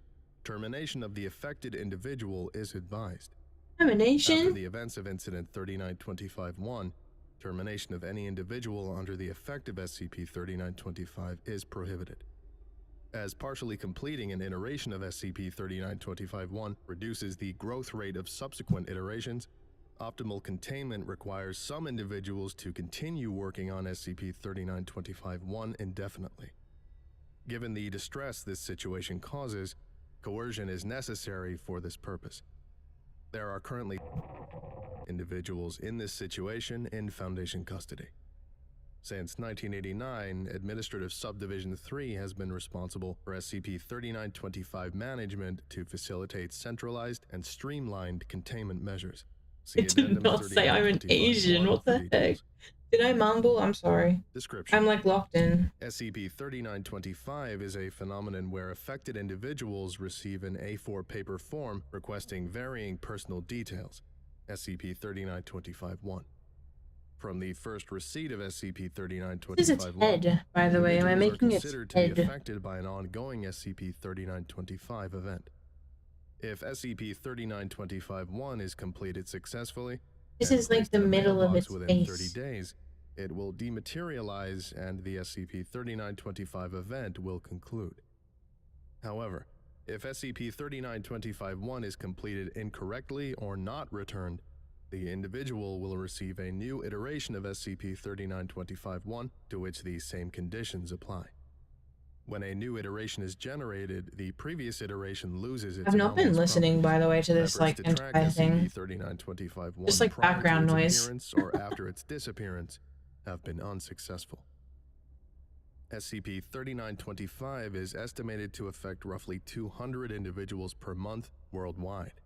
termination of the affected individual is advised. Termination? After the events of Incident 3925-1, termination of any individual under the effect of SCP-3925 is prohibited. As partially completing an iteration of SCP-3925-1 reduces the growth rate of subsequent iterations, optimal containment requires some individuals to continue working on SCP-3925-1 indefinitely. Given the distress this situation causes, coercion is necessary for this purpose. There are currently individuals in this situation in Foundation custody. Since 1989, Administrative Subdivision 3 has been responsible for SCP-3925 management to facilitate centralized and streamlined containment measures. It did not say I'm an Asian, what the heck? Did I mumble? I'm sorry. Description. I'm like locked in. SCP-3925 is a phenomenon where affected individuals receive an A4 paper form requesting varying personal details. SCP-3925-1. From the first receipt of SCP-3925-1, this is its head, by the way. Am I making it considered to be affected by an ongoing SCP-3925 event. If SCP-3925-1 is completed successfully, This and is like placed the in a middle of mailbox its within 30 face. days, it will dematerialize and the SCP-3925 event will conclude. However, if SCP-3925-1 is completed incorrectly or not returned, the individual will receive a new iteration of SCP-3925-1 to which these same conditions apply. When a new iteration is generated, the previous iteration loses its I've not been anomalous listening, by the way, to this properties. like Efforts to track entire thing. SCP-3925-1 Just like prior background to its noise. appearance or after its disappearance have been unsuccessful. SCP-3925 is estimated to affect roughly 200 individuals per month worldwide.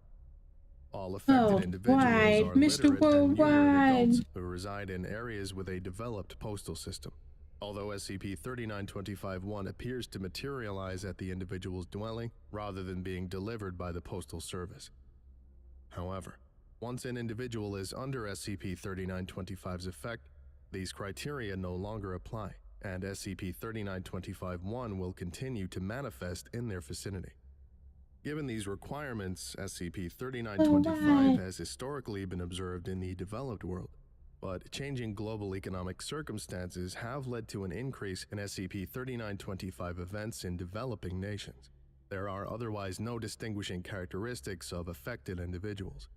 All affected individuals are Mr. literate and numerate adults Worldwide. who reside in areas with a developed postal system. Although SCP-3925-1 appears to materialize at the individual's dwelling rather than being delivered by the Postal Service. However, once an individual is under SCP-3925's effect, these criteria no longer apply, and SCP-3925-1 will continue to manifest in their vicinity. Given these requirements, SCP-3925 has historically been observed in the developed world, but changing global economic circumstances have led to an increase in SCP-3925 events in developing nations. There are otherwise no distinguishing characteristics of affected individuals.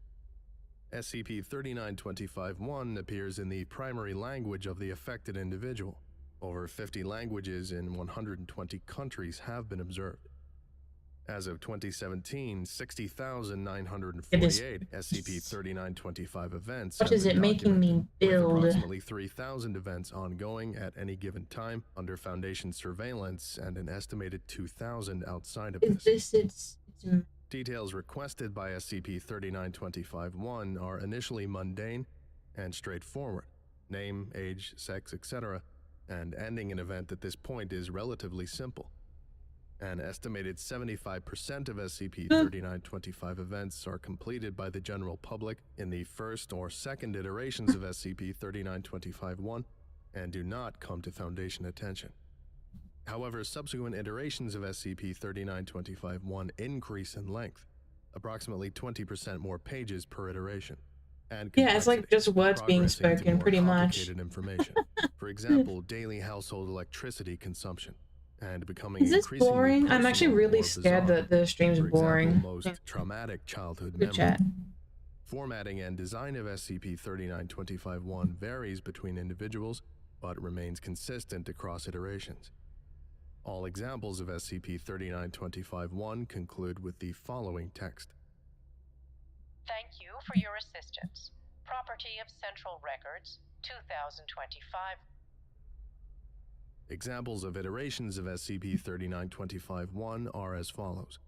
SCP-3925-1 appears in the primary language of the affected individual. Over 50 languages in 120 countries have been observed. As of 2017, 60,948 SCP-3925 events What have is been it making me documented, build? with approximately 3,000 events ongoing at any given time under Foundation surveillance and an estimated 2,000 outside of this. It's Details requested by SCP-3925-1 are initially mundane and straightforward, name, age, sex, etc., and ending an event at this point is relatively simple. An estimated 75% of SCP-3925 events are completed by the general public in the first or second iterations of SCP-3925-1 and do not come to Foundation attention. However, subsequent iterations of SCP-3925-1 increase in length, approximately 20% more pages per iteration, and yeah, it's like just words being spoken, pretty much. Information. For example, daily household electricity consumption. And becoming Is this boring? I'm actually really scared that the stream's boring. Most traumatic childhood Good memory. chat. Formatting and design of SCP-3925-1 varies between individuals, but remains consistent across iterations. All examples of SCP-3925-1 conclude with the following text. Thank you for your assistance. Property of Central Records, 2025. Examples of iterations of SCP-3925-1 are as follows.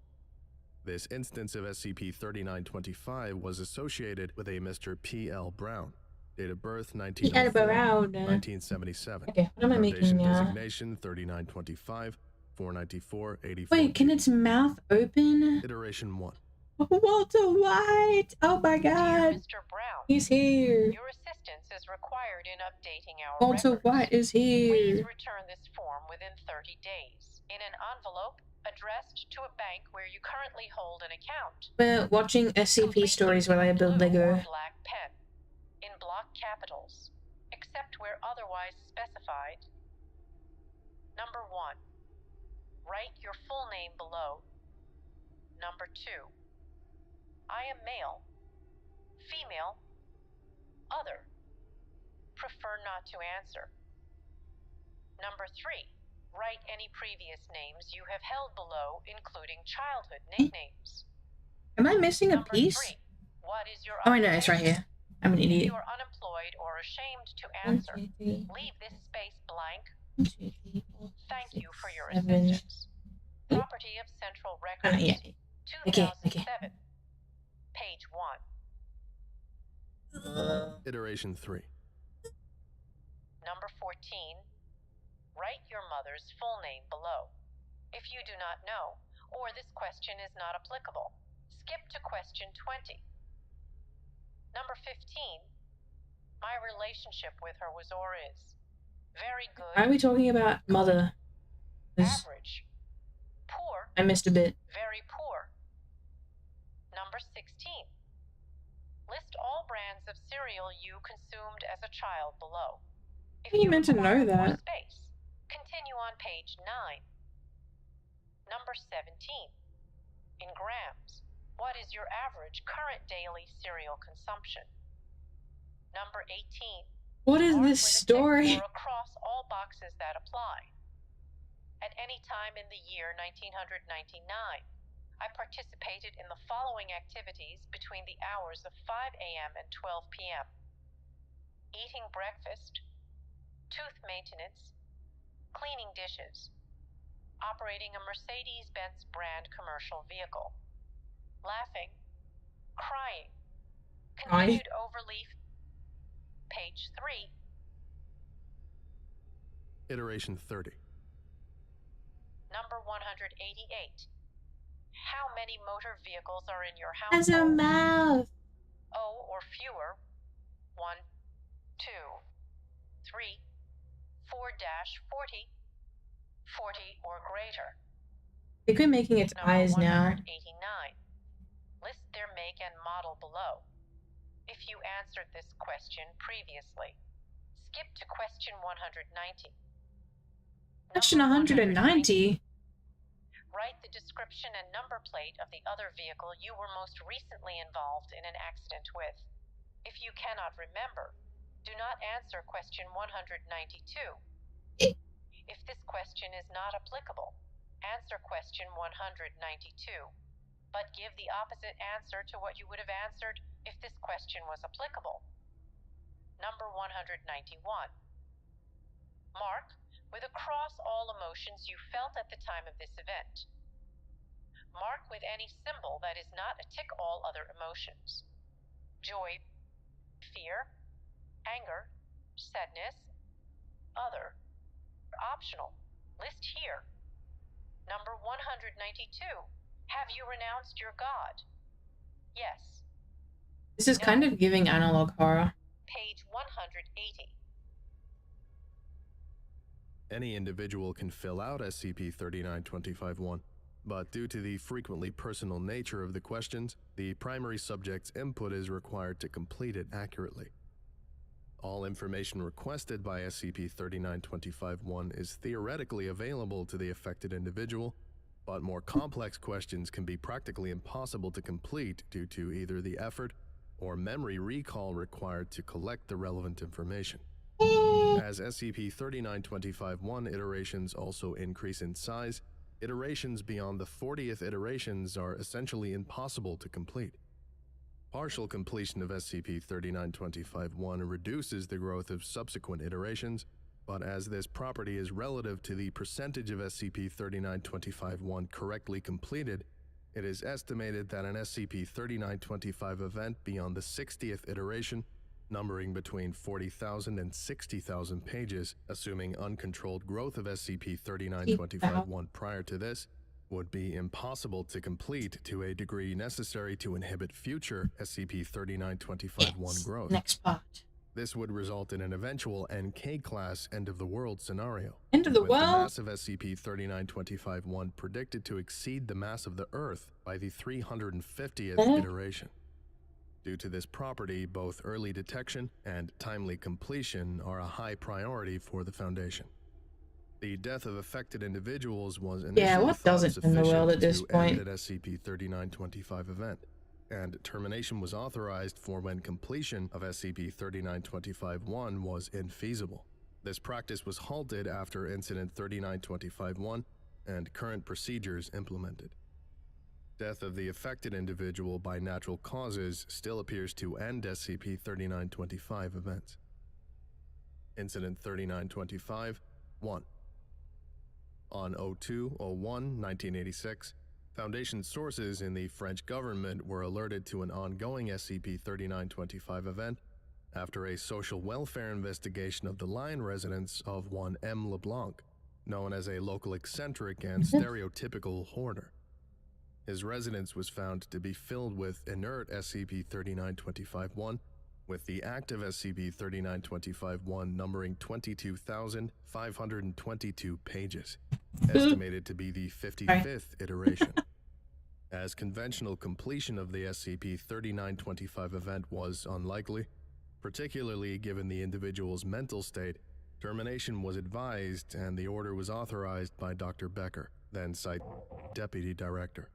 This instance of SCP-3925 was associated with a Mr. P.L. Brown, date of birth 1977. Okay, what am I making now? Designation 3925, 494, 84. Wait, can its mouth open? Iteration 1. Walter White! Oh my god! Dear Mr. Brown, he's here! Your assistance is required in updating our Walter records. White is here! Please return this form within 30 days in an envelope addressed to a bank where you currently hold an account. We're watching SCP stories while I build Lego. Black pen in block capitals, except where otherwise specified. Number 1. Write your full name below. Number 2. I am male, female, other. Prefer not to answer. Number 3. Write any previous names you have held below, including childhood nicknames. Am I missing a piece? 3. What is your Oh, I know, it's right here. I'm an If idiot. you are unemployed or ashamed to answer, leave this space blank. Thank you for your assistance. Property of Central Records, yeah. 2007. Page 1. Iteration 3. Number 14. Write your mother's full name below. If you do not know, or this question is not applicable, skip to question 20. Number 15. My relationship with her was or is very good. Why are we talking about mother? Average. Poor. I missed a bit. Very poor. Number 16. List all brands of cereal you consumed as a child below. If you meant to know require more that. space, continue on page 9. Number 17. In grams, what is your average current daily cereal consumption? Number 18. What is Mark this with a story? tick or across all boxes that apply. At any time in the year 1999, I participated in the following activities between the hours of 5 a.m. and 12 p.m. Eating breakfast, tooth maintenance, cleaning dishes, operating a Mercedes-Benz brand commercial vehicle, laughing, crying, continued overleaf, page 3. Iteration 30. Number 188. How many motor vehicles are in your Has a household? mouth. O or fewer. 1, 2, 3, 4-40, 40 or greater. They quit making its eyes now. 189. List their make and model below. If you answered this question previously, skip to question 190. Question 190? Write the description and number plate of the other vehicle you were most recently involved in an accident with. If you cannot remember, do not answer question 192. If this question is not applicable, answer question 192, but give the opposite answer to what you would have answered if this question was applicable. Number 191. Mark with a cross all emotions you felt at the time of this event. Mark with any symbol that is not a tick all other emotions. Joy, fear, anger, sadness, other, optional. List here. Number 192. Have you renounced your God? Yes. This is kind of giving analog horror. Page 180. Any individual can fill out SCP-3925-1, but due to the frequently personal nature of the questions, the primary subject's input is required to complete it accurately. All information requested by SCP-3925-1 is theoretically available to the affected individual, but more complex questions can be practically impossible to complete due to either the effort or memory recall required to collect the relevant information. As SCP-3925-1 iterations also increase in size, iterations beyond the 40th iterations are essentially impossible to complete. Partial completion of SCP-3925-1 reduces the growth of subsequent iterations, but as this property is relative to the percentage of SCP-3925-1 correctly completed, it is estimated that an SCP-3925 event beyond the 60th iteration, numbering between 40,000 and 60,000 pages, assuming uncontrolled growth of SCP-3925-1 prior to this, would be impossible to complete to a degree necessary to inhibit future SCP-3925-1 growth. Next part. This would result in an eventual NK-class end-of-the-world scenario. End of the with world? the mass of SCP-3925-1 predicted to exceed the mass of the Earth by the 350th iteration. Due to this property, both early detection and timely completion are a high priority for the Foundation. The death of affected individuals was initially what thought doesn't in the world at this sufficient to point? end an SCP-3925 event, and termination was authorized for when completion of SCP-3925-1 was infeasible. This practice was halted after Incident 3925-1 and current procedures implemented. Death of the affected individual by natural causes still appears to end SCP-3925 events. Incident 3925-1. On 02/01/1986, Foundation sources in the French government were alerted to an ongoing SCP-3925 event after a social welfare investigation of the Lyon residence of one M. LeBlanc, known as a local eccentric and stereotypical hoarder. His residence was found to be filled with inert SCP-3925-1, with the active SCP-3925-1 numbering 22,522 pages, estimated to be the 55th iteration. as conventional completion of the SCP-3925 event was unlikely, particularly given the individual's mental state. Termination was advised and the order was authorized by Dr. Becker, then Site Deputy Director.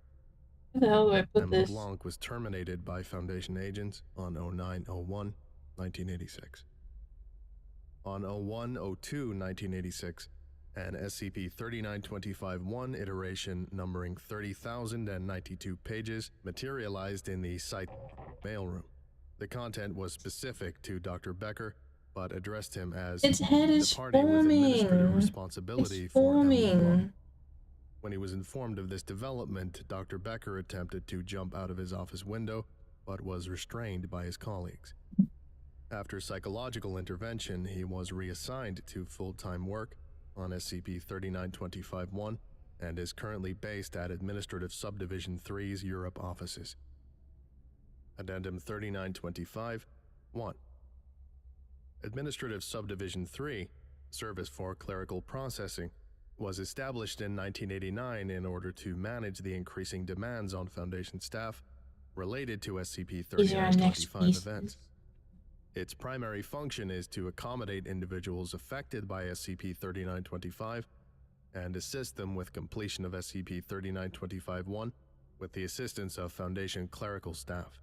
Where the hell do I put Emma this? Blanc was terminated by Foundation agents on 09/01/1986. On 01/02/1986, an SCP-3925-1 iteration numbering 30,092 pages materialized in the site mailroom. The content was specific to Dr. Becker, but addressed him as Its head the is party with administrative forming. responsibility It's for Emma Blanc. forming. When he was informed of this development, Dr. Becker attempted to jump out of his office window, but was restrained by his colleagues. After psychological intervention, he was reassigned to full-time work on SCP-3925-1 and is currently based at Administrative Subdivision 3's Europe offices. Addendum 3925-1. Administrative Subdivision 3, Service for Clerical Processing, was established in 1989 in order to manage the increasing demands on Foundation staff related to SCP-3925 events. Its primary function is to accommodate individuals affected by SCP-3925 and assist them with completion of SCP-3925-1 with the assistance of Foundation clerical staff.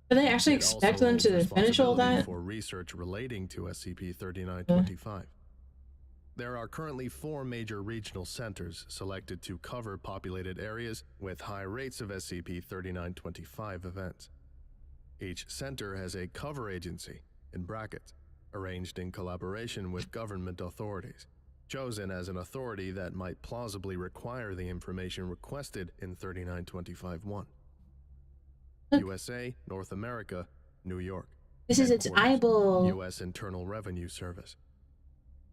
Do they actually expect them to finish all that? For research relating to SCP-3925. There are currently 4 major regional centers selected to cover populated areas with high rates of SCP-3925 events. Each center has a cover agency, in brackets, arranged in collaboration with government authorities, chosen as an authority that might plausibly require the information requested in 3925-1. USA, North America, New York. This is its eyeball. U.S. Internal Revenue Service.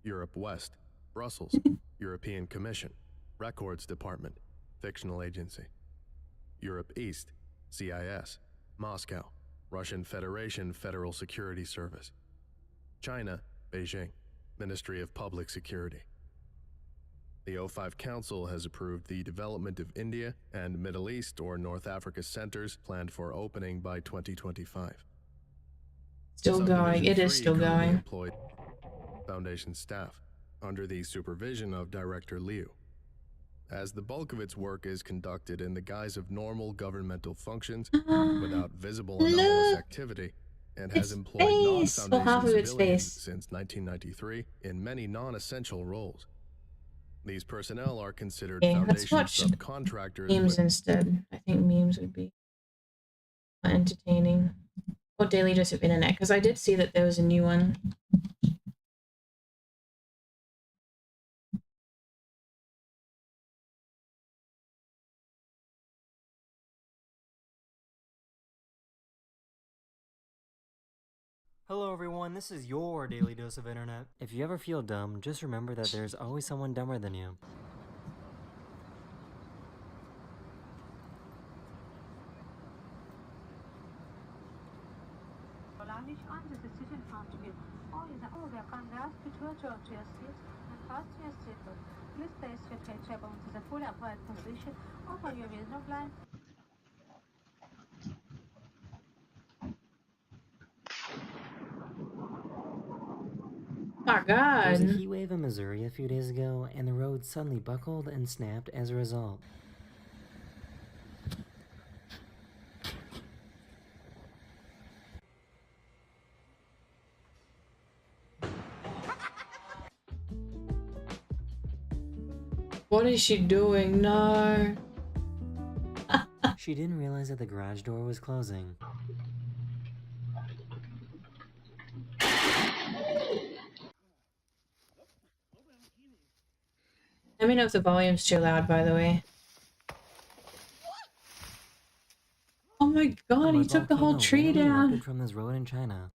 Europe West, Brussels, European Commission, Records Department, Fictional Agency. Europe East, CIS, Moscow, Russian Federation Federal Security Service. China, Beijing, Ministry of Public Security. The O5 Council has approved the development of India and Middle East or North Africa centers planned for opening by 2025. Still going. It is still going. Employed Foundation staff under the supervision of Director Liu. As the bulk of its work is conducted in the guise of normal governmental functions without visible anomalous activity, and has employed non-Foundation civilians since 1993 in many non-essential roles. These personnel are considered Foundation subcontractors. Memes instead. I think memes would be entertaining. Or Daily Dose of Internet, because I did see that there was a new one. Hello everyone, this is your Daily Dose of Internet. If you ever feel dumb, just remember that there's always someone dumber than you. My God. There was a heat wave in Missouri a few days ago, and the road suddenly buckled and snapped as a result. What is she doing? No. She didn't realize that the garage door was closing. Let me know if the volume's too loud, by the way. Oh my God, he took the whole tree down. From this road in China.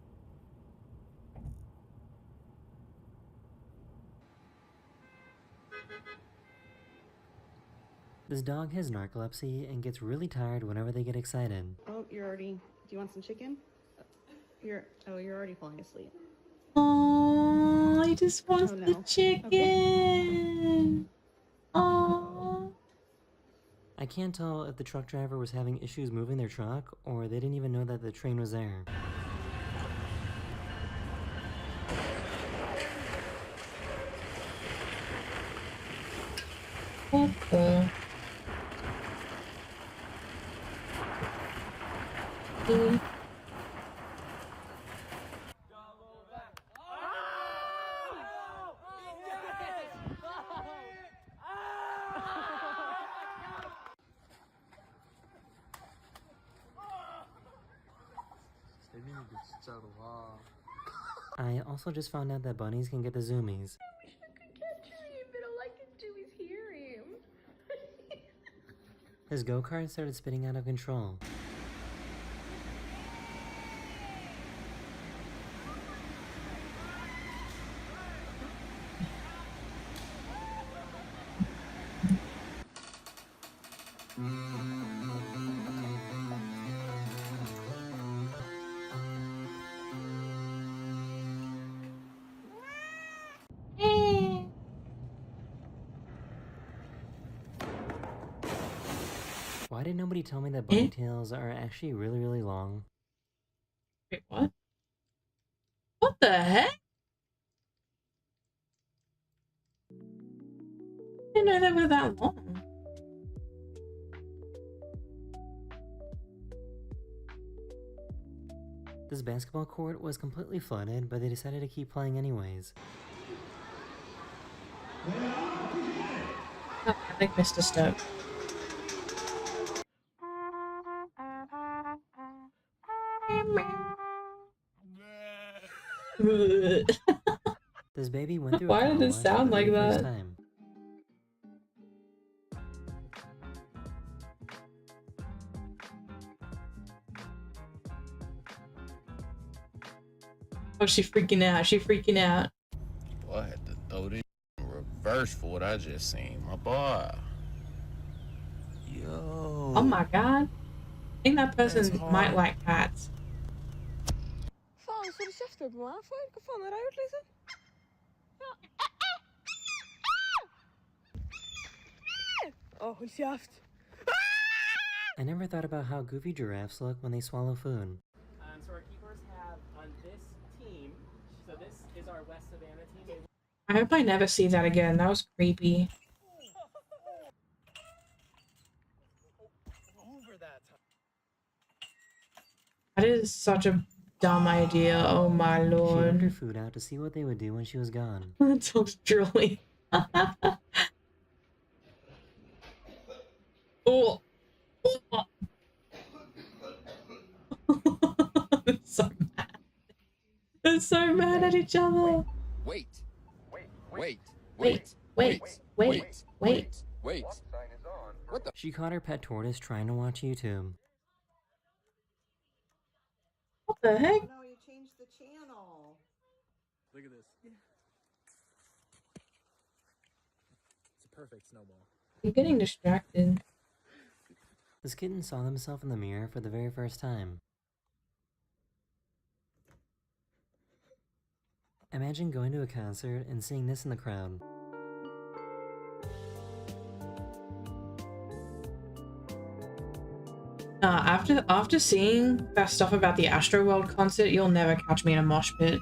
This dog has narcolepsy and gets really tired whenever they get excited. Oh, you're already... Do you want some chicken? You're already falling asleep. Oh, he just wants the chicken. Okay. Oh. I can't tell if the truck driver was having issues moving their truck, or they didn't even know that the train was there. What the? I also just found out that bunnies can get the zoomies. His go-kart started spinning out of control. Why did nobody tell me that bunny tails are actually really, really long? Wait, what? What the heck? I didn't know they were that long. This basketball court was completely flooded, but they decided to keep playing anyways. Oh, I think missed a step. This baby went through a Why car did it wash for sound the like very first that? time. Oh, she freaking out. She freaking out. Boy, I had to throw this in reverse for what I just seen, my boy. Yo. Oh my god. I think that person might like cats. Faen, så du kjefter på meg for? Hva faen har jeg gjort, liksom? Å, hold kjeft. I never thought about how goofy giraffes look when they swallow food. So our keepers have on this team, so this is our West Savannah team. I hope I never see that again. That was creepy. That is such a dumb idea. Oh my She left her lord. food out to see what they would do when she was gone. That sounds drooly. Oh. I'm so mad. They're so mad at each other. Wait. Wait, wait, wait, wait. What the? She caught her pet tortoise trying to watch YouTube. What the heck? No, you changed the channel. Look at this. It's a perfect snowball. I'm getting distracted. This kitten saw himself in the mirror for the very first time. Imagine going to a concert and seeing this in the crowd. After seeing that stuff about the Astroworld concert, you'll never catch me in a mosh pit.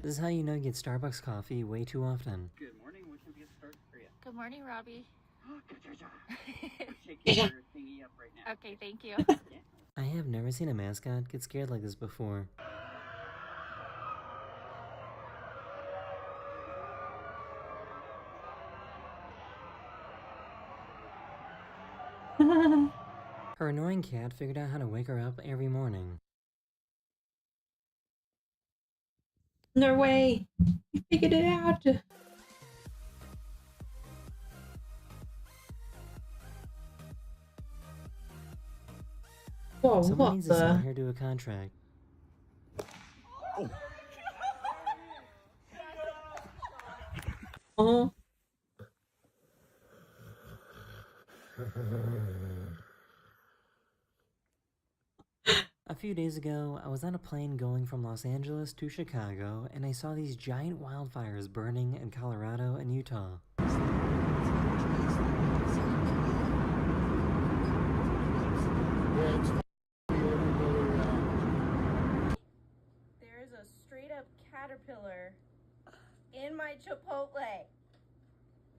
This is how you know you get Starbucks coffee way too often. Good morning. Which one gets started for you? Good morning, Robbie. Shake your thingy up right now. Okay, thank you. I have never seen a mascot get scared like this before. Her annoying cat figured out how to wake her up every morning. No way! You figured it out! Whoa, Someone what needs to sign the? her to a contract. Oh. A few days ago, I was on a plane going from Los Angeles to Chicago, and I saw these giant wildfires burning in Colorado and Utah. up caterpillar in my Chipotle.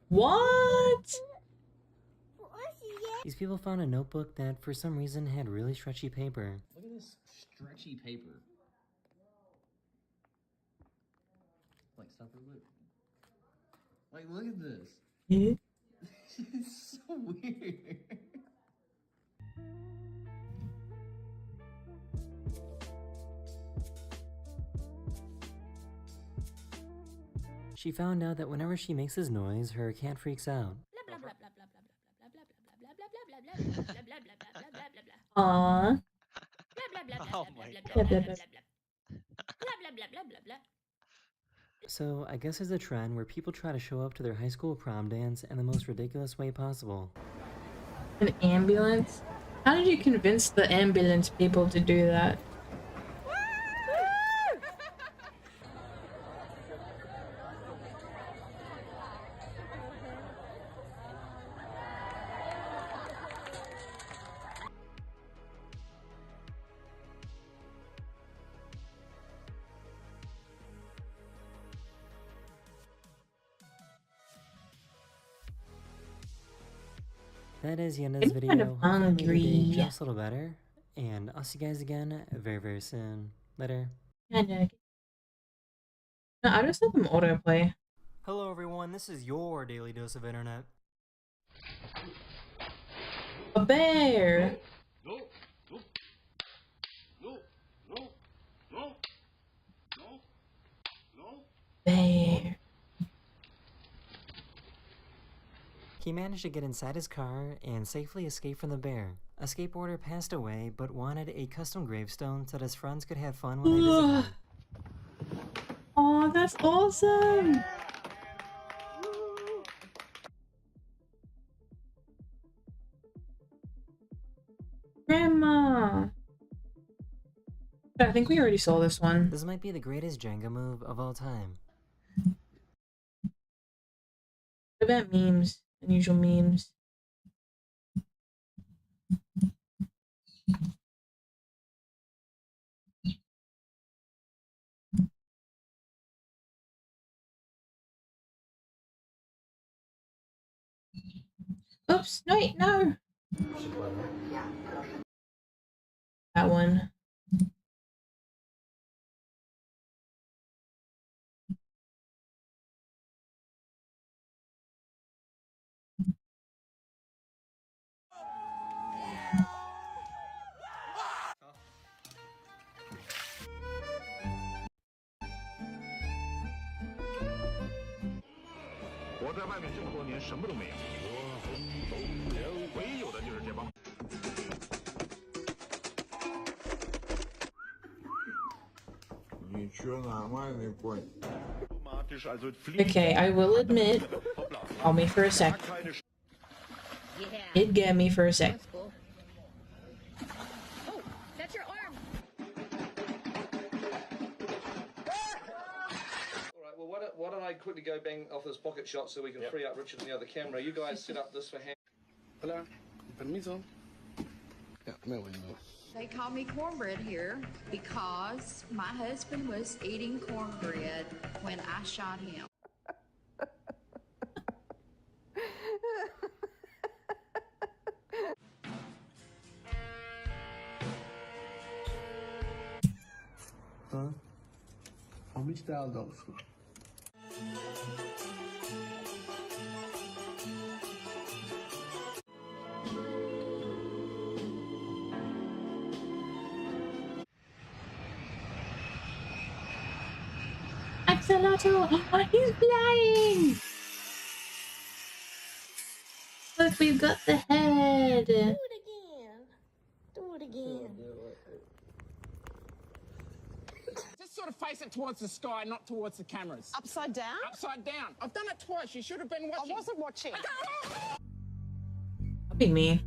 What? These people found a notebook that for some reason had really stretchy paper. Look at this stretchy paper. Like, stop real quick. Like, look at this. Yeah. It's so weird. She found out that whenever she makes this noise, her cat freaks out. Aww. Oh my Blah, blah, blah. So I guess there's a trend where people try to show up to their high school prom dance in the most ridiculous way possible. An ambulance? How did you convince the ambulance people to do that? That is the end of this I'm video. kind of Hopefully I made your day hungry. just a little better. And I'll see you guys again very, very soon. Later. No, I just let them autoplay. Hello everyone, this is your daily dose of internet. A bear! Bear. He managed to get inside his car and safely escape from the bear. A skateboarder passed away but wanted a custom gravestone so that his friends could have fun when they visit him. Oh, that's awesome! Grandma! I think we already saw this one. This might be the greatest Jenga move of all time. What about memes? Unusual memes. Oops, no, wait, no! That one. Okay, I will admit, call me for a sec. It get me for a sec. Oh, that's your arm. Alright, well why don't I quickly go bang off this pocket shot so we can free up Richard on the other camera. You guys set up this for hand. Hola, permiso. Yeah, me voy, no. They call me cornbread here because my husband was eating cornbread when I shot him. Axolotl! Oh, he's flying! Look, we've got the head! Do it again. Do it again. Just sort of face it towards the sky, not towards the cameras. Upside down? Upside down. I've done it twice. You should have been watching. I wasn't watching. That'd be me.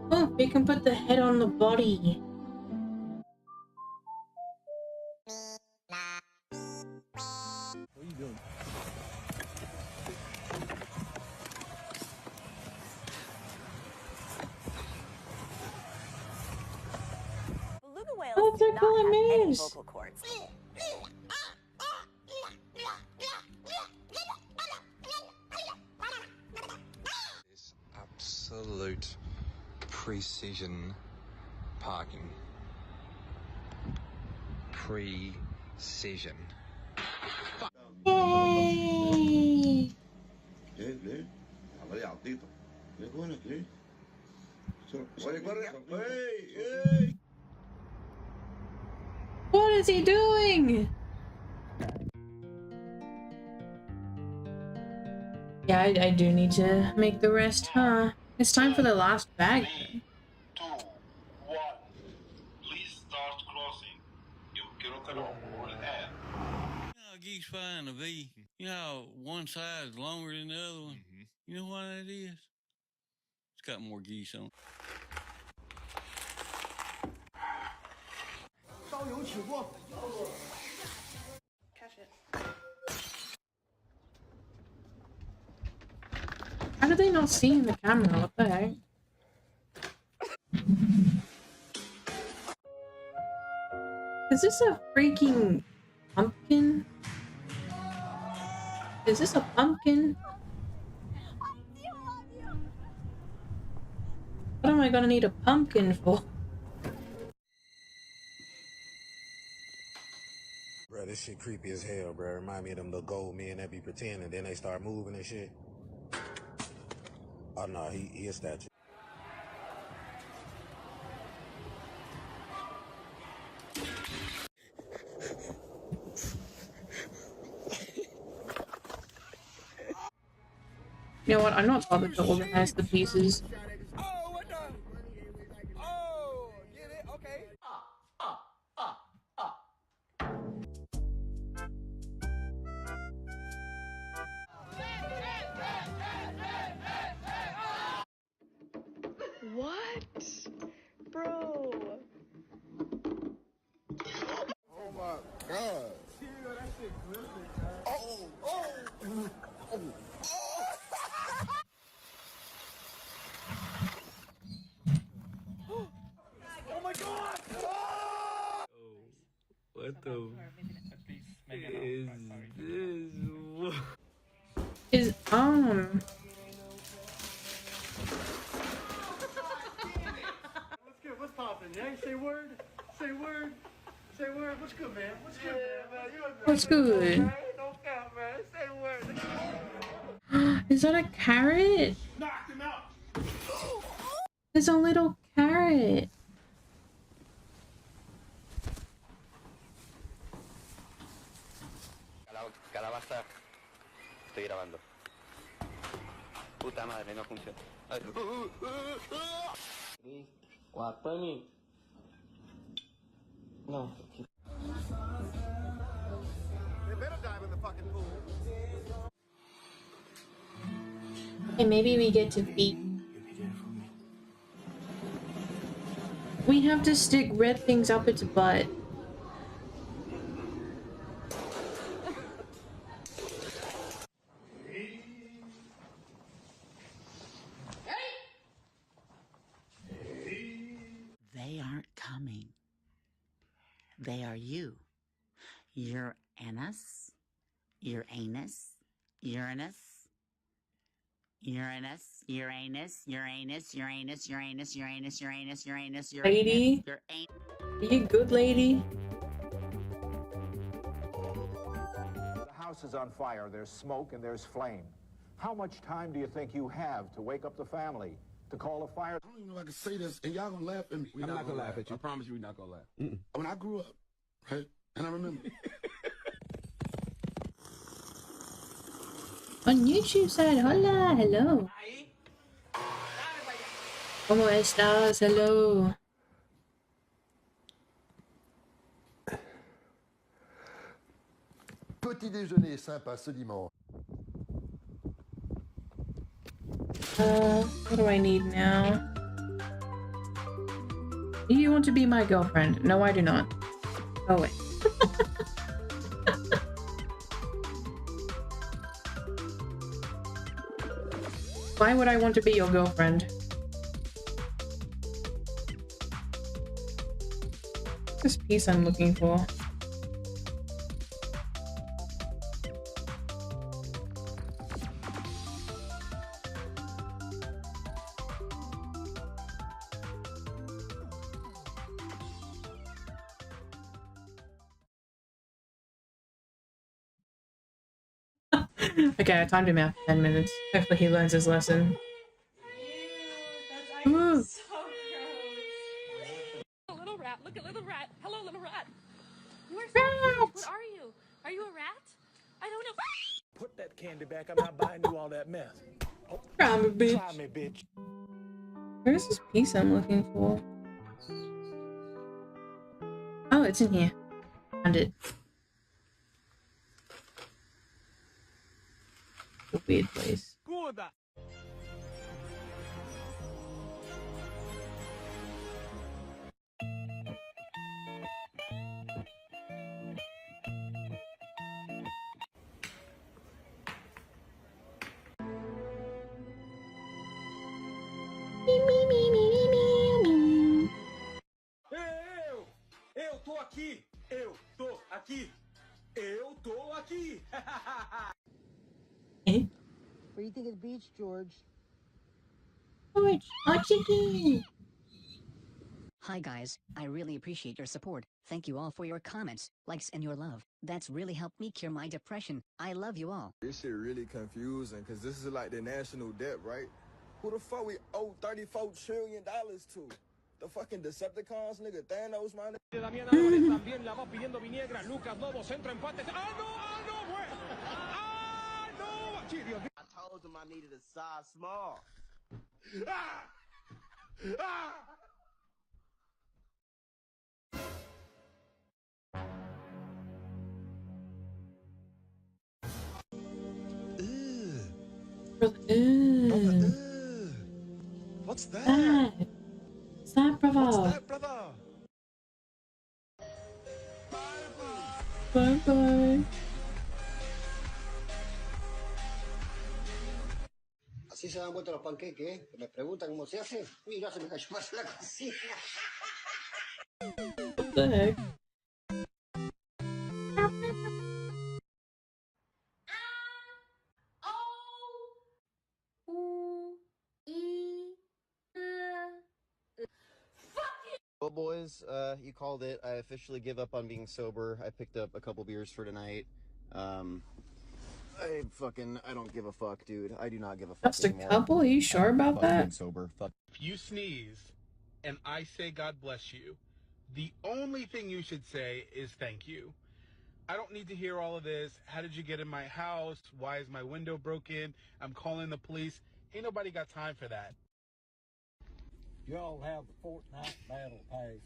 Oh, we can put the head on the body. What are you doing? not have any vocal cords. Absolute precision parking. Precision. Yay! What is he doing? Yeah, I do need to make the rest, huh? It's time for the last bag. 3, 2, 1. Please start crossing. You cannot all air. Geese flying a V. You know, one side is longer than the other one. You know why that is? It's got more geese on it. Catch it. How do they not see in the camera? What the heck? Is this a freaking pumpkin? Is this a pumpkin? What am I gonna need a pumpkin for? Bro, this shit creepy as hell, bro. Remind me of them little gold men that be pretending, then they start moving and shit. Oh no, he a statue. You know what? I'm not bothered to organize the pieces. What? Bro. Oh my god. Oh my god! What the is this? His arm. What's good? What's poppin'? Yeah, say word. Say word. Say word. What's good, man? What's good, man? What's good? Don't count, man. Say word. Is that a carrot? Knocked him out. There's a little carrot. Calabaza. Estoy grabando. Puta madre, no funciona. 3, 4, No. They better dive in the fucking pool. And maybe we get to feed. We have to stick red things up its butt. They aren't coming. They are you. Uranus, Uranus, Uranus, Uranus, Uranus, Uranus, Uranus, Uranus, Uranus, Uranus, Uranus, Lady? Are you good, lady? The house is on fire. There's smoke and there's flame. How much time do you think you have to wake up the family, to call a fire? I don't even know if I can say this, and y'all gonna laugh at me. I'm not gonna laugh at you. I promise you we're not gonna laugh. When I grew up, right, and I remember. On YouTube said, hola, hello. ¿Cómo estás? Hello. Petit déjeuner sympa ce dimanche. What do I need now? Do you want to be my girlfriend? No, I do not. Oh, wait. Why would I want to be your girlfriend? this piece I'm looking for? Okay, I timed him out for 10 minutes. Hopefully he learns his lesson. Ooh. Little rat, look at little rat. Hello, little rat. You are so cute. What are you? Are you a rat? I don't know. Put that candy back. I'm not buying you all that mess. Oh, Try me, bitch. try me, bitch. Where's this piece I'm looking for? Oh, it's in here. Found it. A weird place. Eu tô aqui. Eu tô aqui. Eu tô aqui. Eh? Where do you think of the beach, George? George, chicken. Hi guys, I really appreciate your support. Thank you all for your comments, likes, and your love. That's really helped me cure my depression. I love you all. This shit really confusing, cause this is like the national debt, right? Who the fuck we owe $34 trillion to? The fucking Decepticons, nigga, Thanos, man. Damián Álvarez también la va pidiendo Viniegra. Lucas Lobo, centro, empate. ¡Ah, no! ¡Ah, no! ¡Ah, no! Gee, Dios mío. I told him I needed a size small. Ah! Ah! What's that? What's that, brother? What's that, brother? Bye bye. Así se dan vuelta los panqueques, ¿eh? Que me preguntan cómo se hace. Mira, se me cayó más en la cocina. What the heck? Well, boys, you called it. I officially give up on being sober. I picked up a couple beers for tonight. I don't give a fuck, dude. I do not give a fuck Just a anymore. couple? Are you sure about Fuck that? being sober. Fuck. If you sneeze and I say God bless you, the only thing you should say is thank you. I don't need to hear all of this. How did you get in my house? Why is my window broken? I'm calling the police. Ain't nobody got time for that. Y'all have the Fortnite battle pass.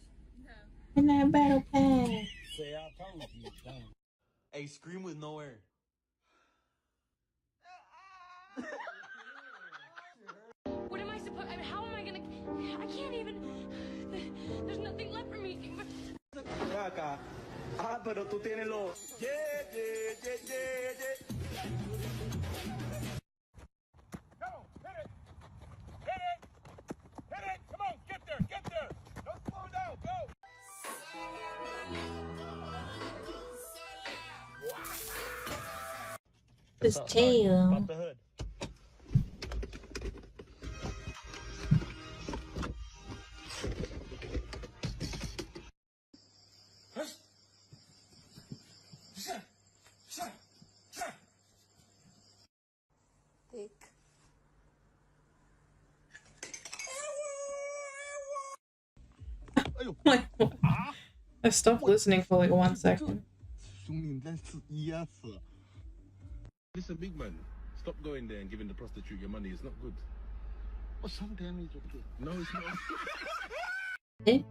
In that battle pass. See, I told you, don't. Hey, scream with no air. What am I supposed? I mean, how am I gonna? I can't even. There's nothing left for me. Acá. Ah, pero tú tienes los. Yeah. Come on, hit it. Hit it. Hit it. Come on, get there. Get there. Don't slow down. Go. This tail. Pop the hood. Dick. Like, I stopped listening for like 1 second. Listen, big man, stop going there and giving the prostitute your money. It's not good. Oh, some damage. No, it's not. Eh?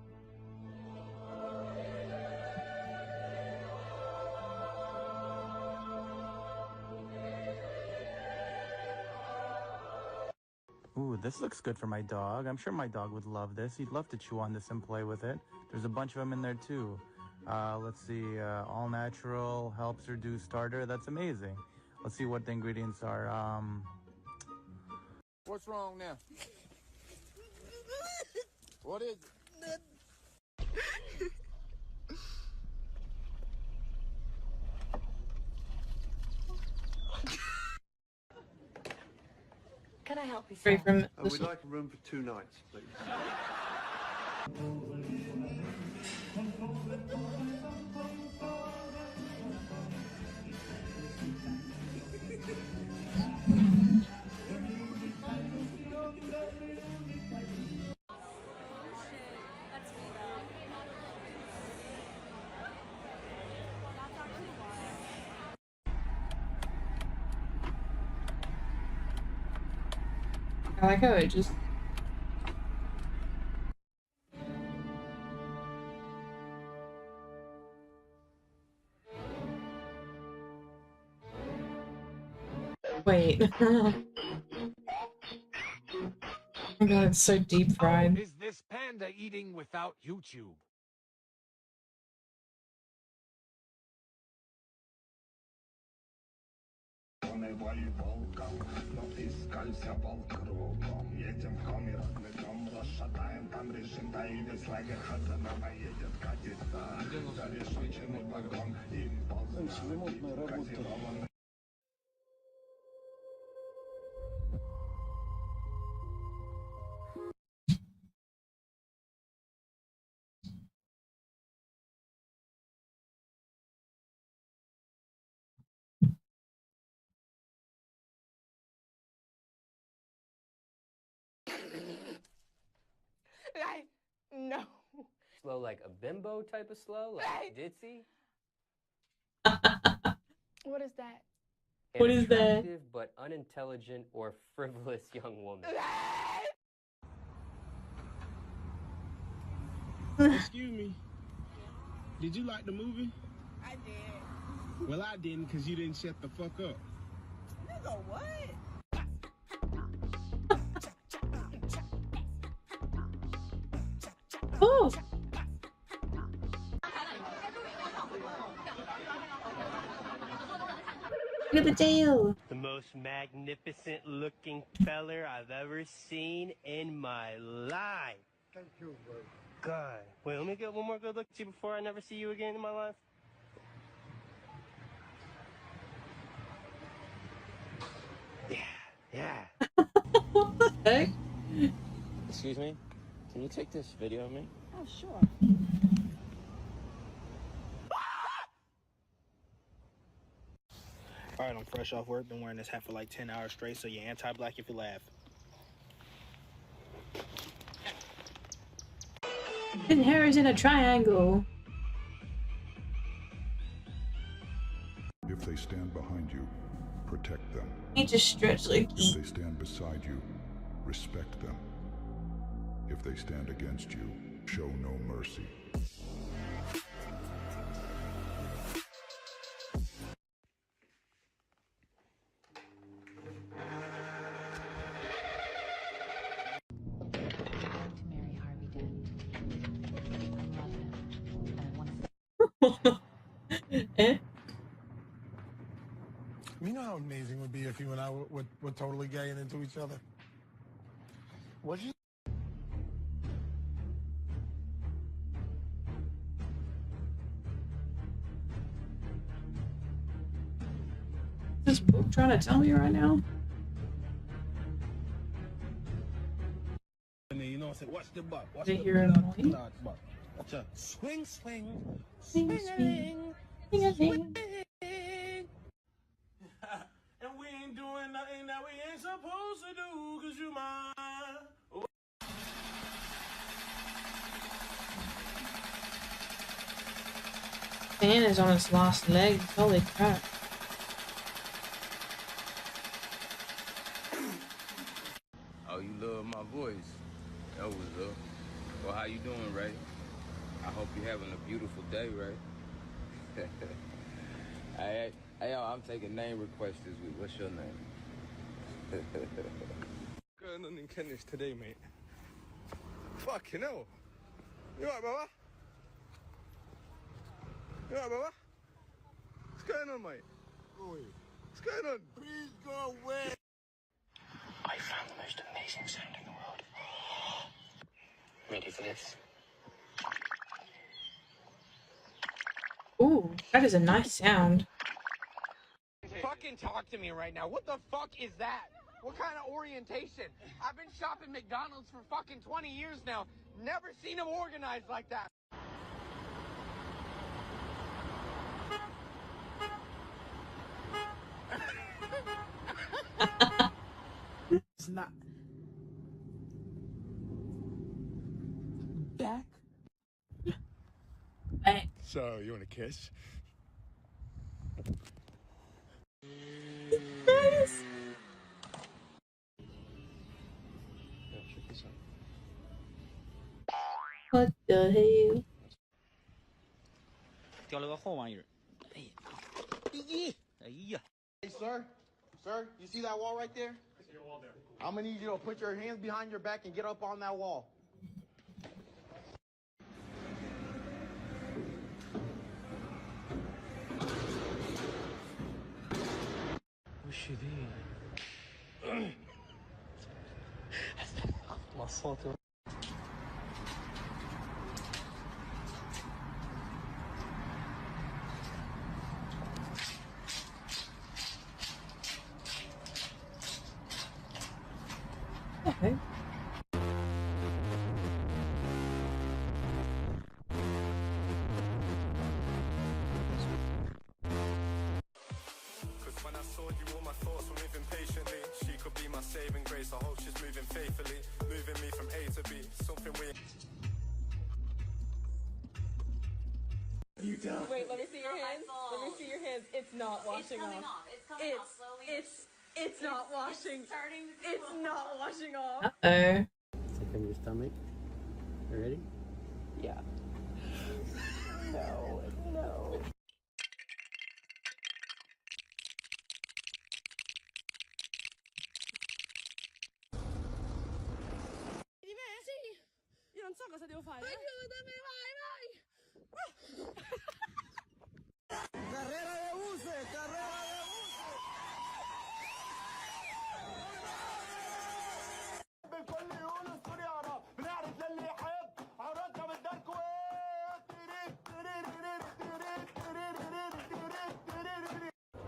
Ooh, this looks good for my dog. I'm sure my dog would love this. He'd love to chew on this and play with it. There's a bunch of them in there too. Let's see, all natural, helps reduce starter. That's amazing. Let's see what the ingredients are. What's wrong now? What is it? can I help you, Free sir? from We'd like a room for 2 nights, please. I like how it just. Wait. Oh my god, it's so deep fried. Is this panda eating without YouTube? Like, no. Slow like a bimbo type of slow, like ditzy. What is that? An What is that? attractive but unintelligent or frivolous young woman. Excuse me. Did you like the movie? I did. Well, I didn't because you didn't shut the fuck up. Nigga, what? Oh! Look at the tail! The most magnificent looking feller I've ever seen in my life. Thank you, bro. God. Wait, let me get one more good look at you before I never see you again in my life. Yeah. What the heck? Excuse me? Can you take this video of me? Oh, sure. Alright, I'm fresh off work. Been wearing this hat for like 10 hours straight, so you're anti-black if you laugh. His hair is in a triangle. If they stand behind you, protect them. He just stretched like If they stand beside you, respect them. If they stand against you, show no mercy. Eh? You know how amazing it would be if you and I were totally gay and into each other? Would you? Is this book trying to tell me right now? And then you know, I said, watch the butt. Watch Did the you hear him blood going? clot butt. Watch out. Swing, swing. Swing, swing. Swing, swing. And we ain't doing nothing that we ain't supposed to do, cause you mine. Dan is on his last leg. Holy crap. Oh, you love my voice. That was up. Well, how you doing, Ray? I hope you're having a beautiful day, Ray. Hey, yo, I'm taking name requests this week. What's your name? Going on in Kentish today, mate. Fucking hell. You alright, brother? You alright, brother? What's going on, mate? Go away. What's going on? Please go away. I found the most amazing sound in the world. Ready for this? Ooh, that is a nice sound. Fucking talk to me right now. What the fuck is that? What kind of orientation? I've been shopping McDonald's for fucking 20 years now. Never seen them organized like that. It's not. Back. So, you want a kiss? Nice. What the hell? 掉了个好玩意儿。哎呀，哎呀。 Hey, sir. Sir, you see that wall right there? I see a wall there. I'm gonna need you to put your hands behind your back and get up on that wall. وش ذي؟ ما الصوت Okay. When I saw you, all my thoughts were moving patiently. She could be my saving grace. I hope she's moving faithfully, moving me from A to B. Something we. Wait, let me see your hands. Let me see your hands. It's not washing off. It's coming off slowly. It's not washing. It's not washing off. Uh-oh. Stick on your stomach. You ready? Yeah. No, no. Carrera de buses, carrera de buses. بكل يونس طريقنا بنعرف للي يحب عرضنا بالدار كويت.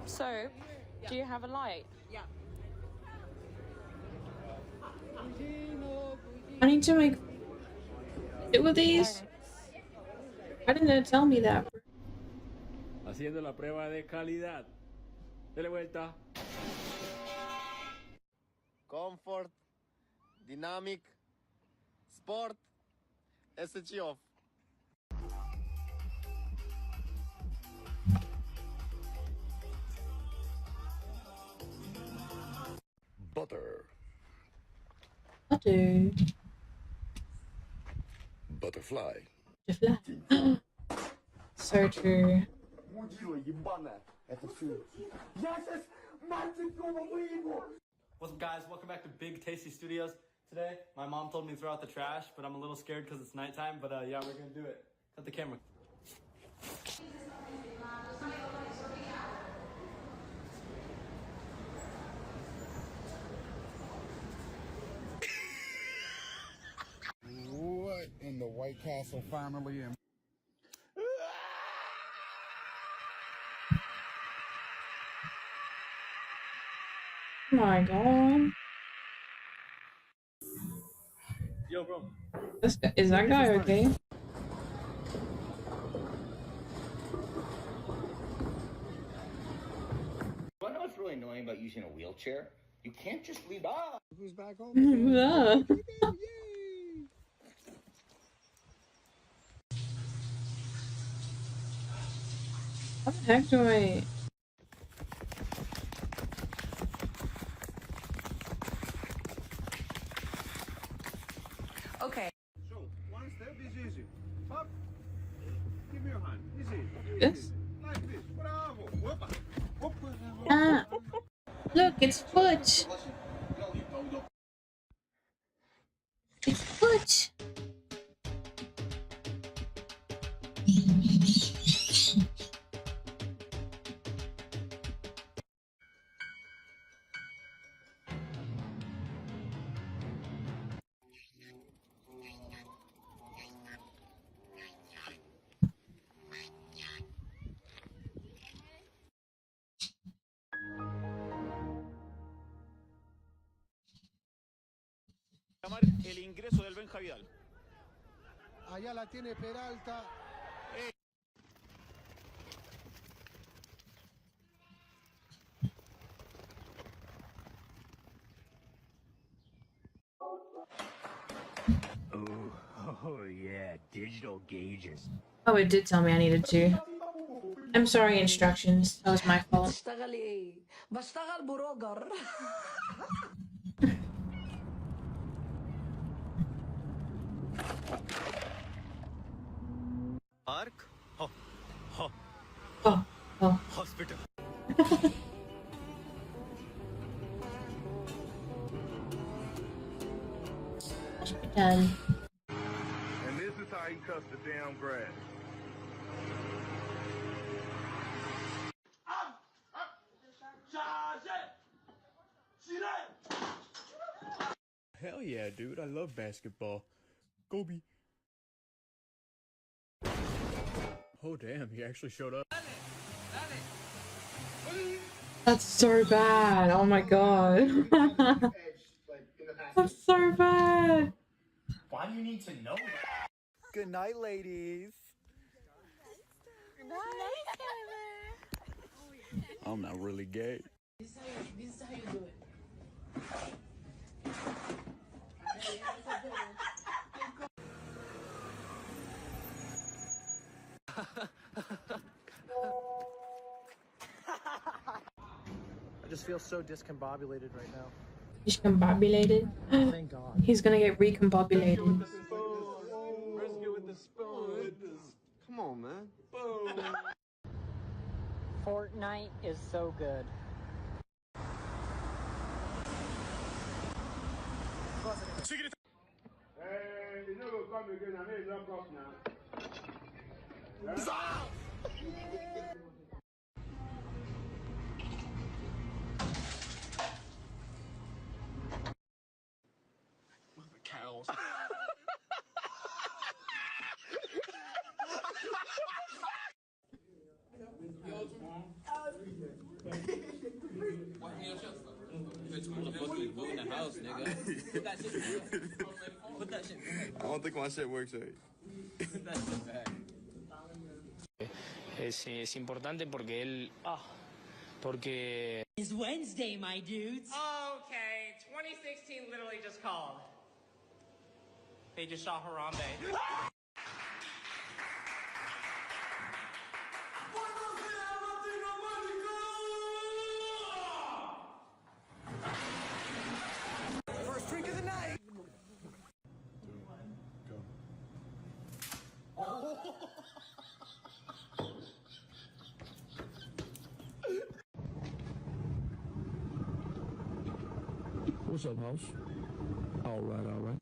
So, do you have a light? Yeah. I need to make two of these. Why didn't it tell me that? Haciendo la prueba de calidad. Dele vuelta. Comfort, dynamic, sport, SG off. Butter. Butter. Butterfly. Butterfly. So true. What's up, guys? Welcome back to Big Tasty Studios. Today, my mom told me to throw out the trash, but I'm a little scared because it's nighttime. But yeah, we're gonna do it. Cut the camera. What in the White Castle finally in? Oh my god. Yo, bro. Is that guy okay? I know what's really annoying about using a wheelchair? You can't just leave. Who's back home? Yeah. How the heck do I... Okay. So, one step is easy. Up. Give me your hand. Easy. This? Like this. Bravo. Whoopa. Whoopa. Ah. Look, it's foot. It's foot. El ingreso del Benja Vidal. Allá la tiene Peralta. Oh yeah, digital gauges. Oh, it did tell me I needed to. I'm sorry, instructions. That was my fault. Park? Oh. Oh. Hospital. Done. And this is how he cuts the damn grass. Hell yeah, dude. I love basketball. Kobe. Oh damn, he actually showed up. That's so bad. Oh my god. That's so bad. Why do you need to know that? Good night, ladies. I'm not really gay. This is how you do it. I just feel so discombobulated right now. Discombobulated? Thank God. He's gonna get recombobulated. Brisket with the spoon. Come on, man. Fortnite is so good. Hey, you know we'll come again. I may lock off now. Cows. I don't think my shit works right. Es importante porque él... porque... It's Wednesday, my dudes. Okay, 2016 literally just called. They just saw Harambe. First drink of the night. What's up, house? All right, all right.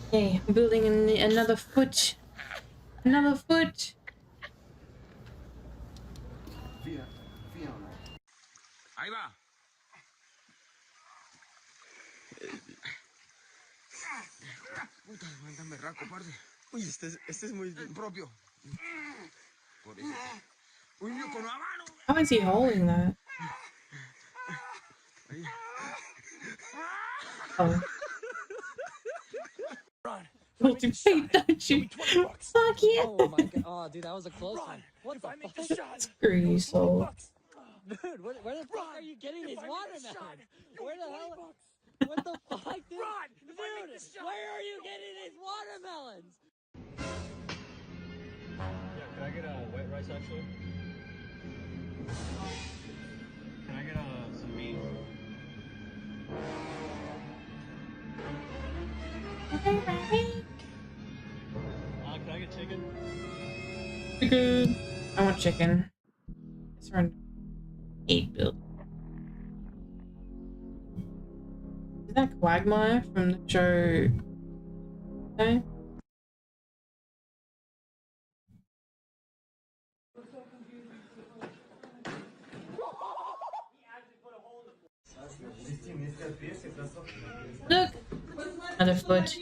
Okay, I'm building another foot. Another foot. Ahí va. Puta, mándame raco, parce. Uy, este es muy propio. Por eso. Uy, con la mano. How is he holding that? Oh. Run. Hold your feet, don't you? Fuck yeah! Oh my god. Oh, dude, that was a close one. What If the I make fuck? the shot, Screw you, soul. Dude, where the fuck are you getting these If I make the shot, watermelons? you'll Where the get hell? 20 bucks. What the fuck, dude? Run! If I make the Dude, shot, where are you you'll getting get these 20 bucks. watermelons? Yeah, can I get a white rice actually? Can I get some meat? Can I get chicken? Chicken. I want chicken. It's around 8 build. Is that Quagmire from the show? No? Look! Another foot.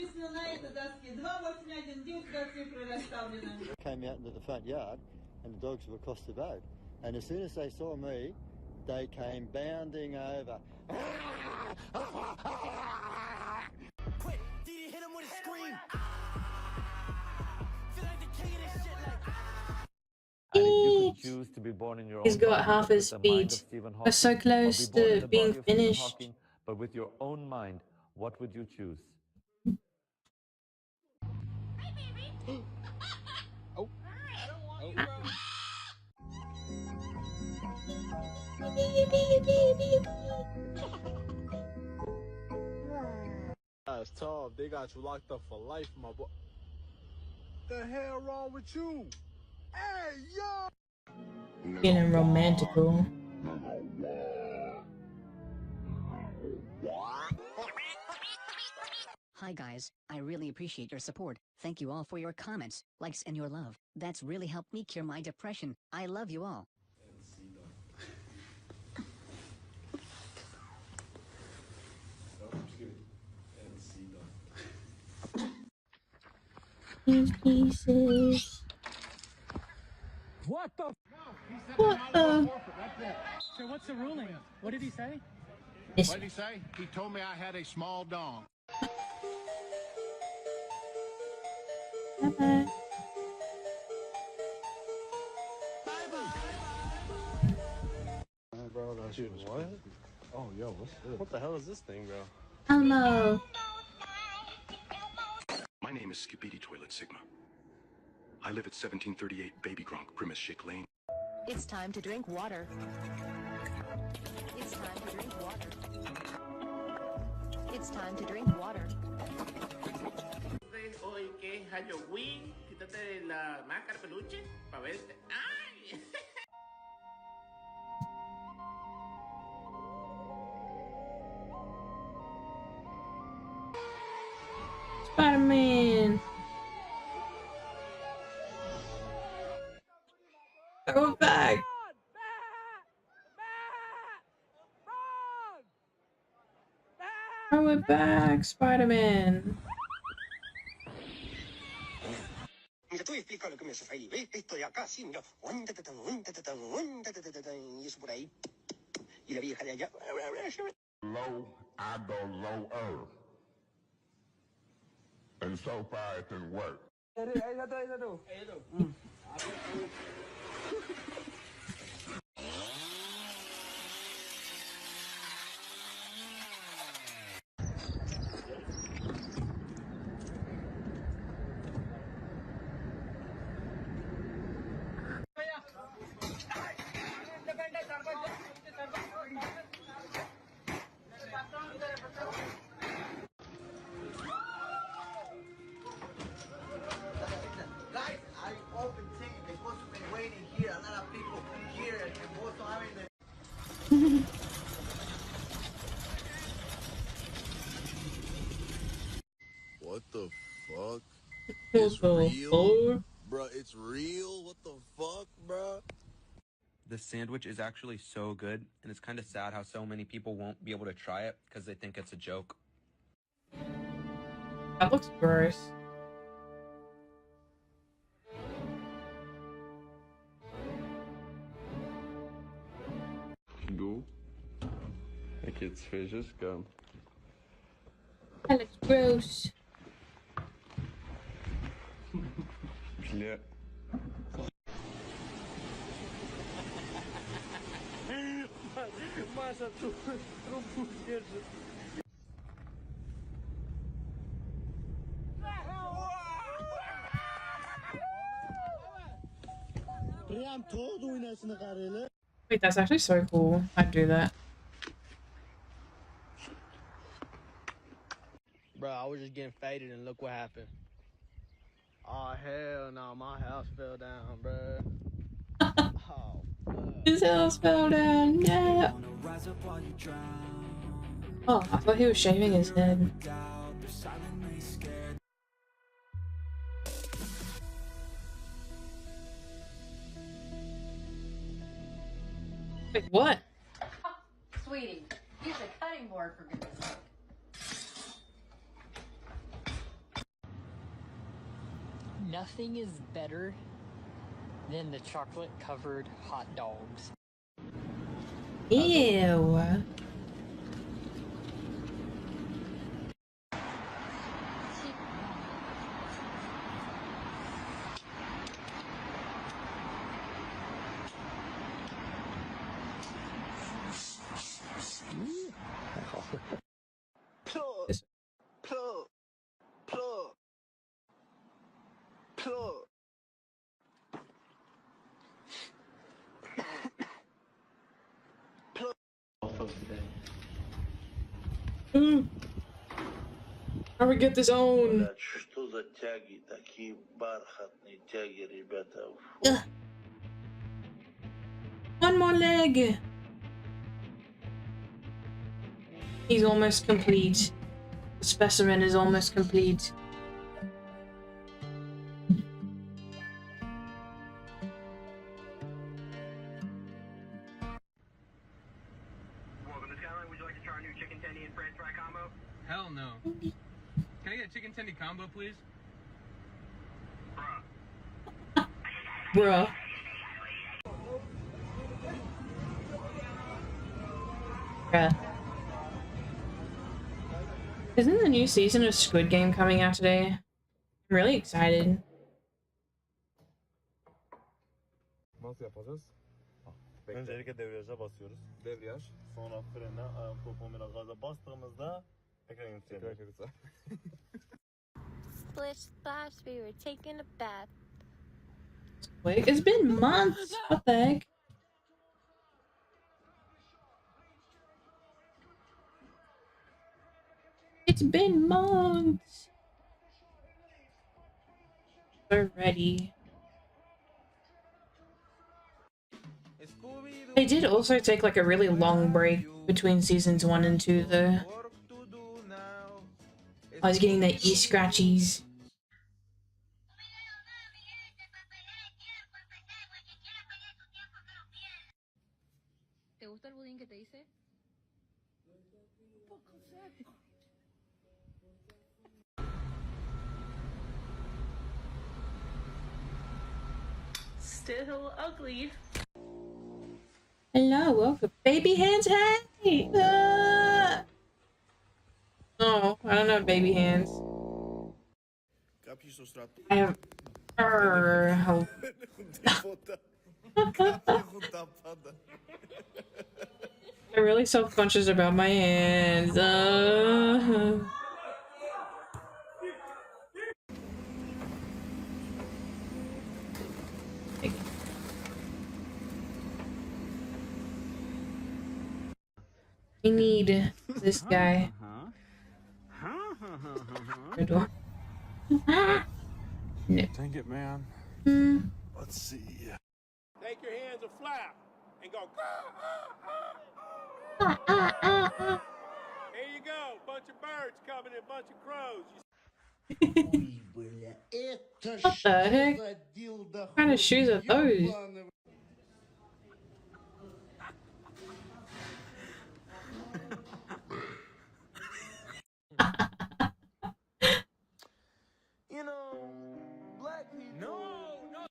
came out into the front yard, and the dogs were across the road. And as soon as they saw me, they came bounding over. Quick, did you hit him with a scream? Feel like the king of this shit, like. And if you could choose to be born in your He's own got body, half but his with the mind of speed. Stephen We're so Hawking, or close be born in to the being body of Stephen finished. Hawking, but with your own mind, what would you choose? Oh. I don't want you, bro. That's tough. They got you locked up for life, my boy. The hell wrong with you? Hey, yo! Feeling romantical. Hi guys, I really appreciate your support. Thank you all for your comments, likes, and your love. That's really helped me cure my depression. I love you all. Pieces. What the? What the? So what's the ruling? What did he say? This What did he say? He told me I had a small dong. Bye-bye. Bro, that shit was what? Oh, yo, what's this? What the hell is this thing, bro? Elmo. My name is Skibidi Toilet Sigma. I live at 1738 Baby Gronk, Primus Schick Lane. It's time to drink water. It's time to drink water. It's time to drink water. Hoy que es Halloween, quítate la máscara peluche para verte. ¡Ay! Spider-Man. Throw it back. Throw it back, Spider-Man. Mira, te voy a explicar lo que me hace ahí. ¿Ves? Esto de acá, sí, mira. Y eso por ahí. Y la vieja de allá. Low, I go lower. And so far it didn't work. Guys, I open thing. They're supposed to be waiting here. A lot of people here and also having the. What the fuck? What It's the real? fuck? Bruh, it's real? What the fuck, bruh? The sandwich is actually so good, and it's kind of sad how so many people won't be able to try it because they think it's a joke. That looks gross. Du? Like it's fishes, go. That looks gross. Yeah. Маша, трубу держит. Прям todo oynasını karıyla. Wait, that's actually so cool. I'd do that. Bro, I was just getting faded and look what happened. Oh, hell no, my house fell down, bro. Oh, His house fell down. Yeah. Oh, I thought he was shaving his head. Wait, what? Sweetie, use a cutting board for goodness sake. Nothing is better Then the chocolate covered hot dogs. Ew. Plug, plug, plug, plug. How we get this on? Что за тяги, такие бархатные тяги, ребята. Ugh. One more leg. He's almost complete. The specimen is almost complete. Welcome to Skyline. Would you like to try our new chicken tendy and french fry combo? Hell no. Can I get a chicken tendy combo, please? Bruh. Bruh. Isn't the new season of Squid Game coming out today? I'm really excited. Nasıl yapacağız? Öncelikle debriyaja basıyoruz. Debriyaj. Sonra frene, topumuna gaza bastığımızda ekran yükseltiyoruz. Splish splash, we were taking a bath. Wait, it's been months. What the heck? It's been months. We're ready. They did also take like a really long break between seasons 1 and 2 though. I was getting the e-scratchies. ¿Te gusta el budín que te hice? Still ugly. Hello, welcome. Baby hands, hey! Oh, I don't have baby hands. I have... I'm really self-conscious about my hands. I need this guy. No. Dang it, man. Let's see. Take your hands and flap and go. Here you go. Bunch of birds coming in, bunch of crows. What the heck? What kind of shoes are those? You know, black people. No.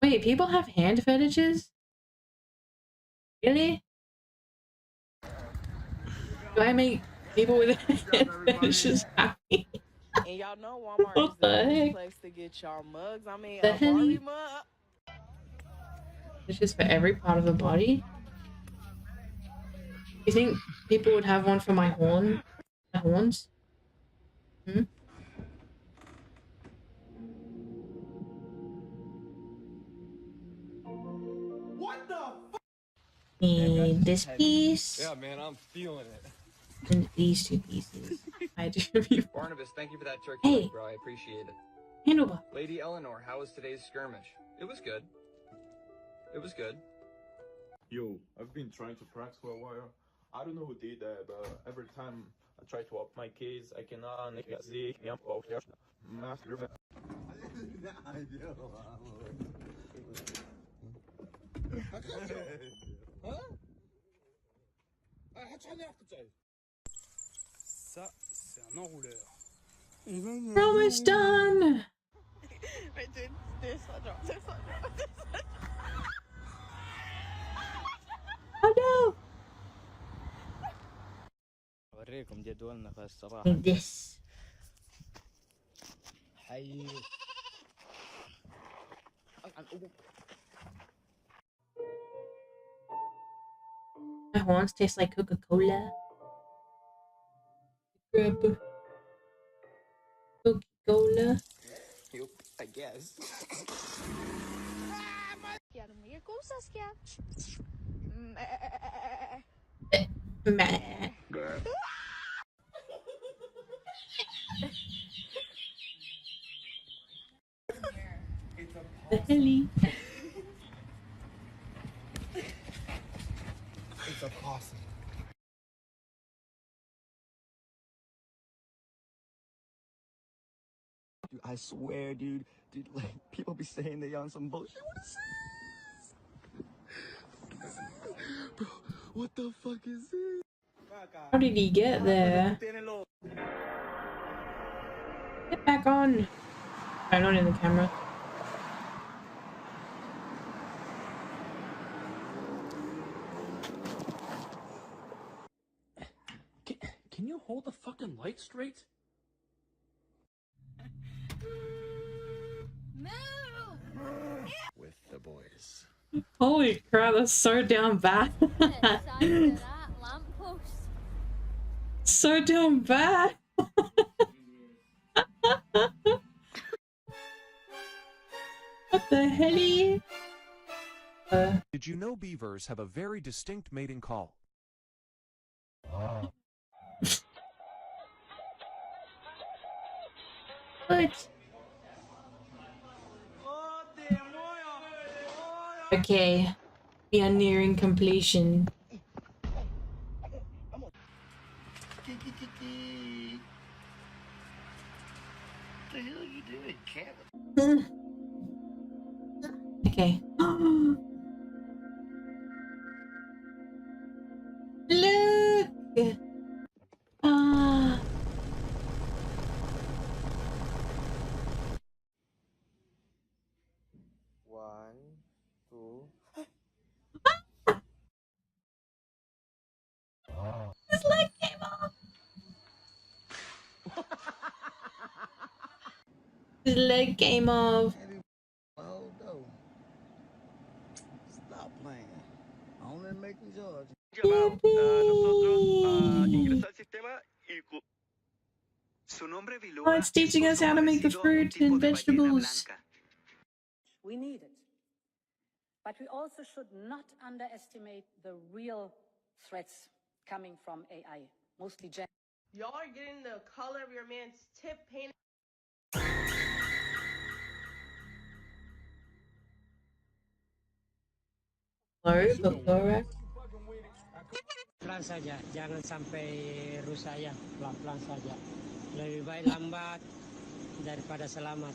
Wait, people have hand fetishes? Really? Do I make people with hand fetishes happy? And y'all know Walmart What is the the best heck? place to get y'all mugs. I mean, The a Barbie heck? mug. Fetishes for every part of the body? You think people would have one for my horn? My horns? Hmm? What the fuck? Need this piece. Yeah, man, I'm feeling it. And these 2 pieces. I do. Barnabas, thank you for that turkey Hey. leg, bro. I appreciate it. Handlebar. Lady Eleanor, how was today's skirmish? It was good. It was good. Yo, I've been trying to practice for a while. I don't know who did that, but every time I try to up my case, I cannot see. Ça, c'est un enrouleur. We're almost done! Oh no! اوريكم جدولنا في الصراحه. This. حي. My horns taste like Coca-Cola. Grab Coca-Cola. Yep, I guess. Meh. The helly. It's a possum. Dude, I swear, dude, like people be saying they on some bullshit. Bro, what the fuck is this? How did he get there? Get back on. I'm not in the camera. Can you hold the fucking light straight? With the boys. Holy crap, that's so down bad. So down bad. What the helly? Did you know beavers have a very distinct mating call? What? Okay, we are nearing completion. What the hell are you doing, cat? Okay. Look! Ah. One, two. His leg came off! His leg came off. Oh no. Stop playing. Only make me George. Ingresó al sistema y su nombre Oh, it's teaching us how to make the fruit and vegetables. We need it. But we also should not underestimate the real threats coming from AI, mostly gender. Y'all are getting the color of your man's tip painted. Pelan saja, jangan sampai rusak ya, pelan-pelan saja. Lebih baik lambat daripada selamat.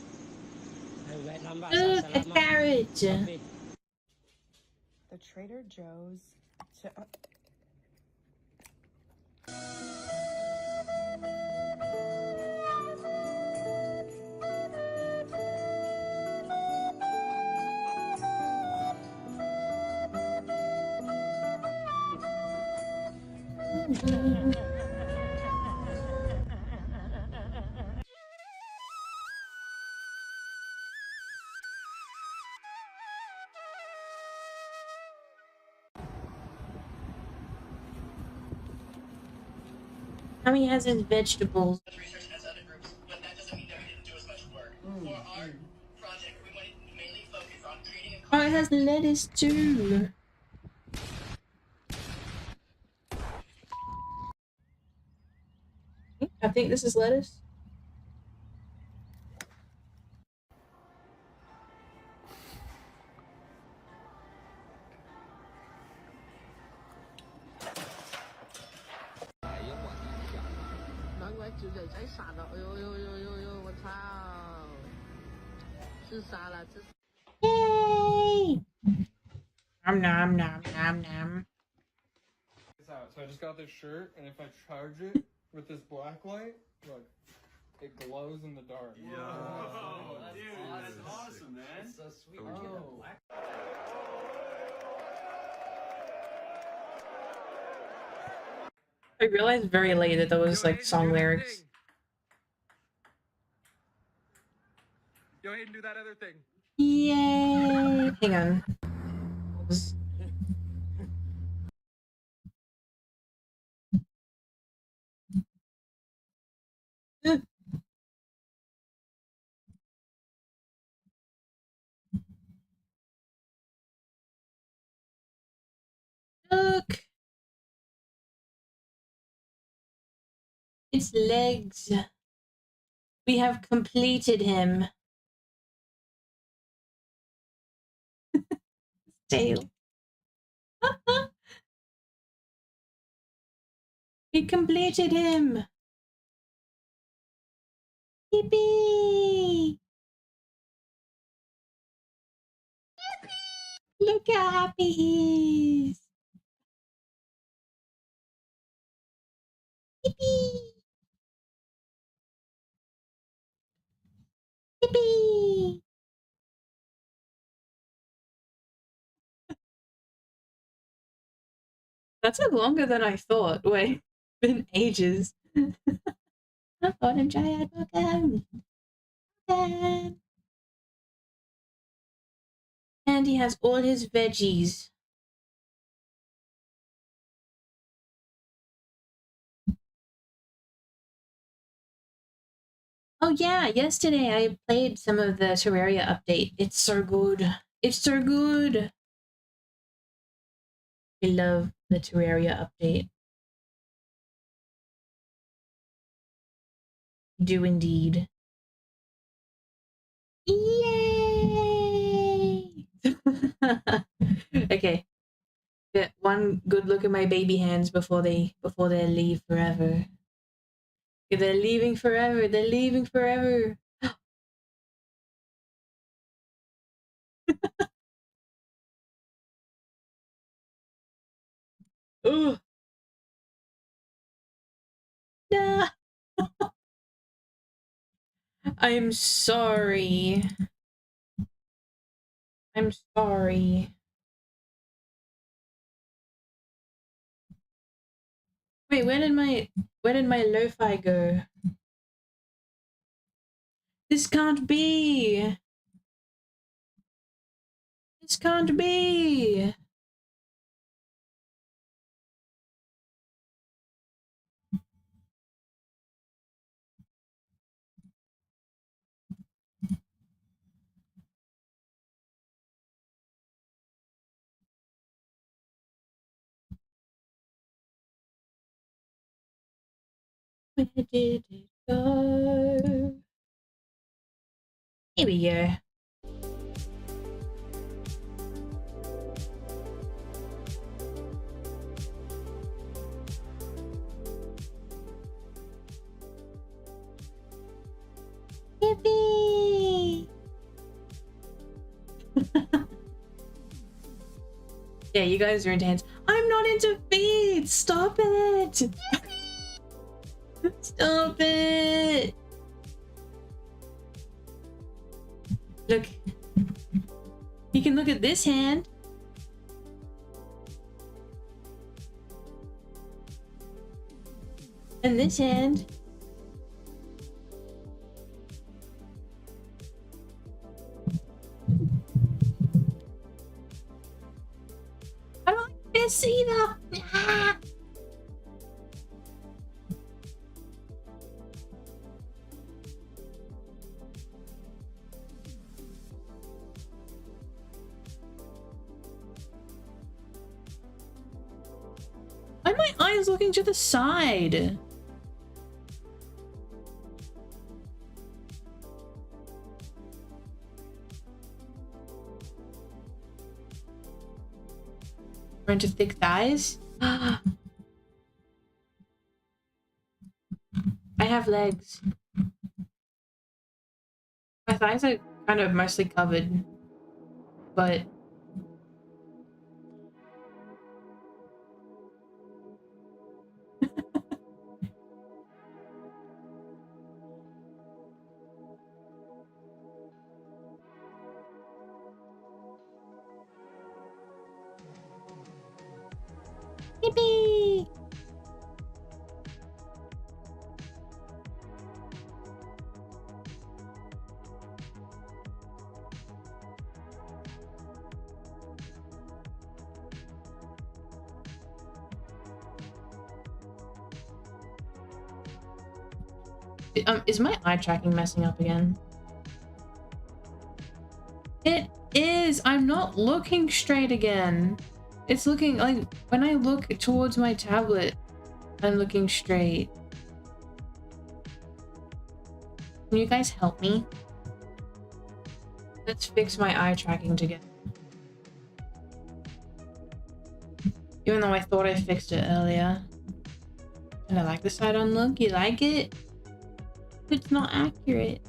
Lebih baik lambat a carriage. The Trader Joe's. Now he has his vegetables. Oh, it has lettuce too. I think this is lettuce. Yay! Nom nom nom nom nom. So I just got this shirt, and if I charge it with this black light, look. It glows in the dark. Yo, dude, that's awesome, man. It's so sweet. Oh. I realized very late that there was like song lyrics. Yo, Hayden, do that other thing. Yay! Hang on. Look! Its legs. We have completed him. Tail. We completed him. Yippee! Look how happy he is. Yippee! Yippee! That took longer than I thought. Wait, been ages. Welcome, Giant. Welcome. Welcome. And he has all his veggies. Oh yeah, yesterday I played some of the Terraria update. It's so good. It's so good. I love the Terraria update. Do indeed. Yay! Okay. Get one good look at my baby hands before they leave forever. Okay, they're leaving forever. They're leaving forever. Ugh. Nah. I'm sorry. I'm sorry. Wait, where did my lo-fi go? This can't be. This can't be. Where did it go? Here we go. Yippee! Yeah, you guys are intense. I'm not into feet! Stop it! Stop it! Look. You can look at this hand. And this hand. I don't like this either. Ah. Why are my eyes looking to the side? Into thick thighs? I have legs. My thighs are kind of mostly covered, but Yippee! Is my eye tracking messing up again? It is! I'm not looking straight again. It's looking like when I look towards my tablet, I'm looking straight. Can you guys help me? Let's fix my eye tracking together. Even though I thought I fixed it earlier. And I like the side on look. You like it? It's not accurate.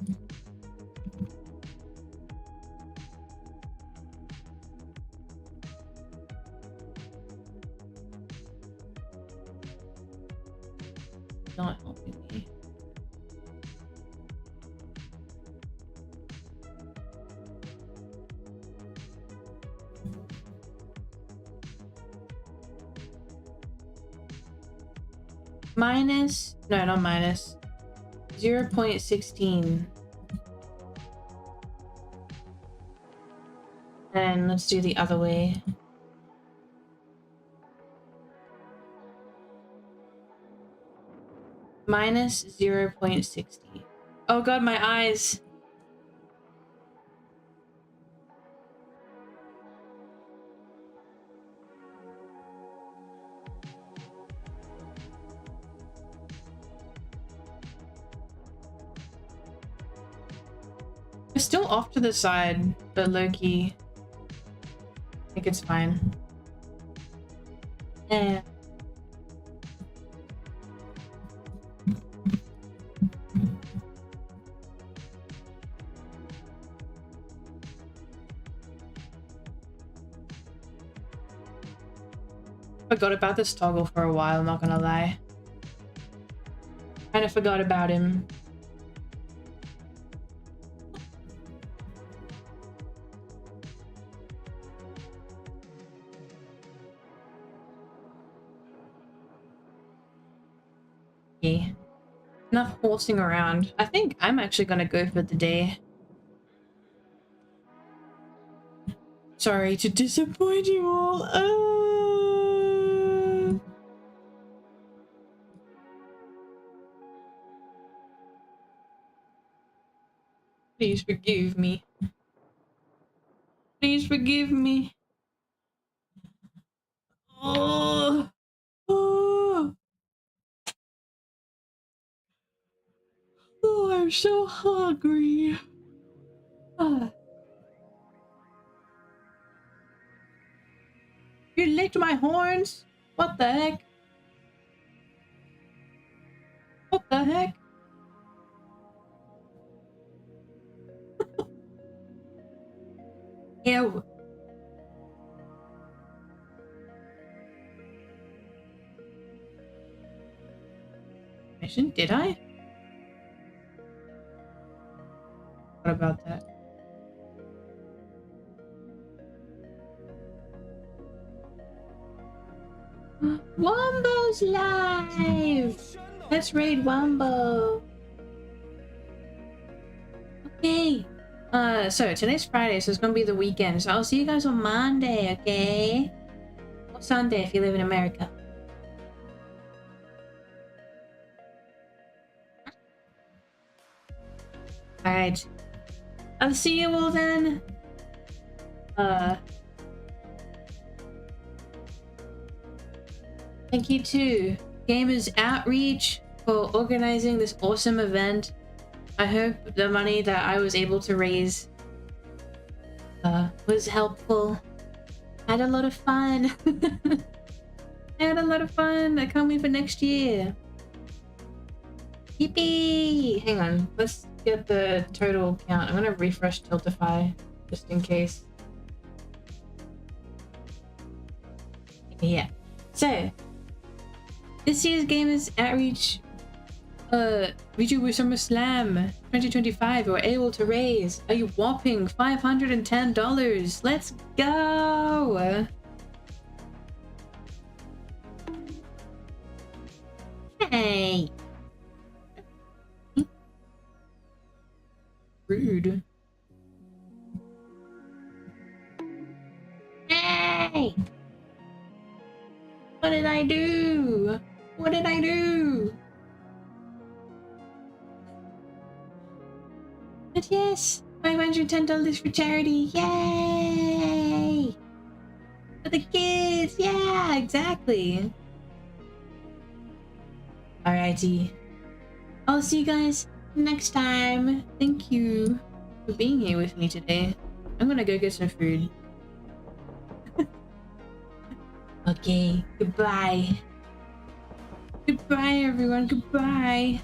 Not helping me. Minus, no, not minus. 0.16. And let's do the other way. Minus 0.60. Oh god, my eyes. It's still off to the side, but low-key. I think it's fine. Yeah. Forgot about this toggle for a while, I'm not gonna lie. Kinda forgot about him. Yeah. Enough horsing around. I think I'm actually gonna go for the day. Sorry to disappoint you all. Please forgive me. Please forgive me. Oh. Oh. Oh, I'm so hungry. You licked my horns? What the heck? What the heck? Ew. Did I? What about that? Wombo's live! Let's raid Wombo. Okay. So today's Friday, so it's gonna be the weekend. So I'll see you guys on Monday, okay? Or Sunday if you live in America. Alright. I'll see you all then. Thank you to Gamers Outreach for organizing this awesome event. I hope the money that I was able to raise was helpful. I had a lot of fun. I had a lot of fun. I can't wait for next year. Yippee! Hang on, let's get the total count. I'm gonna refresh Tiltify just in case. Yeah. So, this year's Gamers Outreach Vtuber Summer Slam 2025 were able to raise a whopping $510. Let's go! Yay! Rude. Hey! What did I do? What did I do? But yes, $510 for charity. Yay! For the kids. Yeah, exactly. Alrighty. I'll see you guys next time. Thank you for being here with me today. I'm gonna go get some food. Okay, goodbye. Goodbye, everyone. Goodbye.